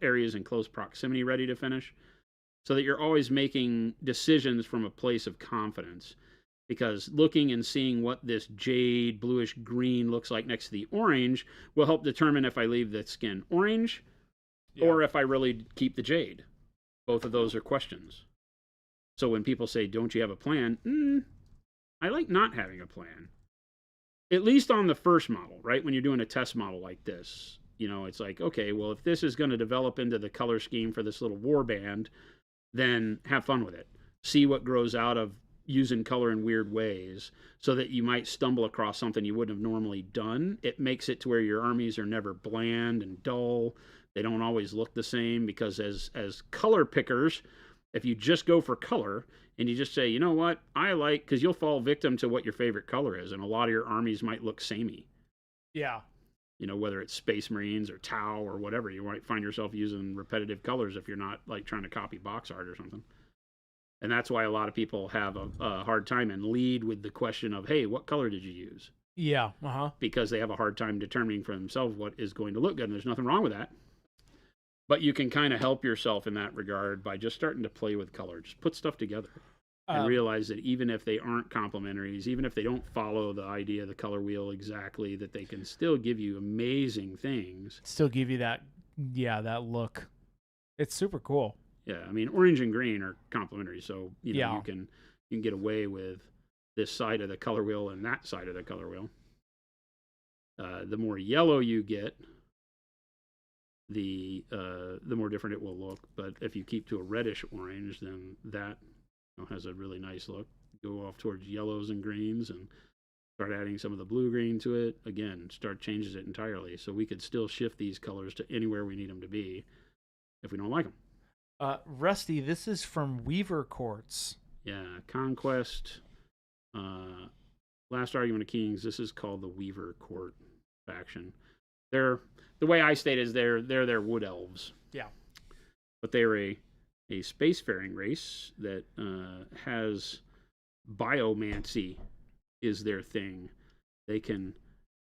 areas in close proximity ready to finish. So that you're always making decisions from a place of confidence. Because looking and seeing what this jade bluish green looks like next to the orange will help determine if I leave the skin orange or if I really keep the jade. Both of those are questions. So when people say, don't you have a plan? I like not having a plan. At least on the first model, right? When you're doing a test model like this, it's like, okay, well, if this is going to develop into the color scheme for this little warband, then have fun with it. See what grows out of using color in weird ways so that you might stumble across something you wouldn't have normally done. It makes it to where your armies are never bland and dull. They don't always look the same because as color pickers, if you just go for color and you just say, you know what, I like, because you'll fall victim to what your favorite color is, and a lot of your armies might look samey. Yeah. Whether it's Space Marines or Tau or whatever, you might find yourself using repetitive colors if you're not like trying to copy box art or something. And that's why a lot of people have a hard time and lead with the question of, hey, what color did you use? Yeah. Because they have a hard time determining for themselves what is going to look good. And there's nothing wrong with that. But you can kind of help yourself in that regard by just starting to play with color. Just put stuff together and realize that even if they aren't complementaries, even if they don't follow the idea of the color wheel exactly, that they can still give you amazing things. Still give you that look. It's super cool. Yeah, I mean, orange and green are complementary, so you can get away with this side of the color wheel and that side of the color wheel. The more yellow you get, the more different it will look. But if you keep to a reddish orange, then that has a really nice look. Go off towards yellows and greens and start adding some of the blue green to it. Again, changes it entirely. So we could still shift these colors to anywhere we need them to be if we don't like them. Rusty, this is from Weaver Quartz. Yeah, Conquest. Last Argument of Kings. This is called the Weaver Court faction. The way I state it is they're wood elves. Yeah, but they're a spacefaring race that has biomancy is their thing. They can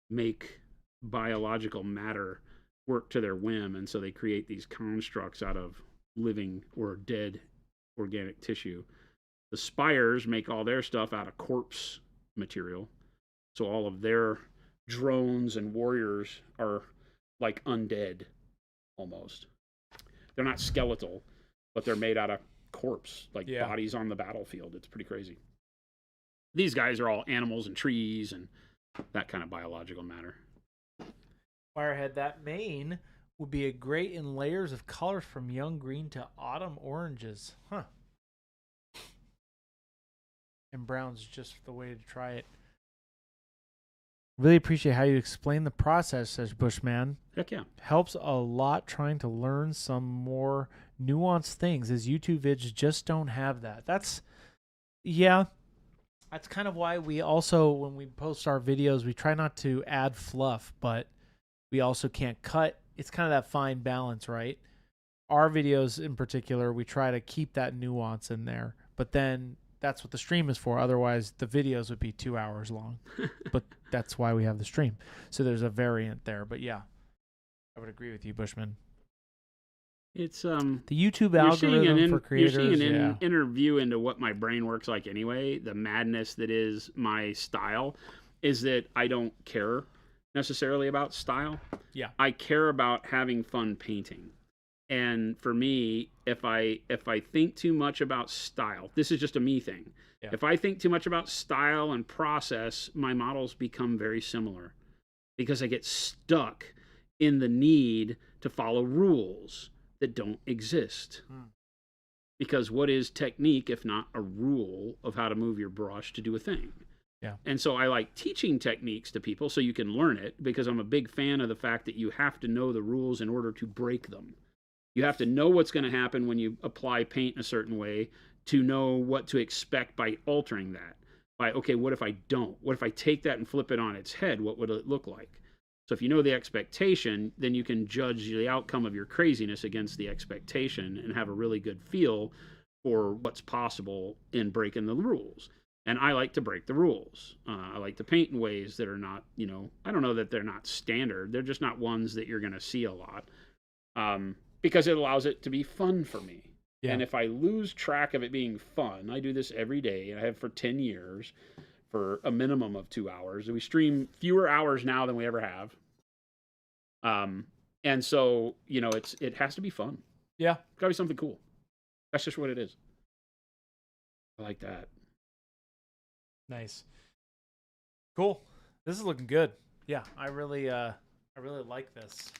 make biological matter work to their whim, and so they create these constructs out of living or dead organic tissue The Spires make all their stuff out of corpse material. So all of their drones and warriors are like undead almost. They're not skeletal, but they're made out of corpse, like bodies on the battlefield. It's pretty crazy. These guys are all animals and trees and that kind of biological matter. Wirehead, that mane would be a great in layers of colors from young green to autumn oranges. Huh. And brown's just the way to try it. Really appreciate how you explain the process, says Bushman. Heck yeah. Helps a lot trying to learn some more nuanced things, as YouTube vids just don't have that. That's kind of why we also, when we post our videos, we try not to add fluff, but we also can't cut. It's kind of that fine balance, right? Our videos in particular, we try to keep that nuance in there, but then that's what the stream is for. Otherwise, the videos would be 2 hours long. But that's why we have the stream. So there's a variant there. But yeah, I would agree with you, Bushman. It's the YouTube algorithm for creators. You're seeing an interview into what my brain works like anyway. The madness that is my style is that I don't care necessarily about style. Yeah, I care about having fun painting. And for me, if I think too much about style, this is just a me thing. Yeah. If I think too much about style and process, my models become very similar because I get stuck in the need to follow rules that don't exist. Because what is technique if not a rule of how to move your brush to do a thing? Yeah. And so I like teaching techniques to people so you can learn it, because I'm a big fan of the fact that you have to know the rules in order to break them. You have to know what's going to happen when you apply paint in a certain way to know what to expect by altering that. By, okay, what if I don't? What if I take that and flip it on its head? What would it look like? So if you know the expectation, then you can judge the outcome of your craziness against the expectation and have a really good feel for what's possible in breaking the rules. And I like to break the rules. I like to paint in ways that are not, I don't know that they're not standard. They're just not ones that you're going to see a lot. Because it allows it to be fun for me. Yeah. And if I lose track of it being fun, I do this every day, and I have for 10 years for a minimum of 2 hours. We stream fewer hours now than we ever have. And so, it has to be fun. Yeah. It's got to be something cool. That's just what it is. I like that. Nice. Cool. This is looking good. Yeah, I really like this.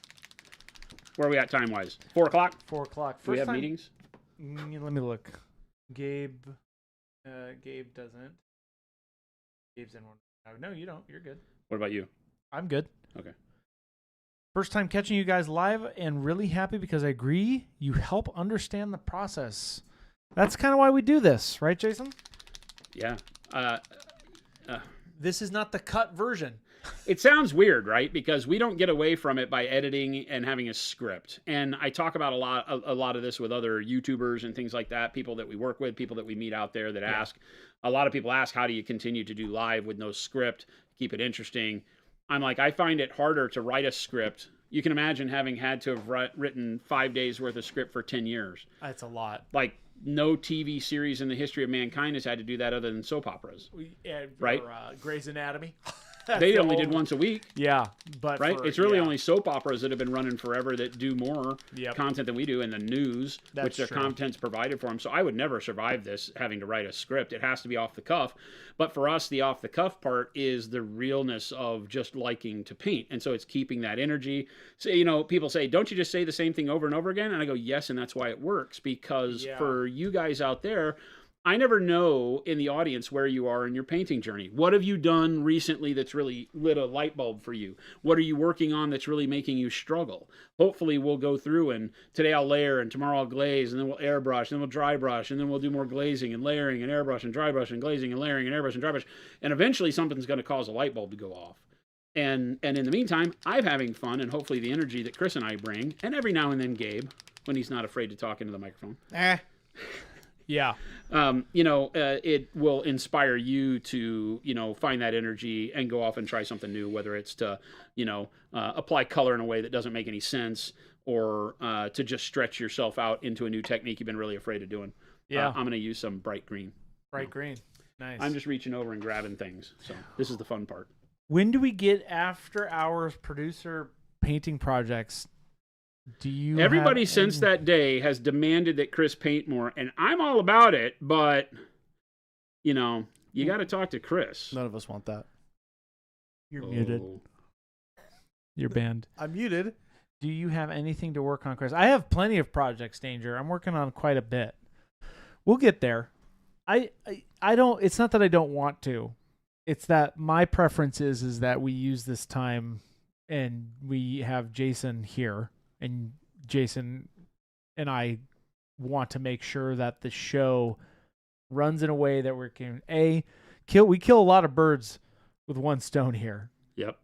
Where are we at time-wise? 4 o'clock? 4 o'clock. Do we have meetings? Let me look. Gabe doesn't. Gabe's in one. No, you don't. You're good. What about you? I'm good. Okay. First time catching you guys live, and really happy because I agree you help understand the process. That's kind of why we do this, right, Jason? Yeah. This is not the cut version. It sounds weird, right? Because we don't get away from it by editing and having a script. And I talk about a lot of this with other YouTubers and things like that, people that we work with, people that we meet out there that ask. A lot of people ask, how do you continue to do live with no script, keep it interesting? I'm like, I find it harder to write a script. You can imagine having had to have written 5 days worth of script for 10 years. That's a lot. Like, no TV series in the history of mankind has had to do that other than soap operas. Right? Grey's Anatomy. They only did once a week. Yeah, but right, it's really only soap operas that have been running forever that do more content than we do, and the news, which their content's provided for them. So I would never survive this having to write a script. It has to be off the cuff. But for us, the off the cuff part is the realness of just liking to paint, and so it's keeping that energy. So people say, "Don't you just say the same thing over and over again?" And I go, "Yes," and that's why it works, because for you guys out there, I never know in the audience where you are in your painting journey. What have you done recently that's really lit a light bulb for you? What are you working on that's really making you struggle? Hopefully we'll go through, and today I'll layer, and tomorrow I'll glaze, and then we'll airbrush, and then we'll dry brush, and then we'll do more glazing and layering and airbrush and dry brush and glazing and layering and airbrush and dry brush. And eventually something's going to cause a light bulb to go off. And in the meantime, I'm having fun, and hopefully the energy that Chris and I bring, and every now and then Gabe, when he's not afraid to talk into the microphone. Yeah. It will inspire you to, find that energy and go off and try something new, whether it's to, apply color in a way that doesn't make any sense, or to just stretch yourself out into a new technique you've been really afraid of doing. Yeah. I'm going to use some bright green. Bright green. Nice. I'm just reaching over and grabbing things. So this is the fun part. When do we get after hours producer painting projects? Do you? Everybody have since any- that day has demanded that Chris paint more, and I'm all about it, but you got to talk to Chris. None of us want that. You're muted. Oh. You're banned. I'm muted. Do you have anything to work on, Chris? I have plenty of projects, Danger. I'm working on quite a bit. We'll get there. I don't. It's not that I don't want to. It's that my preference is that we use this time, and we have Jason here, and Jason and I want to make sure that the show runs in a way that we can we kill a lot of birds with one stone here. Yep.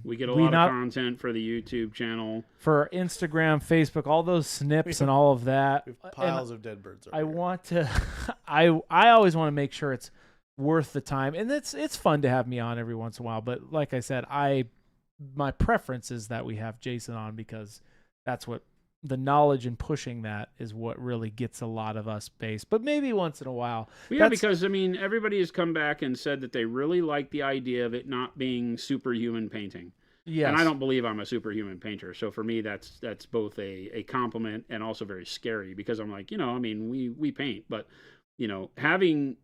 We get a we lot not- of content for the YouTube channel. for Instagram, Facebook, all those snips and all of that. We have piles of dead birds. I want to. I always want to make sure it's worth the time, and it's fun to have me on every once in a while. But like I said, my preference is that we have Jason on because that's what the knowledge and pushing that is what really gets a lot of us based. But maybe once in a while. Well, yeah, because everybody has come back and said that they really like the idea of it not being superhuman painting. Yes. And I don't believe I'm a superhuman painter. So for me, that's both a compliment and also very scary because I'm like, we paint, but having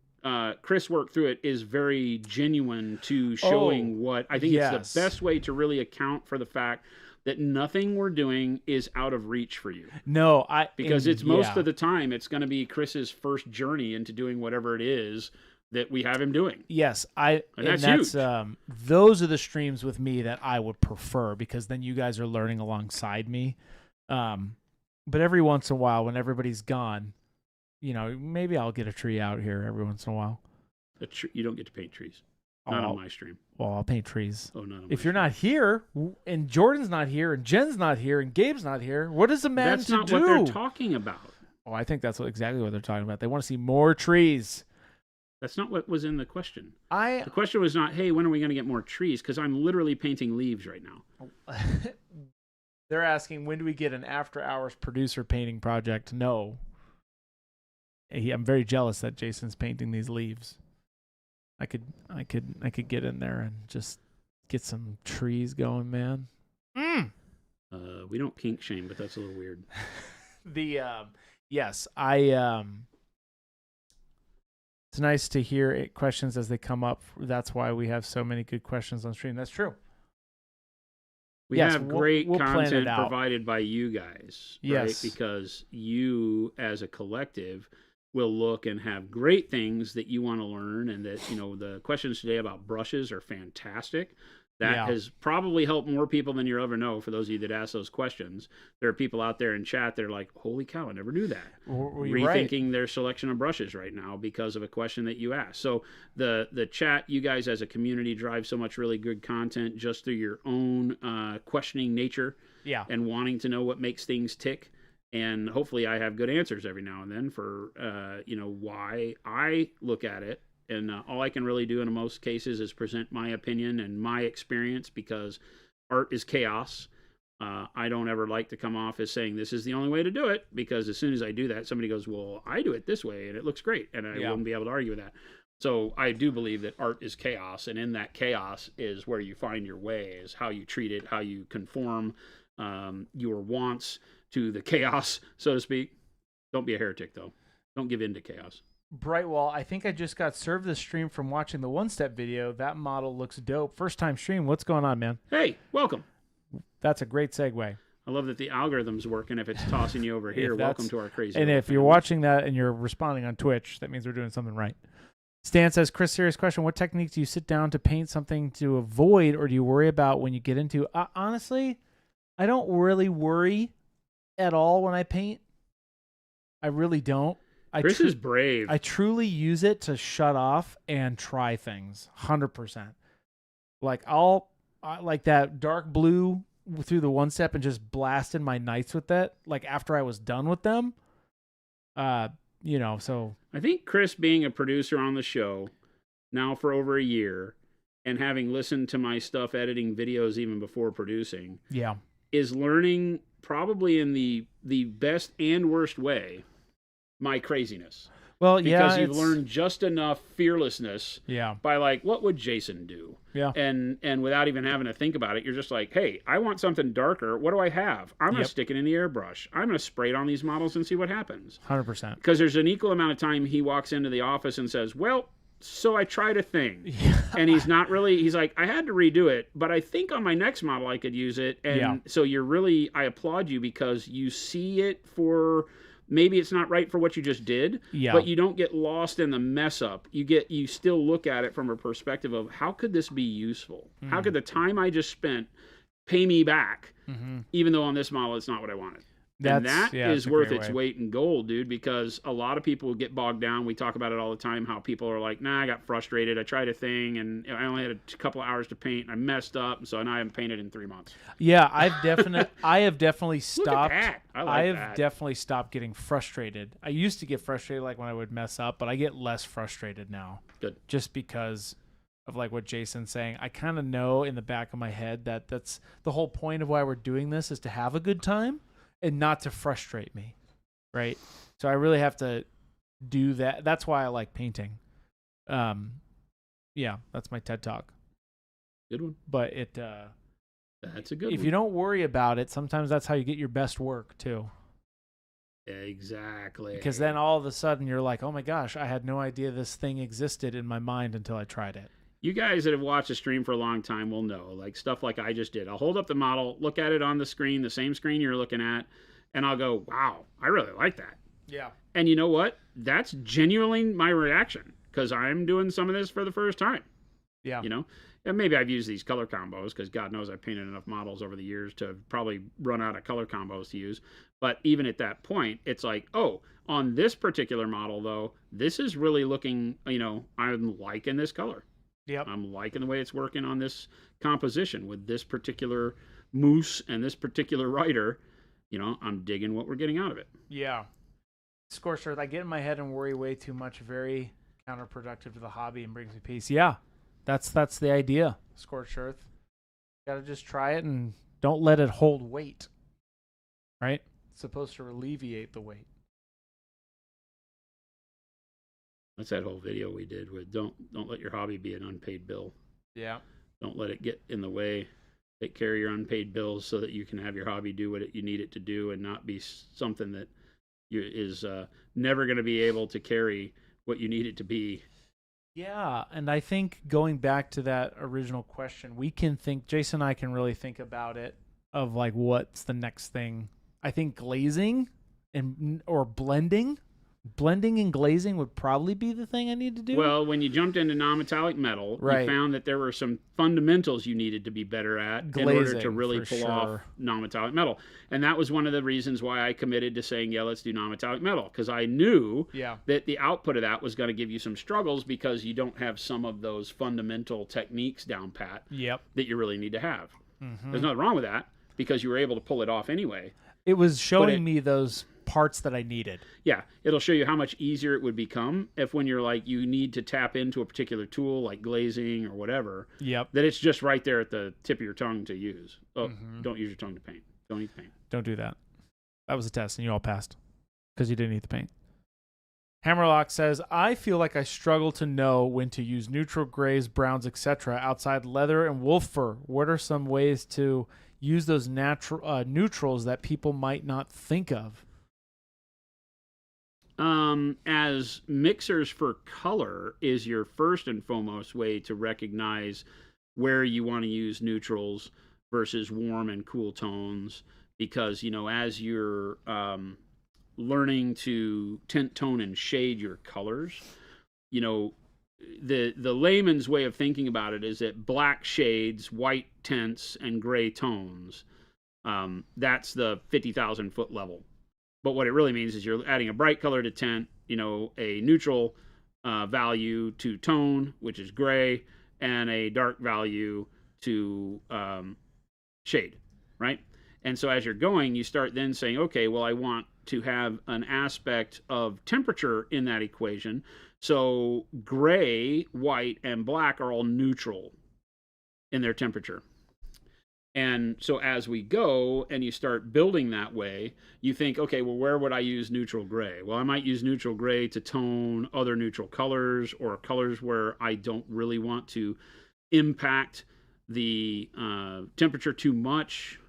Chris work through it is very genuine to showing what I think it's the best way to really account for the fact that nothing we're doing is out of reach for you. No, because it's most of the time it's going to be Chris's first journey into doing whatever it is that we have him doing. Yes, and that's huge. Those are the streams with me that I would prefer because then you guys are learning alongside me. But every once in a while, when everybody's gone, maybe I'll get a tree out here every once in a while. You don't get to paint trees. Not on my stream. Well, I'll paint trees. Oh, not on if you're not here, and Jordan's not here, and Jen's not here, and Gabe's not here, what is a man That's to not do? what they're talking about. Oh, I think that's exactly what they're talking about. They want to see more trees. That's not what was in the question. The question was not, hey, when are we going to get more trees? Because I'm literally painting leaves right now. They're asking, when do we get an after-hours producer painting project? No. I'm very jealous that Jason's painting these leaves. I could get in there and just get some trees going, man. We don't kink shame, but that's a little weird. Yes, it's nice to hear questions as they come up. That's why we have so many good questions on stream. That's true. We have great content provided by you guys, right? Yes. Because you, as a collective, will look and have great things that you want to learn, and that the questions today about brushes are fantastic. That has probably helped more people than you'll ever know. For those of you that ask those questions, there are people out there in chat that are like, "Holy cow, I never knew that." Rethinking their selection of brushes right now because of a question that you asked. So the chat, you guys as a community drive so much really good content just through your own questioning nature, and wanting to know what makes things tick. And hopefully I have good answers every now and then for, why I look at it. And all I can really do in most cases is present my opinion and my experience because art is chaos. I don't ever like to come off as saying this is the only way to do it, because as soon as I do that, somebody goes, well, I do it this way and it looks great. And I wouldn't be able to argue with that. So I do believe that art is chaos. And in that chaos is where you find your way, is how you treat it, how you conform your wants to the chaos, so to speak. Don't be a heretic, though. Don't give in to chaos. Brightwall, I think I just got served the stream from watching the OneStep video. That model looks dope. First time stream. What's going on, man? Hey, welcome. That's a great segue. I love that the algorithm's working. If it's tossing you over here, welcome to our crazy. And if you're watching that and you're responding on Twitch, that means we're doing something right. Stan says, Chris, serious question. What technique do you sit down to paint something to avoid, or do you worry about when you get into? Honestly, I don't really worry at all when I paint. I really don't. Chris is brave. I truly use it to shut off and try things. 100%. Like like that dark blue through the OneStep and just blasted my nights with that. Like after I was done with them. So I think Chris, being a producer on the show now for over a year, and having listened to my stuff editing videos even before producing, is learning probably in the best and worst way my craziness. Well, because yeah, you've learned just enough fearlessness Yeah. by like, what would Jason do? Yeah. And without even having to think about it, you're just like, hey, I want something darker. What do I have? I'm going to Yep. stick it in the airbrush. I'm going to spray it on these models and see what happens. 100%. Because there's an equal amount of time he walks into the office and says, well, so I tried a thing. Yeah. And he's like, I had to redo it, but I think on my next model I could use it. And Yeah. so I applaud you because you see it for, maybe it's not right for what you just did, Yeah. but you don't get lost in the mess up. You still look at it from a perspective of how could this be useful? How could the time I just spent pay me back, even though on this model it's not what I wanted? And that is worth its weight in gold, dude, because a lot of people get bogged down. We talk about it all the time, how people are like, nah, I got frustrated. I tried a thing, and I only had a couple of hours to paint. I messed up, and so now I haven't painted in 3 months. Yeah, I have definitely stopped. Look at that. I have definitely stopped getting frustrated. I used to get frustrated like when I would mess up, but I get less frustrated now. Good. Just because of like what Jason's saying. I kind of know in the back of my head that that's the whole point of why we're doing this, is to have a good time and not to frustrate me, right? So I really have to do that. That's why I like painting. Yeah, that's my TED Talk. Good one. But That's a good one. if you don't worry about it, sometimes that's how you get your best work too. Exactly. Because then all of a sudden you're like, oh my gosh, I had no idea this thing existed in my mind until I tried it. You guys that have watched the stream for a long time will know, like stuff like I just did. I'll hold up the model, look at it on the screen, the same screen you're looking at, and I'll go, wow, I really like that. Yeah. And you know what? That's genuinely my reaction, because I'm doing some of this for the first time. Yeah. You know? And maybe I've used these color combos, because God knows I've painted enough models over the years to probably run out of color combos to use. But even at that point, it's like, oh, on this particular model, though, this is really looking, I'm liking this color. Yep. I'm liking the way it's working on this composition with this particular moose and this particular writer. I'm digging what we're getting out of it. Yeah. Scorched Earth, I get in my head and worry way too much, very counterproductive to the hobby and brings me peace. Yeah. That's the idea. Scorched Earth. Gotta just try it and don't let it hold weight. Right? It's supposed to alleviate the weight. That's that whole video we did with don't let your hobby be an unpaid bill. Yeah. Don't let it get in the way. Take care of your unpaid bills so that you can have your hobby do what you need it to do and not be something that is never going to be able to carry what you need it to be. Yeah, and I think going back to that original question, Jason and I can really think about it of like what's the next thing. I think glazing or blending and glazing would probably be the thing I need to do. Well, when you jumped into non-metallic metal, right, you found that there were some fundamentals you needed to be better at glazing, in order to really pull off non-metallic metal. And that was one of the reasons why I committed to saying, yeah, let's do non-metallic metal, because I knew that the output of that was going to give you some struggles because you don't have some of those fundamental techniques down pat that you really need to have. Mm-hmm. There's nothing wrong with that because you were able to pull it off anyway. It was showing me those parts that I needed. Yeah, it'll show you how much easier it would become if when you're like, you need to tap into a particular tool like glazing or whatever, that it's just right there at the tip of your tongue to use. Oh, don't use your tongue to paint. Don't eat the paint. Don't do that. That was a test and you all passed because you didn't eat the paint. Hammerlock says, I feel like I struggle to know when to use neutral grays, browns, etc. outside leather and wolf fur. What are some ways to use those neutrals that people might not think of? As mixers for color is your first and foremost way to recognize where you want to use neutrals versus warm and cool tones, because as you're learning to tint, tone, and shade your colors, the layman's way of thinking about it is that black shades, white tints, and gray tones, that's the 50,000 foot level. But what it really means is you're adding a bright color to tint, a neutral value to tone, which is gray, and a dark value to shade, right? And so as you're going, you start then saying, okay, well, I want to have an aspect of temperature in that equation. So gray, white, and black are all neutral in their temperature. And so as we go and you start building that way, you think, okay, well, where would I use neutral gray? Well, I might use neutral gray to tone other neutral colors, or colors where I don't really want to impact the temperature too much,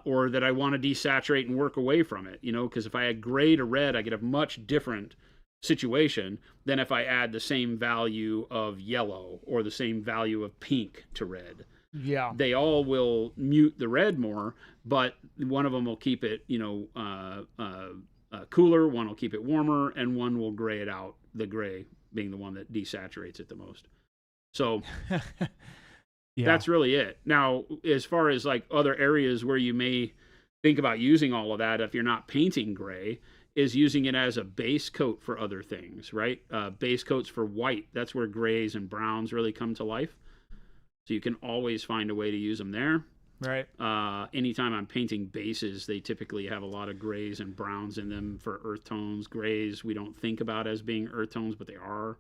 or that I want to desaturate and work away from it, because if I add gray to red, I get a much different situation than if I add the same value of yellow or the same value of pink to red. Yeah. They all will mute the red more, but one of them will keep it, cooler, one will keep it warmer, and one will gray it out, the gray being the one that desaturates it the most. So that's really it. Now, as far as like other areas where you may think about using all of that, if you're not painting gray, is using it as a base coat for other things, right? Base coats for white, that's where grays and browns really come to life. So you can always find a way to use them there. Right. Anytime I'm painting bases, they typically have a lot of grays and browns in them for earth tones. Grays we don't think about as being earth tones, but they are.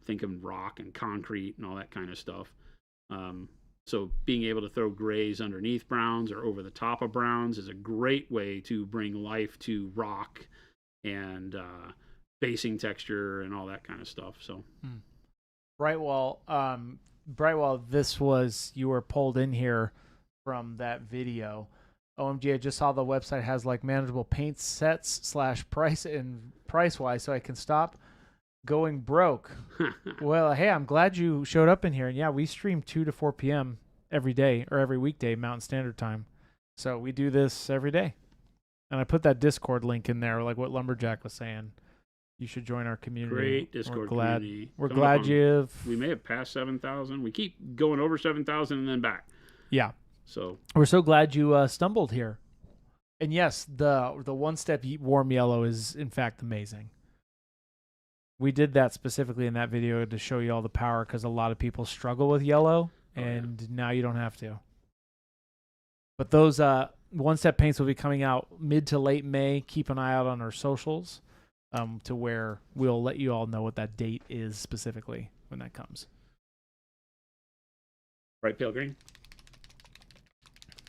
Think of rock and concrete and all that kind of stuff. So being able to throw grays underneath browns or over the top of browns is a great way to bring life to rock and basing texture and all that kind of stuff. So. Brightwall, you were pulled in here from that video. OMG, I just saw the website has like manageable paint sets / price wise, so I can stop going broke. Well, hey, I'm glad you showed up in here. And yeah, we stream 2 to 4 p.m. every day or every weekday Mountain Standard Time. So we do this every day. And I put that Discord link in there, like what Lumberjack was saying. You should join our community. Great Discord community. We're glad you've... We may have passed 7,000. We keep going over 7,000 and then back. Yeah. So we're so glad you stumbled here. And yes, the OneStep warm yellow is in fact amazing. We did that specifically in that video to show you all the power because a lot of people struggle with yellow, and now you don't have to. But those OneStep paints will be coming out mid to late May. Keep an eye out on our socials. To where we'll let you all know what that date is specifically when that comes. Bright pale green.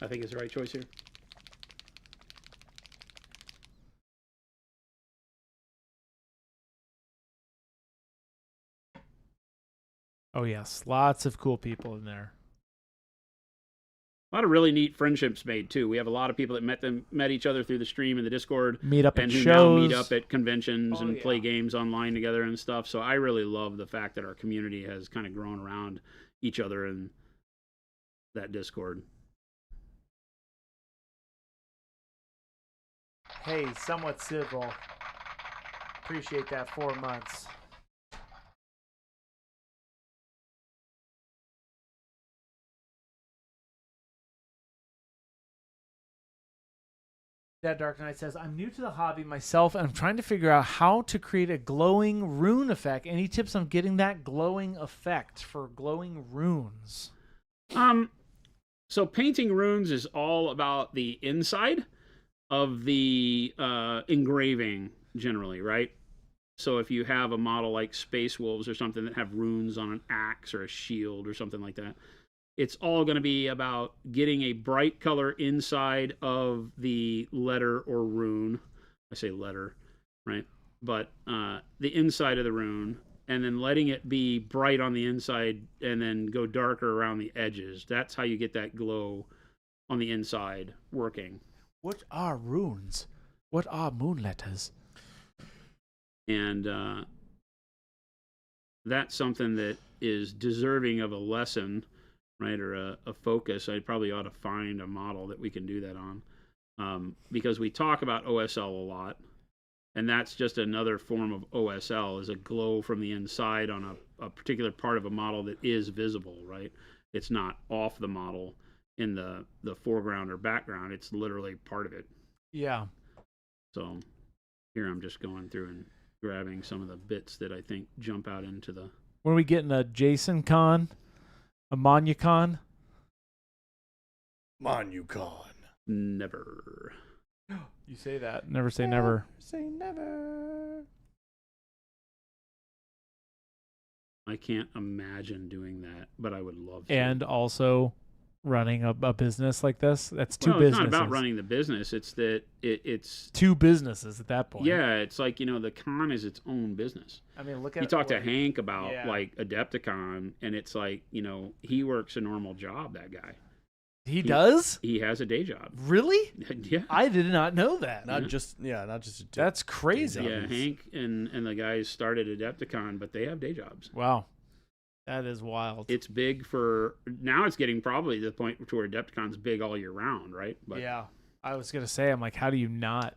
I think it's the right choice here. Oh yes, lots of cool people in there. A lot of really neat friendships made too. We have a lot of people that met each other through the stream and the Discord, meet up and at who shows, now meet up at conventions and play games online together and stuff. So I really love the fact that our community has kind of grown around each other in that Discord. Hey, somewhat civil. Appreciate that 4 months. That Dark Knight says, I'm new to the hobby myself, and I'm trying to figure out how to create a glowing rune effect. Any tips on getting that glowing effect for glowing runes? So painting runes is all about the inside of the engraving generally, right? So if you have a model like Space Wolves or something that have runes on an axe or a shield or something like that, it's all going to be about getting a bright color inside of the letter or rune. I say letter, right? But the inside of the rune, and then letting it be bright on the inside and then go darker around the edges. That's how you get that glow on the inside working. What are runes? What are moon letters? And that's something that is deserving of a lesson, right, or a focus. I probably ought to find a model that we can do that on, because we talk about OSL a lot, and that's just another form of OSL, is a glow from the inside on a particular part of a model that is visible, right? It's not off the model in the foreground or background. It's literally part of it. Yeah. So here I'm just going through and grabbing some of the bits that I think jump out into the... When are we getting a Jason Con? A Monucon? Monucon. Never. You say that. Never say never. Say never. I can't imagine doing that, but I would love to. And also running a business like this. That's two Well, it's businesses. not about running the business. It's that it's two businesses at that point. yeah. It's like the con is its own business. I mean, look at You talk to Hank about yeah. like Adepticon, and it's like he works a normal job. That guy. He does? He has a day job. Really? Yeah. I did not know that. Not just a That's crazy. Yeah, Hank and the guys started Adepticon, but they have day jobs. Wow. That is wild. It's big for now. It's getting probably to the point to where Adepticon's big all year round, right? But yeah. I was going to say, I'm like, how do you not?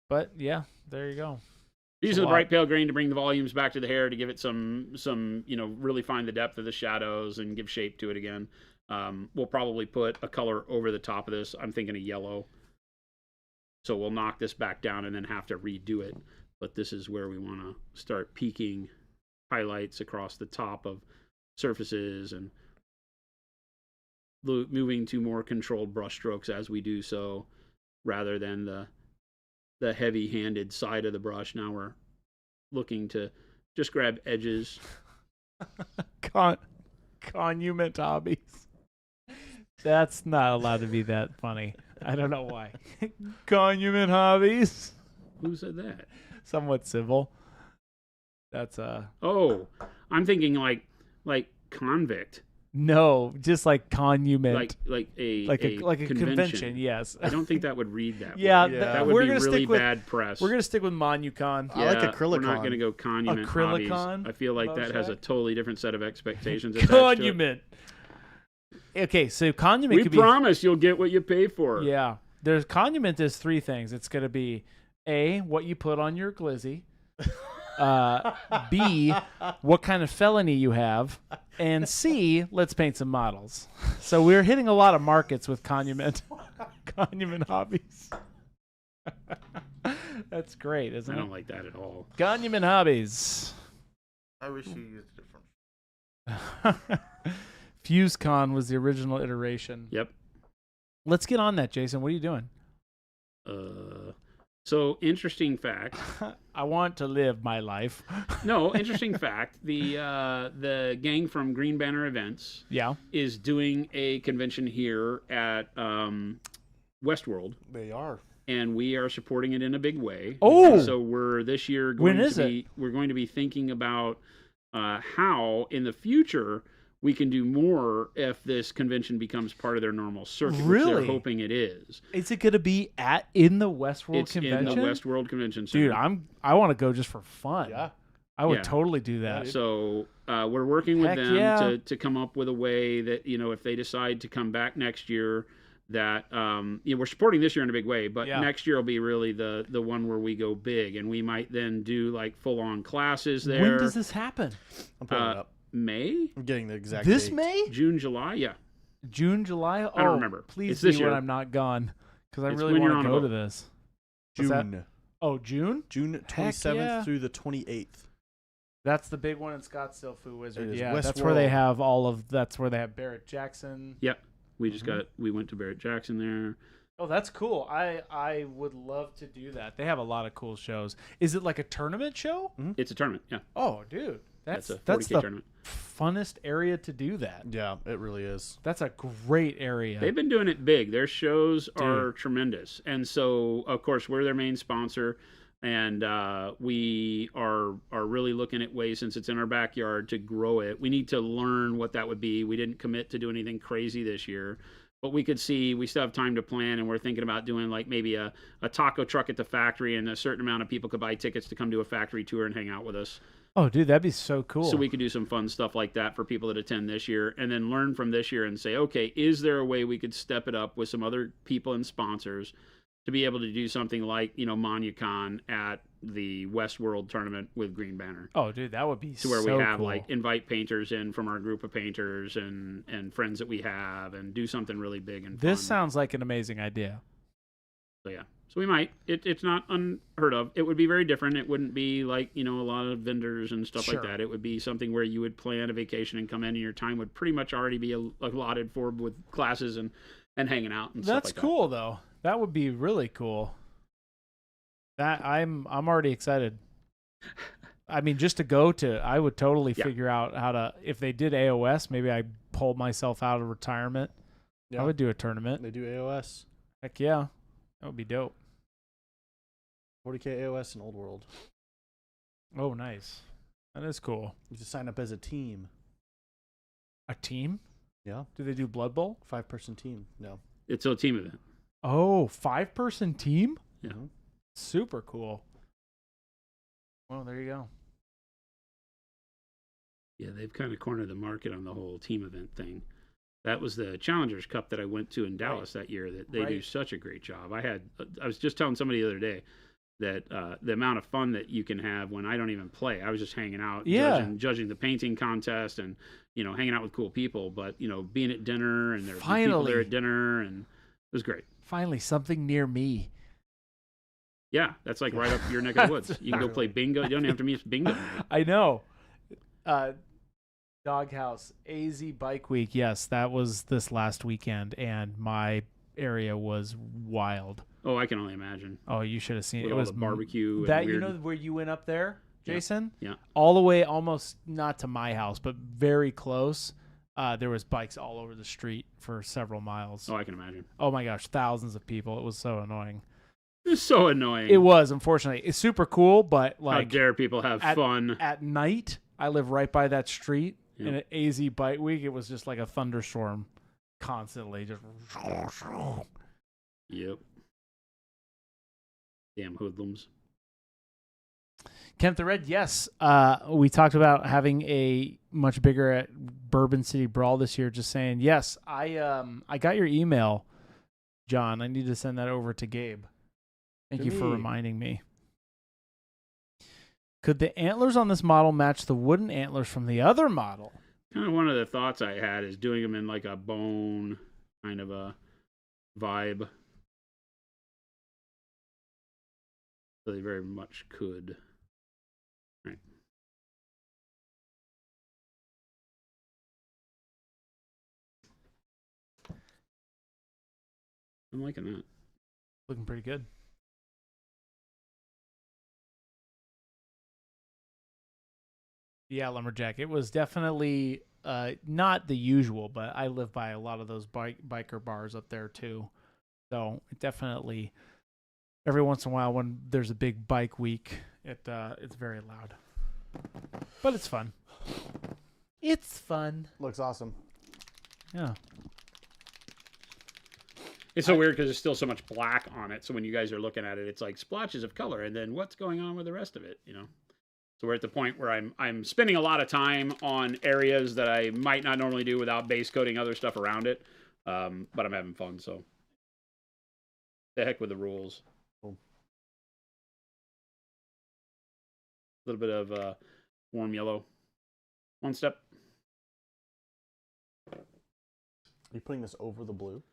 But yeah, there you go. These are the bright pale green to bring the volumes back to the hair, to give it some really find the depth of the shadows and give shape to it again. We'll probably put a color over the top of this. I'm thinking a yellow. So we'll knock this back down and then have to redo it. But this is where we want to start peaking highlights across the top of surfaces and moving to more controlled brush strokes as we do so, rather than the heavy-handed side of the brush. Now we're looking to just grab edges. Monument Hobbies. That's not allowed to be that funny. I don't know why. Monument Hobbies. Who said that? Somewhat civil. That's Oh, I'm thinking like convict. No, just like monument. Like a convention. Yes. I don't think that would read that. Yeah, way. That would be really bad press. We're gonna stick with Monucon. I like Acrylicon. We're not gonna go Monument Hobbies. I feel like that has a totally different set of expectations. Monument. Okay, so Monument. We promise you'll get what you pay for. Yeah, there's Monument is three things. It's gonna be A, what you put on your glizzy. B, what kind of felony you have, and C, let's paint some models. So we're hitting a lot of markets with Monument Hobbies. That's great, isn't it? I don't like that at all. Monument Hobbies. I wish you used a different. FuseCon was the original iteration. Yep. Let's get on that, Jason. What are you doing? So, interesting fact. I want to live my life. No, interesting fact. The gang from Green Banner Events is doing a convention here at Westworld. They are. And we are supporting it in a big way. Oh! So we're this year going it? We're going to be thinking about how in the future we can do more if this convention becomes part of their normal circuit, which they're hoping it is. Is it going to be in the Westworld convention? It's in the Westworld Convention Center. Dude, I want to go just for fun. Yeah. I would totally do that. So we're working with them to come up with a way that, if they decide to come back next year, that we're supporting this year in a big way, but next year will be really the one where we go big, and we might then do like full-on classes there. When does this happen? I'm pulling it up. May? I'm getting the exact This date. May? June, July? Yeah. June, July? Oh, I don't remember. Please It's be this when year. I'm not gone, because I It's really when you're want to on a go to boat. this. What's that? June. Oh, June? June 27th through the 28th. That's the big one in Scottsdale, Foo Wizard. It is Yeah, Westworld. that's where they have that's where they have Barrett Jackson. Yep. We just we went to Barrett Jackson there. Oh, that's cool. I would love to do that. They have a lot of cool shows. Is it like a tournament show? Mm-hmm. It's a tournament, yeah. Oh, dude. That's a 40K that's the tournament. funnest area to do that. Yeah, it really is. That's a great area. They've been doing it big. Their shows are tremendous. And so, of course, we're their main sponsor. And we are really looking at ways, since it's in our backyard, to grow it. We need to learn what that would be. We didn't commit to do anything crazy this year. But we could see, we still have time to plan, and we're thinking about doing like maybe a taco truck at the factory, and a certain amount of people could buy tickets to come do a factory tour and hang out with us. Oh, dude, that'd be so cool. So we could do some fun stuff like that for people that attend this year, and then learn from this year and say, okay, is there a way we could step it up with some other people and sponsors to be able to do something like, MonuCon at the Westworld tournament with Green Banner? Oh, dude, that would be to where so we have cool. like invite painters in from our group of painters and friends that we have, and do something really big and This fun. sounds like an amazing idea. So yeah. So we might. It's not unheard of. It would be very different. It wouldn't be like, a lot of vendors and stuff like that. It would be something where you would plan a vacation and come in, and your time would pretty much already be allotted for with classes and hanging out and stuff like that. That's cool, though. That would be really cool. That I'm already excited. I mean, just to go to, I would totally figure out how to, if they did AOS, maybe I pull myself out of retirement, Yeah. I would do a tournament. They do AOS. Heck yeah. That would be dope. 40K AOS in Old World. Oh, nice. That is cool. You just sign up as a team. A team? Yeah. Do they do Blood Bowl? 5-person team. No. It's a team event. Oh, 5-person team? Yeah. Mhm. Super cool. Well, there you go. Yeah, they've kind of cornered the market on the whole team event thing. That was the Challengers Cup that I went to in Dallas that year. That they do Right. such a great job. I was just telling somebody the other day that the amount of fun that you can have when I don't even play. I was just hanging out, Yeah. judging the painting contest, and hanging out with cool people. But being at dinner, and there were people Finally. there at dinner, and it was great. Finally, something near me. Yeah, that's like right up your neck of the woods. You can go play bingo. You don't have to miss bingo. I know. Doghouse, AZ Bike Week. Yes, that was this last weekend, and my area was wild. Oh, I can only imagine. Oh, you should have seen it. With It all was the barbecue. that and weird, where you went up there, Yeah. Jason? Yeah. All the way, almost not to my house, but very close. There was bikes all over the street for several miles. Oh, I can imagine. Oh my gosh, thousands of people. It was so annoying. It's so annoying. It was, unfortunately. It's super cool, but How like dare people have fun? at night, I live right by that street. Yep. And at AZ Bike Week, it was just like a thunderstorm constantly. Just Yep. Damn hoodlums. Kemp the Red, yes. We talked about having a much bigger at Bourbon City Brawl this year. Just saying, yes. I got your email, John. I need to send that over to Gabe. Thank you for me. reminding me. Could the antlers on this model match the wooden antlers from the other model? Kind of one of the thoughts I had is doing them in like a bone kind of a vibe. So they very much could. Right. I'm liking that. Looking pretty good. Yeah, Lumberjack. It was definitely not the usual, but I live by a lot of those biker bars up there too. So it definitely, every once in a while when there's a big bike week, it's very loud. But it's fun. It's fun. Looks awesome. Yeah. It's so weird because there's still so much black on it. So when you guys are looking at it, it's like splotches of color, and then what's going on with the rest of it? So we're at the point where I'm spending a lot of time on areas that I might not normally do without base coating other stuff around it. But I'm having fun, so the heck with the rules. Cool. A little bit of warm yellow. OneStep. Are you putting this over the blue?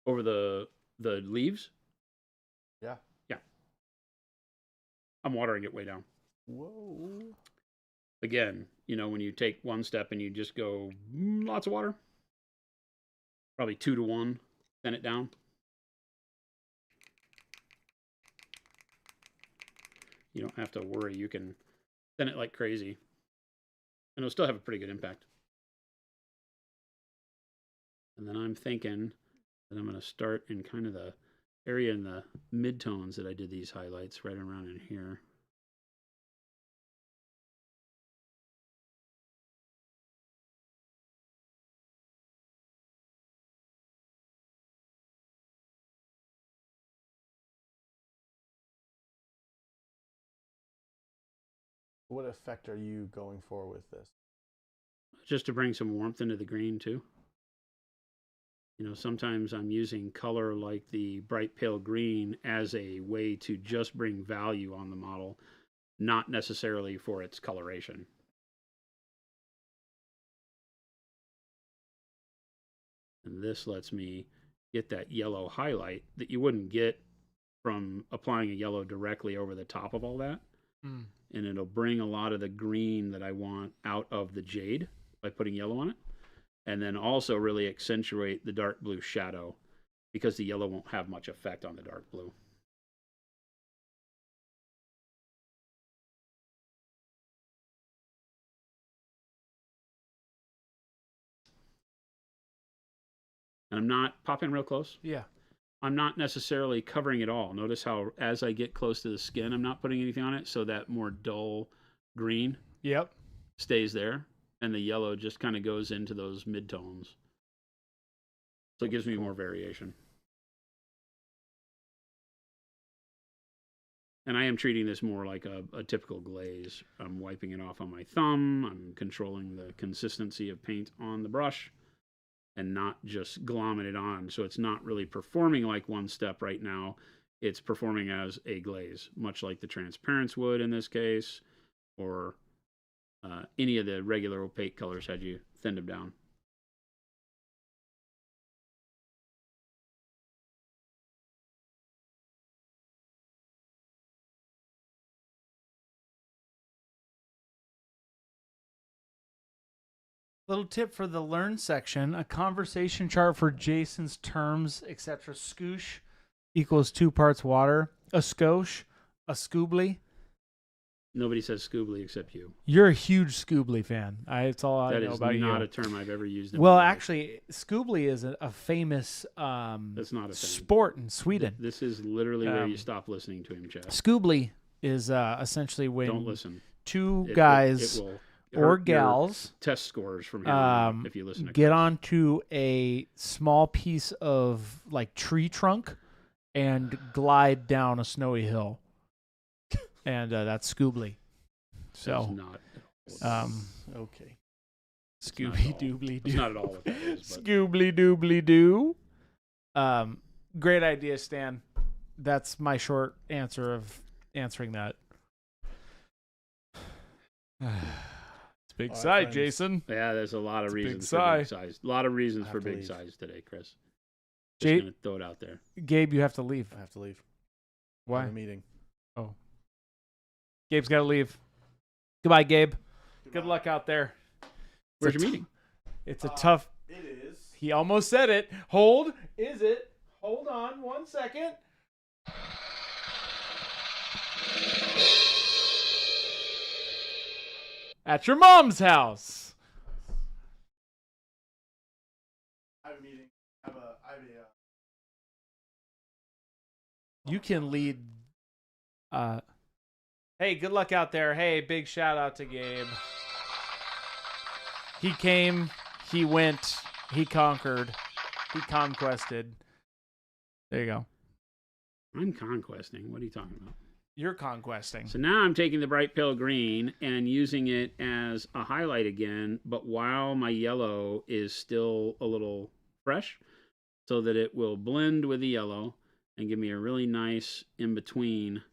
Over the leaves? Yeah. Yeah. I'm watering it way down. Whoa. Again, when you take OneStep and you just go lots of water, probably 2 to 1, thin it down. You don't have to worry. You can thin it like crazy, and it'll still have a pretty good impact. And then I'm thinking that I'm going to start in kind of the area in the midtones that I did these highlights right around in here. What effect are you going for with this? Just to bring some warmth into the green too. Sometimes I'm using color like the bright pale green as a way to just bring value on the model, not necessarily for its coloration. And this lets me get that yellow highlight that you wouldn't get from applying a yellow directly over the top of all that. And it'll bring a lot of the green that I want out of the jade by putting yellow on it. And then also really accentuate the dark blue shadow because the yellow won't have much effect on the dark blue. and I'm not popping real close. Yeah. I'm not necessarily covering it all. Notice how as I get close to the skin, I'm not putting anything on it, so that more dull green Yep. stays there, and the yellow just kind of goes into those midtones. So it gives me more variation. And I am treating this more like a typical glaze. I'm wiping it off on my thumb. I'm controlling the consistency of paint on the brush and not just glomming it on. So it's not really performing like OneStep right now. It's performing as a glaze, much like the transparents would in this case, or any of the regular opaque colors had you thinned them down. Little tip for the learn section: a conversation chart for Jason's terms, etc. Scoosh equals 2 parts water. A skosh, a scoobly. Nobody says scoobly except you. You're a huge scoobly fan. That's all I That know is about not you. a term I've ever used. In Well, my life. actually, scoobly is a famous That's not a thing. sport in Sweden. This is literally where you stop listening to him, Chad. Scoobly is essentially when Don't listen. two guys It will or hurt your gals test scores from here on out if you listen to get Chris. onto a small piece of like tree trunk and glide down a snowy hill, and that's scoobly. That's So not. Okay. Scooby doobly That's doo. not at all what that is. But Scoobly doobly doo. Great idea, Stan. That's my short answer of answering that. It's big All right, side, friends. Jason. yeah, there's a lot of It's a big reasons for sigh. big size. A lot of reasons I for have to big leave. size today, Chris. Jay- Just gonna throw it out there. Gabe, you have to leave. I have to leave. I Why? have a meeting. Gabe's got to leave. Goodbye, Gabe. Good luck out there. Where's It's a your meeting? It's a tough. It is. He almost said it. Hold. Is it? Hold on 1 second. At your mom's house. I have a meeting. I have a You can lead. Hey, good luck out there. Hey, big shout out to Gabe. He came, he went, he conquered, he conquested. There you go. I'm conquesting. What are you talking about? You're conquesting. So now I'm taking the bright pale green and using it as a highlight again, but while my yellow is still a little fresh, so that it will blend with the yellow and give me a really nice in-between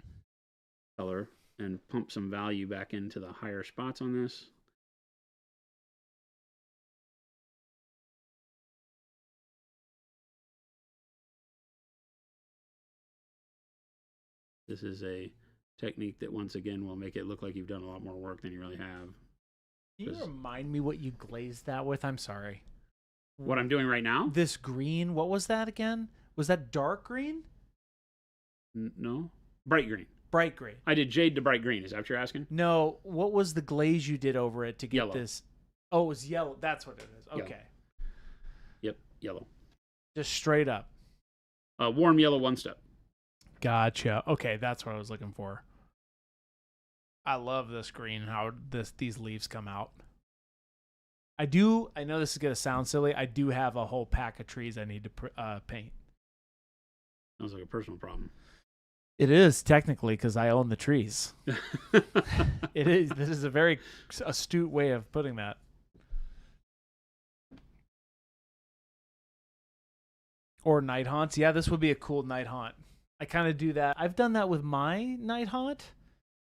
color and pump some value back into the higher spots on this. This is a technique that once again will make it look like you've done a lot more work than you really have. Can you remind me what you glazed that with? I'm sorry. What I'm doing right now? This green, what was that again? Was that dark green? No? Bright green. Bright green. I did jade to bright green. Is that what you're asking? No, what was the glaze you did over it to get Yellow. this? Oh, it was yellow. That's what it is. Yellow. Okay. Yep, yellow. Just straight up. Warm yellow OneStep. Gotcha. Okay, that's what I was looking for. I love this green, how these leaves come out. I know this is going to sound silly. I do have a whole pack of trees I need to paint. Sounds like a personal problem. It is technically because I own the trees. It is. This is a very astute way of putting that. Or night haunts. Yeah, this would be a cool night haunt. I kind of do that. I've done that with my night haunt.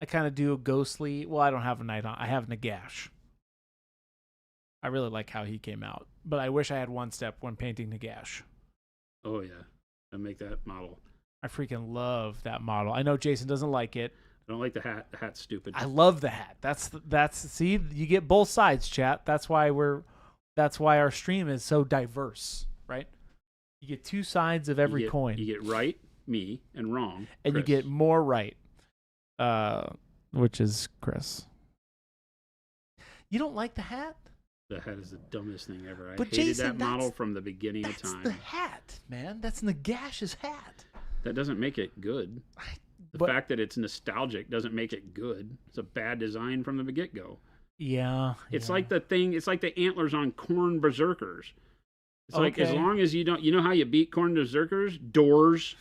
I kind of do a ghostly. Well, I don't have a night haunt. I have Nagash. I really like how he came out, but I wish I had OneStep when painting Nagash. Oh, yeah. I make that model. I freaking love that model. I know Jason doesn't like it. I don't like the hat. The hat's stupid. I love the hat. That's see, you get both sides, chat. That's why our stream is so diverse, right? You get two sides of every coin. You get right, me, and wrong, and Chris. you get more right, which is Chris. You don't like the hat? The hat is the dumbest thing ever. I But hated Jason, that model that's- from the beginning of That's time. the hat, man. That's Nagash's hat. That doesn't make it good. The But- fact that it's nostalgic doesn't make it good. It's a bad design from the get-go. Yeah. It's like the thing. It's like the antlers on corn berserkers. It's like as Okay. long as you don't, you know how you beat corn berserkers? Doors.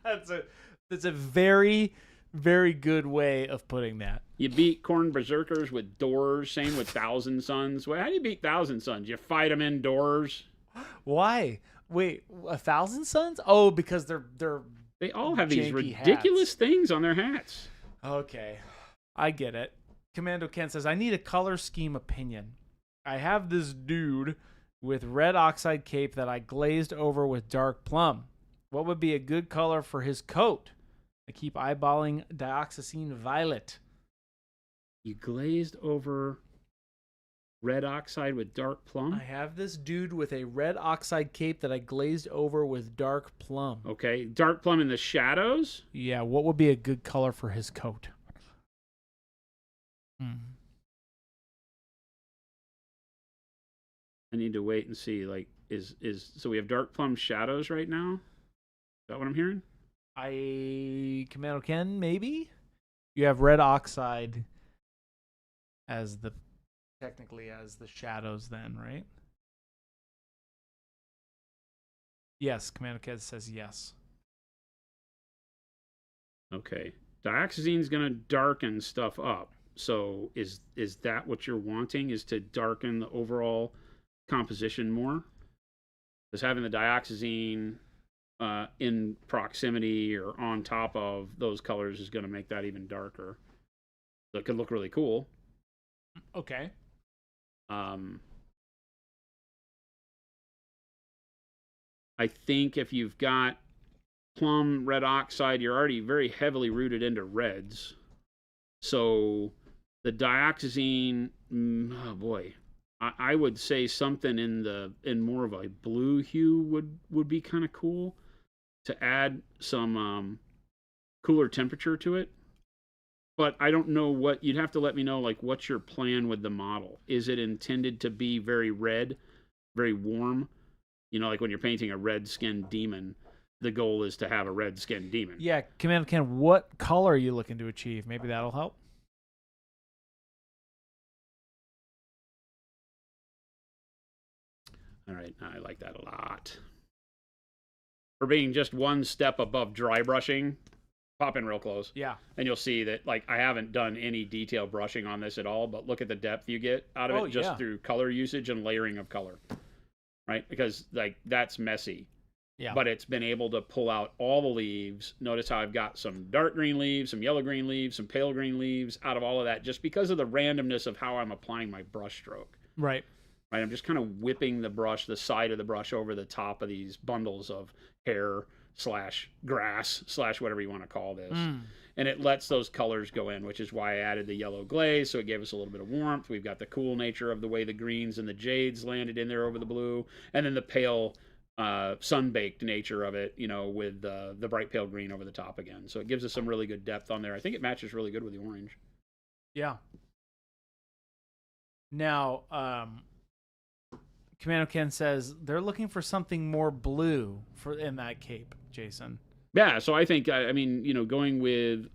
That's a very, very good way of putting that. You beat corn berserkers with doors. Same with Thousand Sons. Well, how do you beat Thousand Sons? You fight them indoors. Why? Wait, 1,000 Suns? Oh, because they're They all have these janky ridiculous hats. things on their hats. Okay. I get it. Commando Ken says, I need a color scheme opinion. I have this dude with red oxide cape that I glazed over with dark plum. What would be a good color for his coat? I keep eyeballing dioxazine violet. You glazed over red oxide with dark plum. I have this dude with a red oxide cape that I glazed over with dark plum. Okay, dark plum in the shadows. Yeah, what would be a good color for his coat? I need to wait and see. Like, so we have dark plum shadows right now. Is that what I'm hearing? Commando Ken, maybe? You have red oxide as technically as the shadows then, right? Yes, Commando Ken says yes. Okay, dioxazine's gonna darken stuff up. So is that what you're wanting? Is to darken the overall composition more? Because having the dioxazine in proximity or on top of those colors is going to make that even darker. So it could look really cool. Okay. I think if you've got plum red oxide, you're already very heavily rooted into reds. So the dioxazine, oh boy, I would say something in more of a blue hue would be kind of cool to add some cooler temperature to it. But I don't know what you'd have to let me know. Like, what's your plan with the model? Is it intended to be very red, very warm? You know, like when you're painting a red-skinned demon, the goal is to have a red-skinned demon. Yeah, Commando Ken, what color are you looking to achieve? Maybe that'll help. All right, I like that a lot. For being just one step above dry brushing, pop in real close. Yeah. And you'll see that, like, I haven't done any detail brushing on this at all, but look at the depth you get out of it just through color usage and layering of color. Right? Because, like, that's messy. Yeah. But it's been able to pull out all the leaves. Notice how I've got some dark green leaves, some yellow green leaves, some pale green leaves out of all of that just because of the randomness of how I'm applying my brush stroke. Right. Right, I'm just kind of whipping the side of the brush over the top of these bundles of hair / grass / whatever you want to call this. And it lets those colors go in, which is why I added the yellow glaze, so it gave us a little bit of warmth. We've got the cool nature of the way the greens and the jades landed in there over the blue, and then the pale sun-baked nature of it, you know, with the bright pale green over the top again. So it gives us some really good depth on there. I think it matches really good with the orange. Yeah. Now, Commando Ken says they're looking for something more blue in that cape, Jason. Yeah, so I think, I mean, you know, going with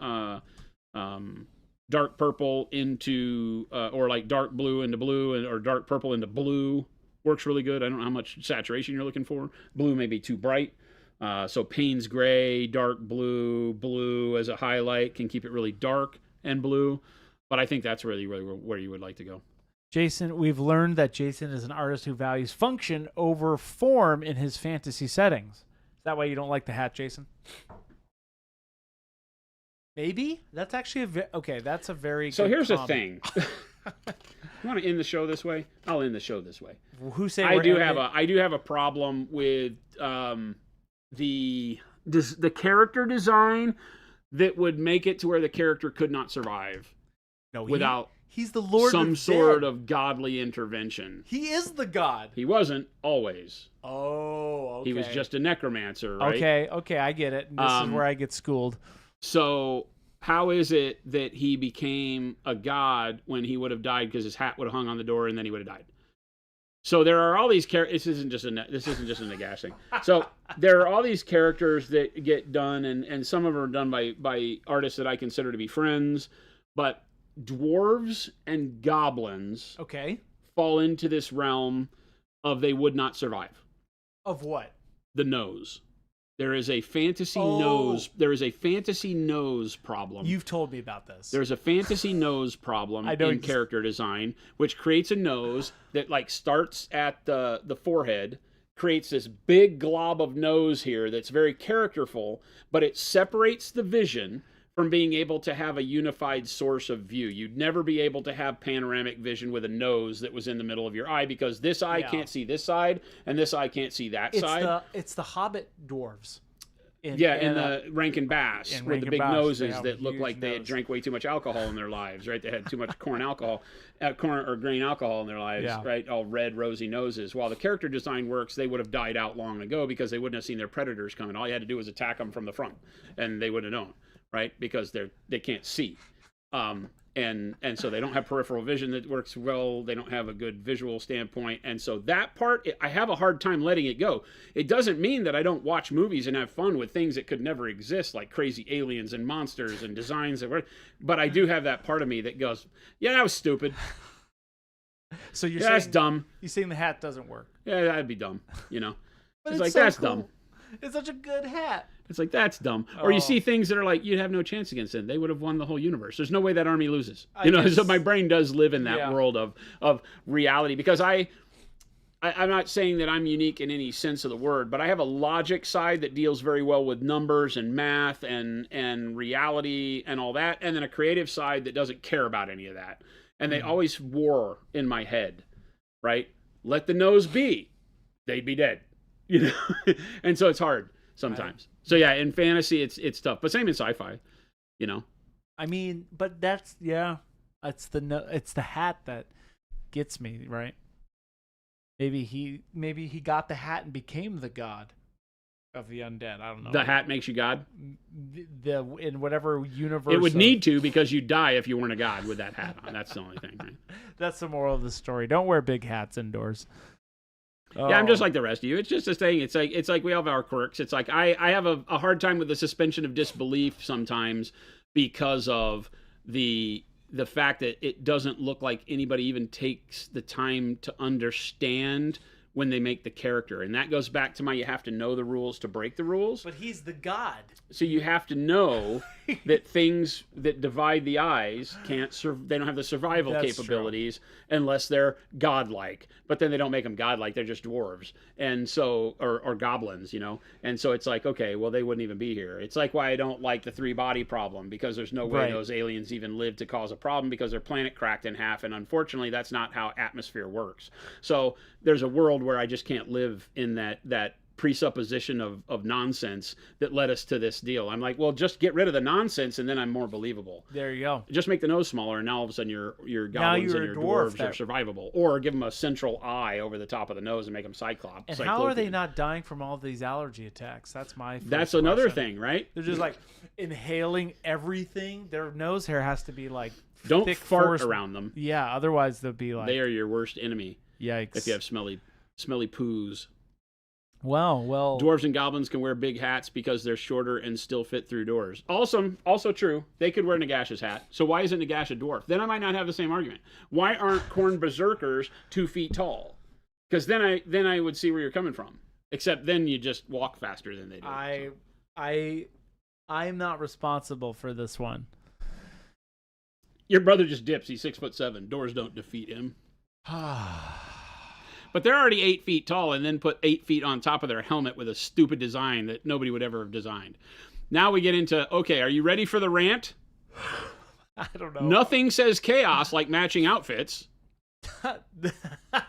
dark purple into, or like dark blue into blue, or dark purple into blue works really good. I don't know how much saturation you're looking for. Blue may be too bright. So Payne's gray, dark blue, blue as a highlight can keep it really dark and blue. But I think that's really where you would like to go. Jason, we've learned that Jason is an artist who values function over form in his fantasy settings. Is that why you don't like the hat, Jason? Maybe? That's actually okay, that's a very So good here's the comment. thing. You want to end the show this way? I'll end the show this way. Who say I do have a problem with the character design that would make it to where the character could not survive without he's the Lord some of sort Dead. of godly intervention. He is the god. He wasn't always. Oh, okay. He was just a necromancer, right? Okay, I get it. This is where I get schooled. So how is it that he became a god when he would have died because his hat would have hung on the door and then he would have died? So there are all these characters. This isn't just a Nagash thing. So there are all these characters that get done, and some of them are done by artists that I consider to be friends. But dwarves and goblins fall into this realm of they would not survive. Of what? The nose. There is a fantasy nose. There is a fantasy nose problem. You've told me about this. There's a fantasy nose problem in character design, which creates a nose that like starts at the forehead, creates this big glob of nose here that's very characterful, but it separates the vision from being able to have a unified source of view. You'd never be able to have panoramic vision with a nose that was in the middle of your eye because this eye can't see this side and this eye can't see that side. It's the Hobbit dwarves. In the Rankin Bass with the big noses that look like they had drank way too much alcohol in their lives, right? They had too much corn or grain alcohol in their lives, right? All red, rosy noses. While the character design works, they would have died out long ago because they wouldn't have seen their predators coming. All you had to do was attack them from the front, and they wouldn't have known, right? Because they can't see. And so they don't have peripheral vision that works well. They don't have a good visual standpoint. And so that part, I have a hard time letting it go. It doesn't mean that I don't watch movies and have fun with things that could never exist, like crazy aliens and monsters and designs that were, but I do have that part of me that goes, yeah, that was stupid. So you're saying that's dumb. You're saying the hat doesn't work. Yeah, that'd be dumb, you know. But it's like, so that's cool. dumb. It's such a good hat. It's like, that's dumb. Or you see things that are like, you'd have no chance against them. They would have won the whole universe. There's no way that army loses. So my brain does live in that world of reality. Because I'm not saying that I'm unique in any sense of the word, but I have a logic side that deals very well with numbers and math and reality and all that. And then a creative side that doesn't care about any of that. And they always war in my head, right? Let the nose be. They'd be dead. You know? And so it's hard sometimes. So yeah, in fantasy it's tough, but same in sci-fi, you know. I mean, but it's the hat that gets me, right? Maybe he got the hat and became the god of the undead. I don't know. The hat makes you god? In whatever universe. It would need to, because you'd die if you weren't a god with that hat on. That's the only thing, right? That's the moral of the story. Don't wear big hats indoors. Yeah, I'm just like the rest of you. It's just a thing. It's like we all have our quirks. It's like I have a hard time with the suspension of disbelief sometimes because of the fact that it doesn't look like anybody even takes the time to understand when they make the character. And that goes back to you have to know the rules to break the rules. But he's the god. So you have to know that things that divide the eyes they don't have the survival capabilities unless they're godlike. But then they don't make them godlike, they're just dwarves. And so, or goblins, you know. And so it's like, okay, well, they wouldn't even be here. It's like why I don't like the 3-body problem, because there's no way those aliens even live to cause a problem because their planet cracked in half. And unfortunately, that's not how atmosphere works. So there's a world where I just can't live in that presupposition of nonsense that led us to this deal. I'm like, well, just get rid of the nonsense and then I'm more believable. There you go. Just make the nose smaller and now all of a sudden your goblins and your dwarves are survivable. Or give them a central eye over the top of the nose and make them cyclops. And how are they not dying from all these allergy attacks? That's my first That's another question. Thing, right? They're just like inhaling everything. Their nose hair has to be like don't thick fart around them. Yeah, otherwise they'll be like they are your worst enemy. Yikes. If you have smelly poos. Well. Dwarves and goblins can wear big hats because they're shorter and still fit through doors. Also true. They could wear Nagash's hat. So why isn't Nagash a dwarf? Then I might not have the same argument. Why aren't Khorne berserkers 2 feet tall? Because then I would see where you're coming from. Except then you just walk faster than they do. I'm not responsible for this one. Your brother just dips. He's 6'7". Doors don't defeat him. But they're already 8 feet tall and then put 8 feet on top of their helmet with a stupid design that nobody would ever have designed. Now we get into, okay, are you ready for the rant? I don't know. Nothing says chaos like matching outfits.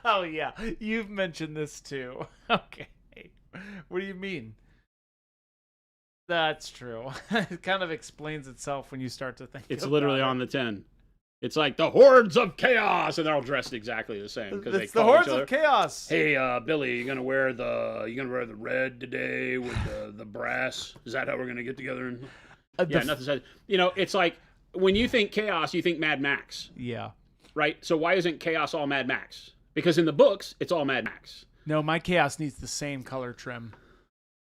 Oh, yeah. You've mentioned this too. Okay. What do you mean? That's true. It kind of explains itself when you start to think It's literally on the 10. It's like the hordes of chaos, and they're all dressed exactly the same because it's the hordes of chaos. Hey, Billy, you gonna wear the red today with the brass? Is that how we're gonna get together? Yeah, nothing says. It's like when you think chaos, you think Mad Max, Yeah. right? So why isn't chaos all Mad Max? Because in the books, it's all Mad Max. No, my chaos needs the same color trim.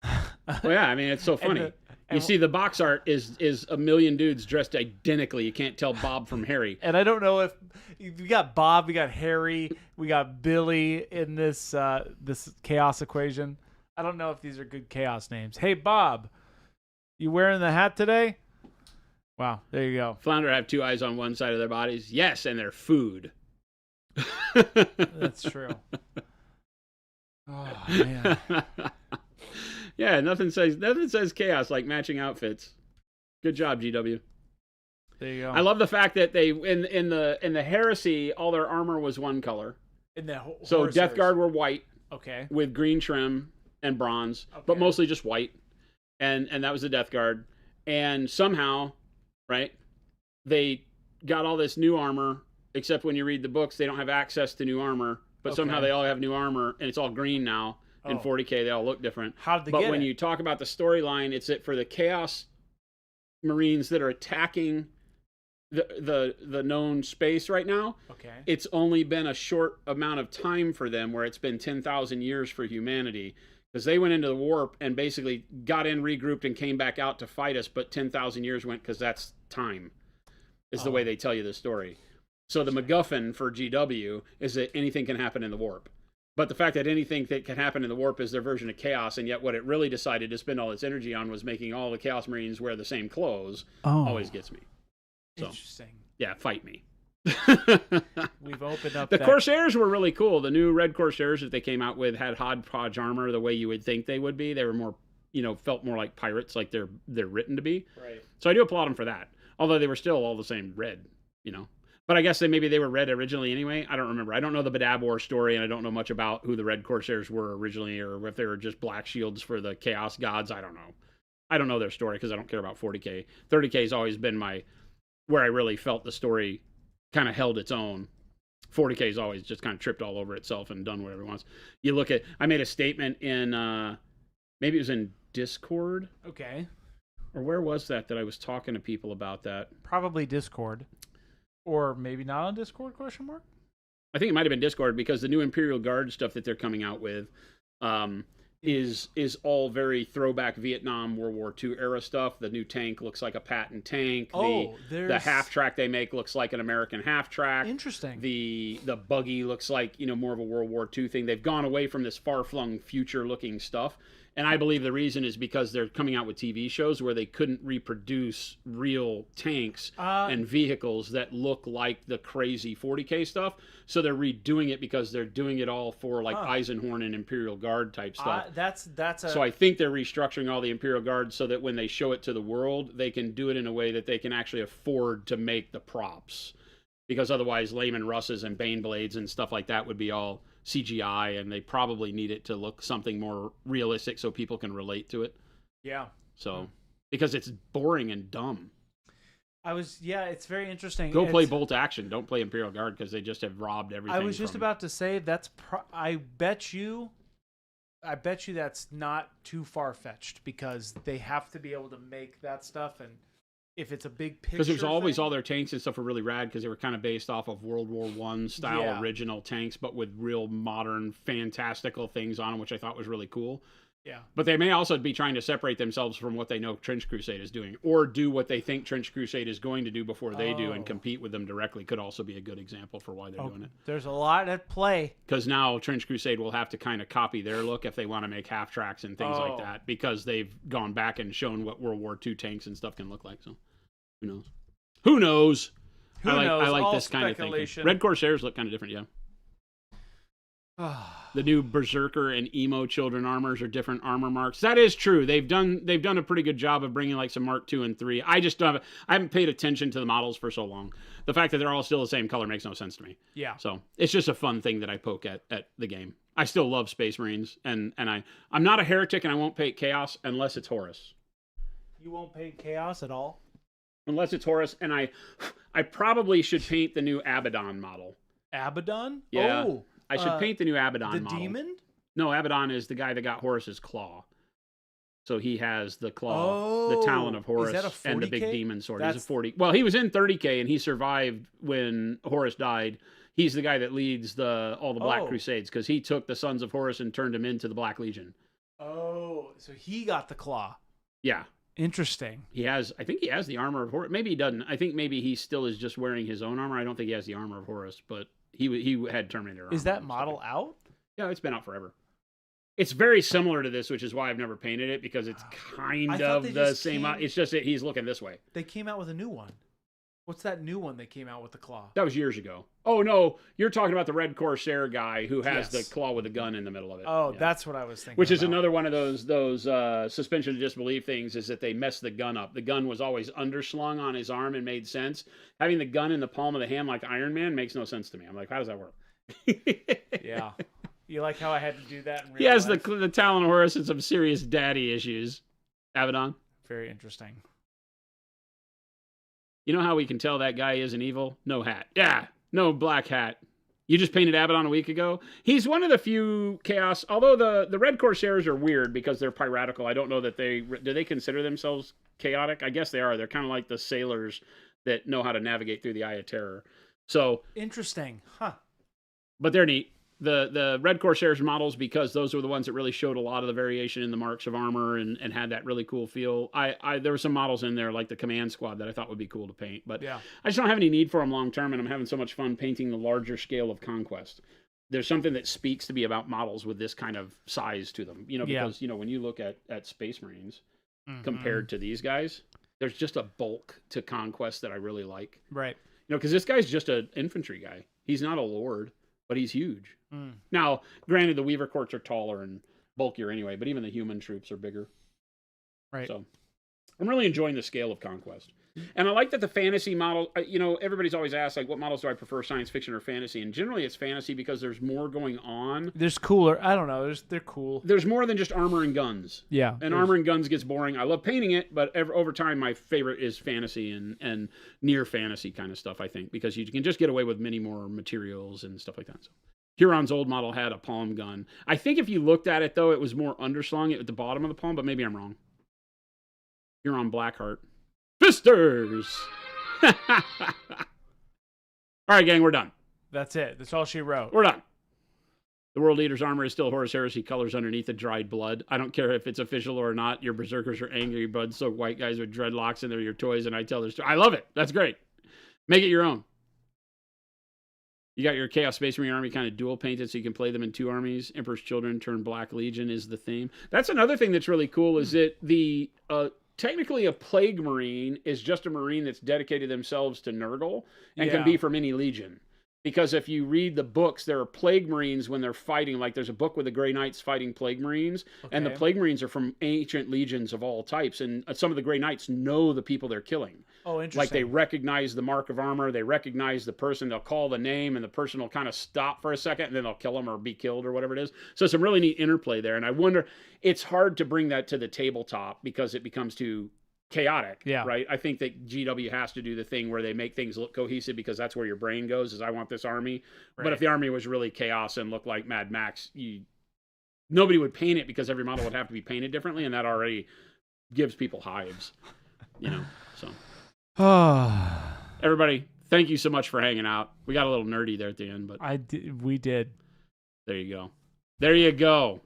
Well, yeah, I mean, it's so funny. You see, the box art is a million dudes dressed identically. You can't tell Bob from Harry. And I don't know if we got Bob, we got Harry, we got Billy in this this chaos equation. I don't know if these are good chaos names. Hey, Bob, you wearing the hat today? Wow, there you go. Flounder have 2 eyes on one side of their bodies. Yes, and they're food. That's true. Oh man. Yeah, nothing says chaos like matching outfits. Good job, GW. There you go. I love the fact that they in the Heresy, all their armor was one color. In the So Death Guard were white Okay. with green trim and bronze, but Okay. mostly just white. And that was the Death Guard. And somehow, right, they got all this new armor, except when you read the books, they don't have access to new armor. But somehow Okay. they all have new armor, and it's all green now. In Oh. 40K, they all look different. How did they But get when it? you talk about the storyline, it's that for the Chaos Marines that are attacking the known space right now, Okay. it's only been a short amount of time for them, where it's been 10,000 years for humanity, because they went into the warp and basically got in, regrouped, and came back out to fight us. But 10,000 years went, because that's time, is the way they tell you the story. So the MacGuffin for GW is that anything can happen in the warp. But the fact that anything that can happen in the warp is their version of chaos, and yet what it really decided to spend all its energy on was making all the Chaos Marines wear the same clothes, always gets me. So, Interesting. yeah, fight me. We've opened up The that. Corsairs were really cool. The new red Corsairs that they came out with had hodgepodge armor the way you would think they would be. They were more, felt more like pirates, like they're written to be. Right. So I do applaud them for that. Although they were still all the same red, But I guess maybe they were red originally anyway. I don't remember. I don't know the Badab War story, and I don't know much about who the red Corsairs were originally, or if they were just black shields for the Chaos Gods. I don't know. I don't know their story because I don't care about 40K. 30K has always been where I really felt the story kind of held its own. 40K has always just kind of tripped all over itself and done whatever it wants. You look at, I made a statement in, maybe it was in Discord, Okay. or where was that I was talking to people about that? Probably Discord. Or maybe not on Discord, question mark? I think it might have been Discord, because the new Imperial Guard stuff that they're coming out with is all very throwback Vietnam, World War II era stuff. The new tank looks like a Patton tank. The half track they make looks like an American half track. Interesting. The buggy looks like, more of a World War II thing. They've gone away from this far-flung future-looking stuff. And I believe the reason is because they're coming out with TV shows where they couldn't reproduce real tanks and vehicles that look like the crazy 40K stuff. So they're redoing it because they're doing it all for like Eisenhorn and Imperial Guard type stuff. So I think they're restructuring all the Imperial Guard so that when they show it to the world, they can do it in a way that they can actually afford to make the props. Because otherwise, Layman Russes and Bane Blades and stuff like that would be all CGI, and they probably need it to look something more realistic so people can relate to it. Yeah. So, because it's boring and dumb. It's very interesting. Go play Bolt Action. Don't play Imperial Guard, because they just have robbed everything. I was just about to say I bet you that's not too far-fetched, because they have to be able to make that stuff, and if it's a big picture, because there's always thing, all their tanks and stuff were really rad, because they were kind of based off of World War I style original tanks, but with real modern fantastical things on them, which I thought was really cool. Yeah. But they may also be trying to separate themselves from what they know Trench Crusade is doing, or do what they think Trench Crusade is going to do before they do, and compete with them directly. Could also be a good example for why they're doing it. There's a lot at play. Because now Trench Crusade will have to kind of copy their look if they want to make half tracks and things like that, because they've gone back and shown what World War II tanks and stuff can look like. So who knows? Who knows? Who knows? I like All this kind of thing. speculation. Red Corsairs look kind of different, yeah. The new Berserker and Emo Children armors are different armor marks. That is true. They've done a pretty good job of bringing like some Mark II and 3. I haven't paid attention to the models for so long. The fact that they're all still the same color makes no sense to me. Yeah. So it's just a fun thing that I poke at the game. I still love Space Marines, and I'm not a heretic, and I won't paint Chaos unless it's Horus. You won't paint Chaos at all? Unless it's Horus, and I probably should paint the new Abaddon model. Abaddon? Yeah. Oh, I should paint the new Abaddon model. The demon? No, Abaddon is the guy that got Horus's claw. So he has the claw, the Talon of Horus, is that a and the big 40K? demon sword. That's... He's a 40. Well, he was in 30K and he survived when Horus died. He's the guy that leads all the Black Crusades because he took the Sons of Horus and turned them into the Black Legion. Oh, so he got the claw. Yeah. Interesting. I think he has the armor of Horus. Maybe he doesn't. I think maybe he still is just wearing his own armor. I don't think he has the armor of Horus, but he had Terminator armor. Is that model out? Yeah, it's been out forever. It's very similar to this, which is why I've never painted it, because it's kind of the same. It's just that he's looking this way. They came out with a new one. What's that new one they came out with the claw? That was years ago. Oh, no. You're talking about the Red Corsair guy who has the claw with a gun in the middle of it. Oh, yeah. That's what I was thinking. Which is another one of those suspension of disbelief things, is that they messed the gun up. The gun was always underslung on his arm and made sense. Having the gun in the palm of the hand like Iron Man makes no sense to me. I'm like, how does that work? Yeah. You like how I had to do that in real He has life? the Talon of Horus and some serious daddy issues. Abaddon. Very interesting. You know how we can tell that guy isn't evil? No hat. Yeah, no black hat. You just painted Abaddon a week ago? He's one of the few Chaos... Although the Red Corsairs are weird because they're piratical. I don't know that do they consider themselves chaotic? I guess they are. They're kind of like the sailors that know how to navigate through the Eye of Terror. So... Interesting. Huh. But they're neat. The Red Corsairs models, because those were the ones that really showed a lot of the variation in the marks of armor and had that really cool feel. There were some models in there like the Command Squad that I thought would be cool to paint, but yeah. I just don't have any need for them long term, and I'm having so much fun painting the larger scale of Conquest. There's something that speaks to me about models with this kind of size to them, because when you look at Space Marines compared to these guys, there's just a bulk to Conquest that I really like. Right. Because this guy's just an infantry guy. He's not a lord, but he's huge. Now, granted, the Weaver Courts are taller and bulkier anyway, but even the human troops are bigger. Right. So I'm really enjoying the scale of Conquest. And I like that the fantasy model, everybody's always asked, like, what models do I prefer, science fiction or fantasy? And generally it's fantasy because there's more going on. There's cooler. I don't know. They're cool. There's more than just armor and guns. Yeah. And armor and guns gets boring. I love painting it, but over time, my favorite is fantasy and near fantasy kind of stuff, I think, because you can just get away with many more materials and stuff like that. So Huron's old model had a palm gun. I think if you looked at it, though, it was more underslung at the bottom of the palm, but maybe I'm wrong. Huron Blackheart. Fisters! All right, gang, we're done. That's it. That's all she wrote. We're done. The World Leader's armor is still Horus Heresy colors underneath the dried blood. I don't care if it's official or not. Your berserkers are angry, blood-soaked white guys with dreadlocks, and they're your toys, and I tell their story. I love it. That's great. Make it your own. You got your Chaos Space Marine army kind of dual painted so you can play them in two armies. Emperor's Children turned Black Legion is the theme. That's another thing that's really cool is that technically a Plague Marine is just a Marine that's dedicated themselves to Nurgle and can be from any legion. Because if you read the books, there are Plague Marines when they're fighting. Like there's a book with the Grey Knights fighting Plague Marines. Okay. And the Plague Marines are from ancient legions of all types. And some of the Grey Knights know the people they're killing. Oh, interesting. Like they recognize the mark of armor. They recognize the person. They'll call the name and the person will kind of stop for a second and then they'll kill them or be killed or whatever it is. So some really neat interplay there. And I wonder, it's hard to bring that to the tabletop because it becomes too chaotic, right? I think that GW has to do the thing where they make things look cohesive because that's where your brain goes is I want this army. Right. But if the army was really chaos and looked like Mad Max, nobody would paint it because every model would have to be painted differently, and that already gives people hives, so. Everybody, thank you so much for hanging out. We got a little nerdy there at the end, but we did. There you go.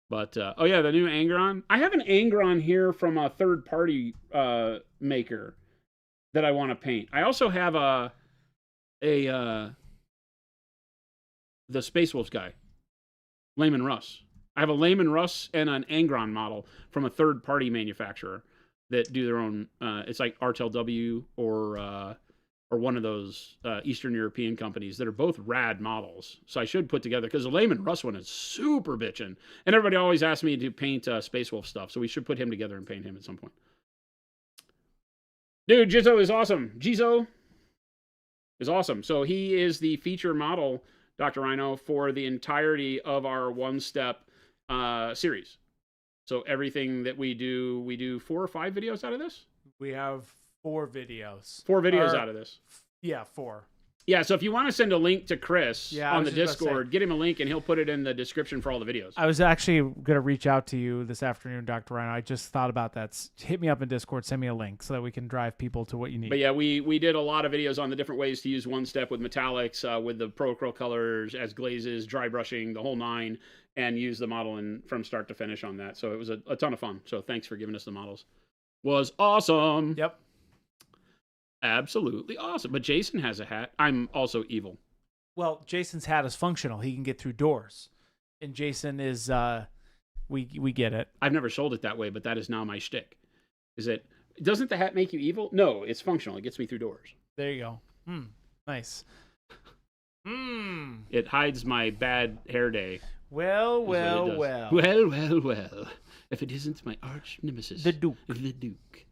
But, the new Angron. I have an Angron here from a third-party maker that I want to paint. I also have the Space Wolves guy, Layman Russ. I have a Layman Russ and an Angron model from a third-party manufacturer that do their own, it's like RTLW or one of those Eastern European companies that are both rad models. So I should put together, because the Layman Russ one is super bitchin'. And everybody always asks me to paint Space Wolf stuff, so we should put him together and paint him at some point. Dude, Jizzo is awesome. Jizzo is awesome. So he is the feature model, Dr. Rhino, for the entirety of our OneStep series. So everything that we do 4 or 5 videos out of this? We have 4 videos. 4 videos out of this. Yeah, 4. Yeah, so if you want to send a link to Chris Yeah, I on was the just about to say. Discord, get him a link and he'll put it in the description for all the videos. I was actually going to reach out to you this afternoon, Dr. Ryan. I just thought about that. Hit me up in Discord, send me a link so that we can drive people to what you need. But yeah, we did a lot of videos on the different ways to use OneStep with metallics, with the Pro Acryl colors as glazes, dry brushing, the whole 9, and use the model from start to finish on that. So it was a ton of fun. So thanks for giving us the models. Was awesome. Yep. Absolutely awesome. But Jason has a hat. I'm also evil. Well, Jason's hat is functional. He can get through doors. And Jason is, we get it. I've never sold it that way, but that is now my shtick. Doesn't the hat make you evil? No, it's functional. It gets me through doors. There you go. Nice. It hides my bad hair day. Well. Well. If it isn't my arch nemesis. The Duke. The Duke.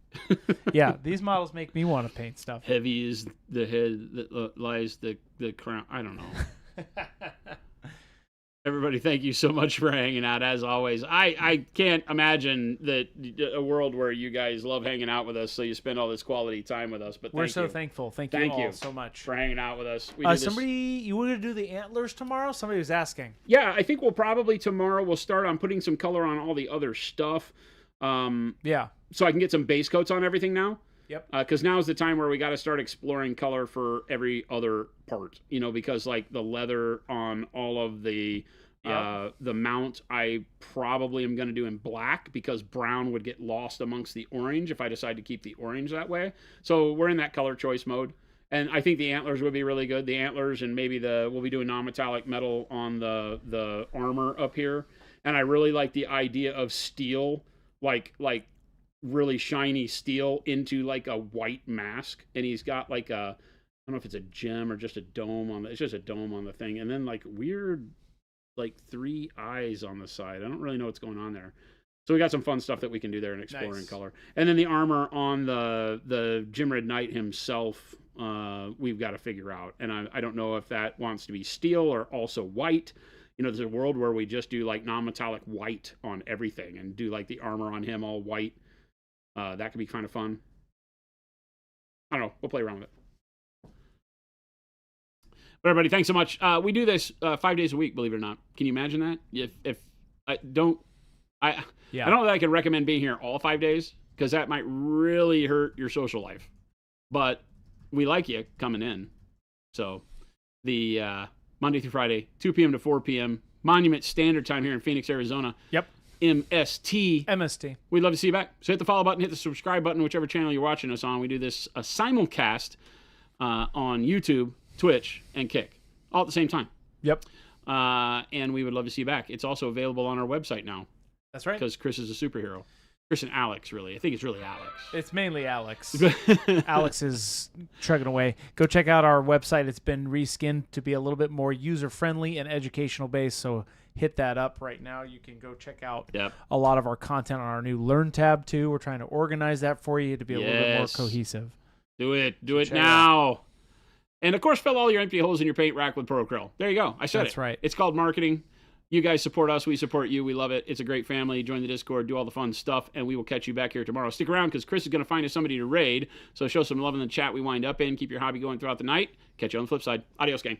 Yeah, these models make me want to paint stuff. Heavy is the head that lies the crown. I don't know. Everybody, thank you so much for hanging out. As always, I can't imagine that a world where you guys love hanging out with us, so you spend all this quality time with us. But we're so thankful. Thank you all so much for hanging out with us. You want to do the antlers tomorrow? Somebody was asking. Yeah, I think we'll probably tomorrow we'll start on putting some color on all the other stuff. Yeah. So I can get some base coats on everything now. Yep. Because now is the time where we got to start exploring color for every other part, because like the leather on all of the mount, I probably am going to do in black because brown would get lost amongst the orange if I decide to keep the orange that way. So we're in that color choice mode. And I think the antlers would be really good. The antlers and maybe we'll be doing non-metallic metal on the armor up here. And I really like the idea of steel, like really shiny steel into like a white mask, and he's got like I don't know if it's a gem or just a dome it's just a dome on the thing, and then like weird like 3 eyes on the side. I don't really know what's going on there. So we got some fun stuff that we can do there and explore in color. And then the armor on the Jimred Knight himself, we've got to figure out, and I don't know if that wants to be steel or also white. There's a world where we just do like non-metallic white on everything and do like the armor on him all white. That could be kind of fun. I don't know. We'll play around with it. But everybody, thanks so much. We do this 5 days a week, believe it or not. Can you imagine that? If I don't know that I can recommend being here all 5 days because that might really hurt your social life. But we like you coming in. So the Monday through Friday, 2 p.m. to 4 p.m. Monument Standard Time here in Phoenix, Arizona. Yep. MST. We'd love to see you back. So hit the follow button, hit the subscribe button, whichever channel you're watching us on. We do this a simulcast on YouTube, Twitch, and Kick, all at the same time. Yep. And we would love to see you back. It's also available on our website now. That's right. Because Chris is a superhero. Chris and Alex, really. I think it's really Alex. It's mainly Alex. Alex is trucking away. Go check out our website. It's been reskinned to be a little bit more user-friendly and educational based, so hit that up right now. You can go check out a lot of our content on our new Learn tab, too. We're trying to organize that for you to be a little bit more cohesive. Do it. Do it now. And, of course, fill all your empty holes in your paint rack with Pro Acryl. There you go. I said it. That's right. It's called marketing. You guys support us. We support you. We love it. It's a great family. Join the Discord. Do all the fun stuff. And we will catch you back here tomorrow. Stick around because Chris is going to find us somebody to raid. So show some love in the chat we wind up in. Keep your hobby going throughout the night. Catch you on the flip side. Adios, gang.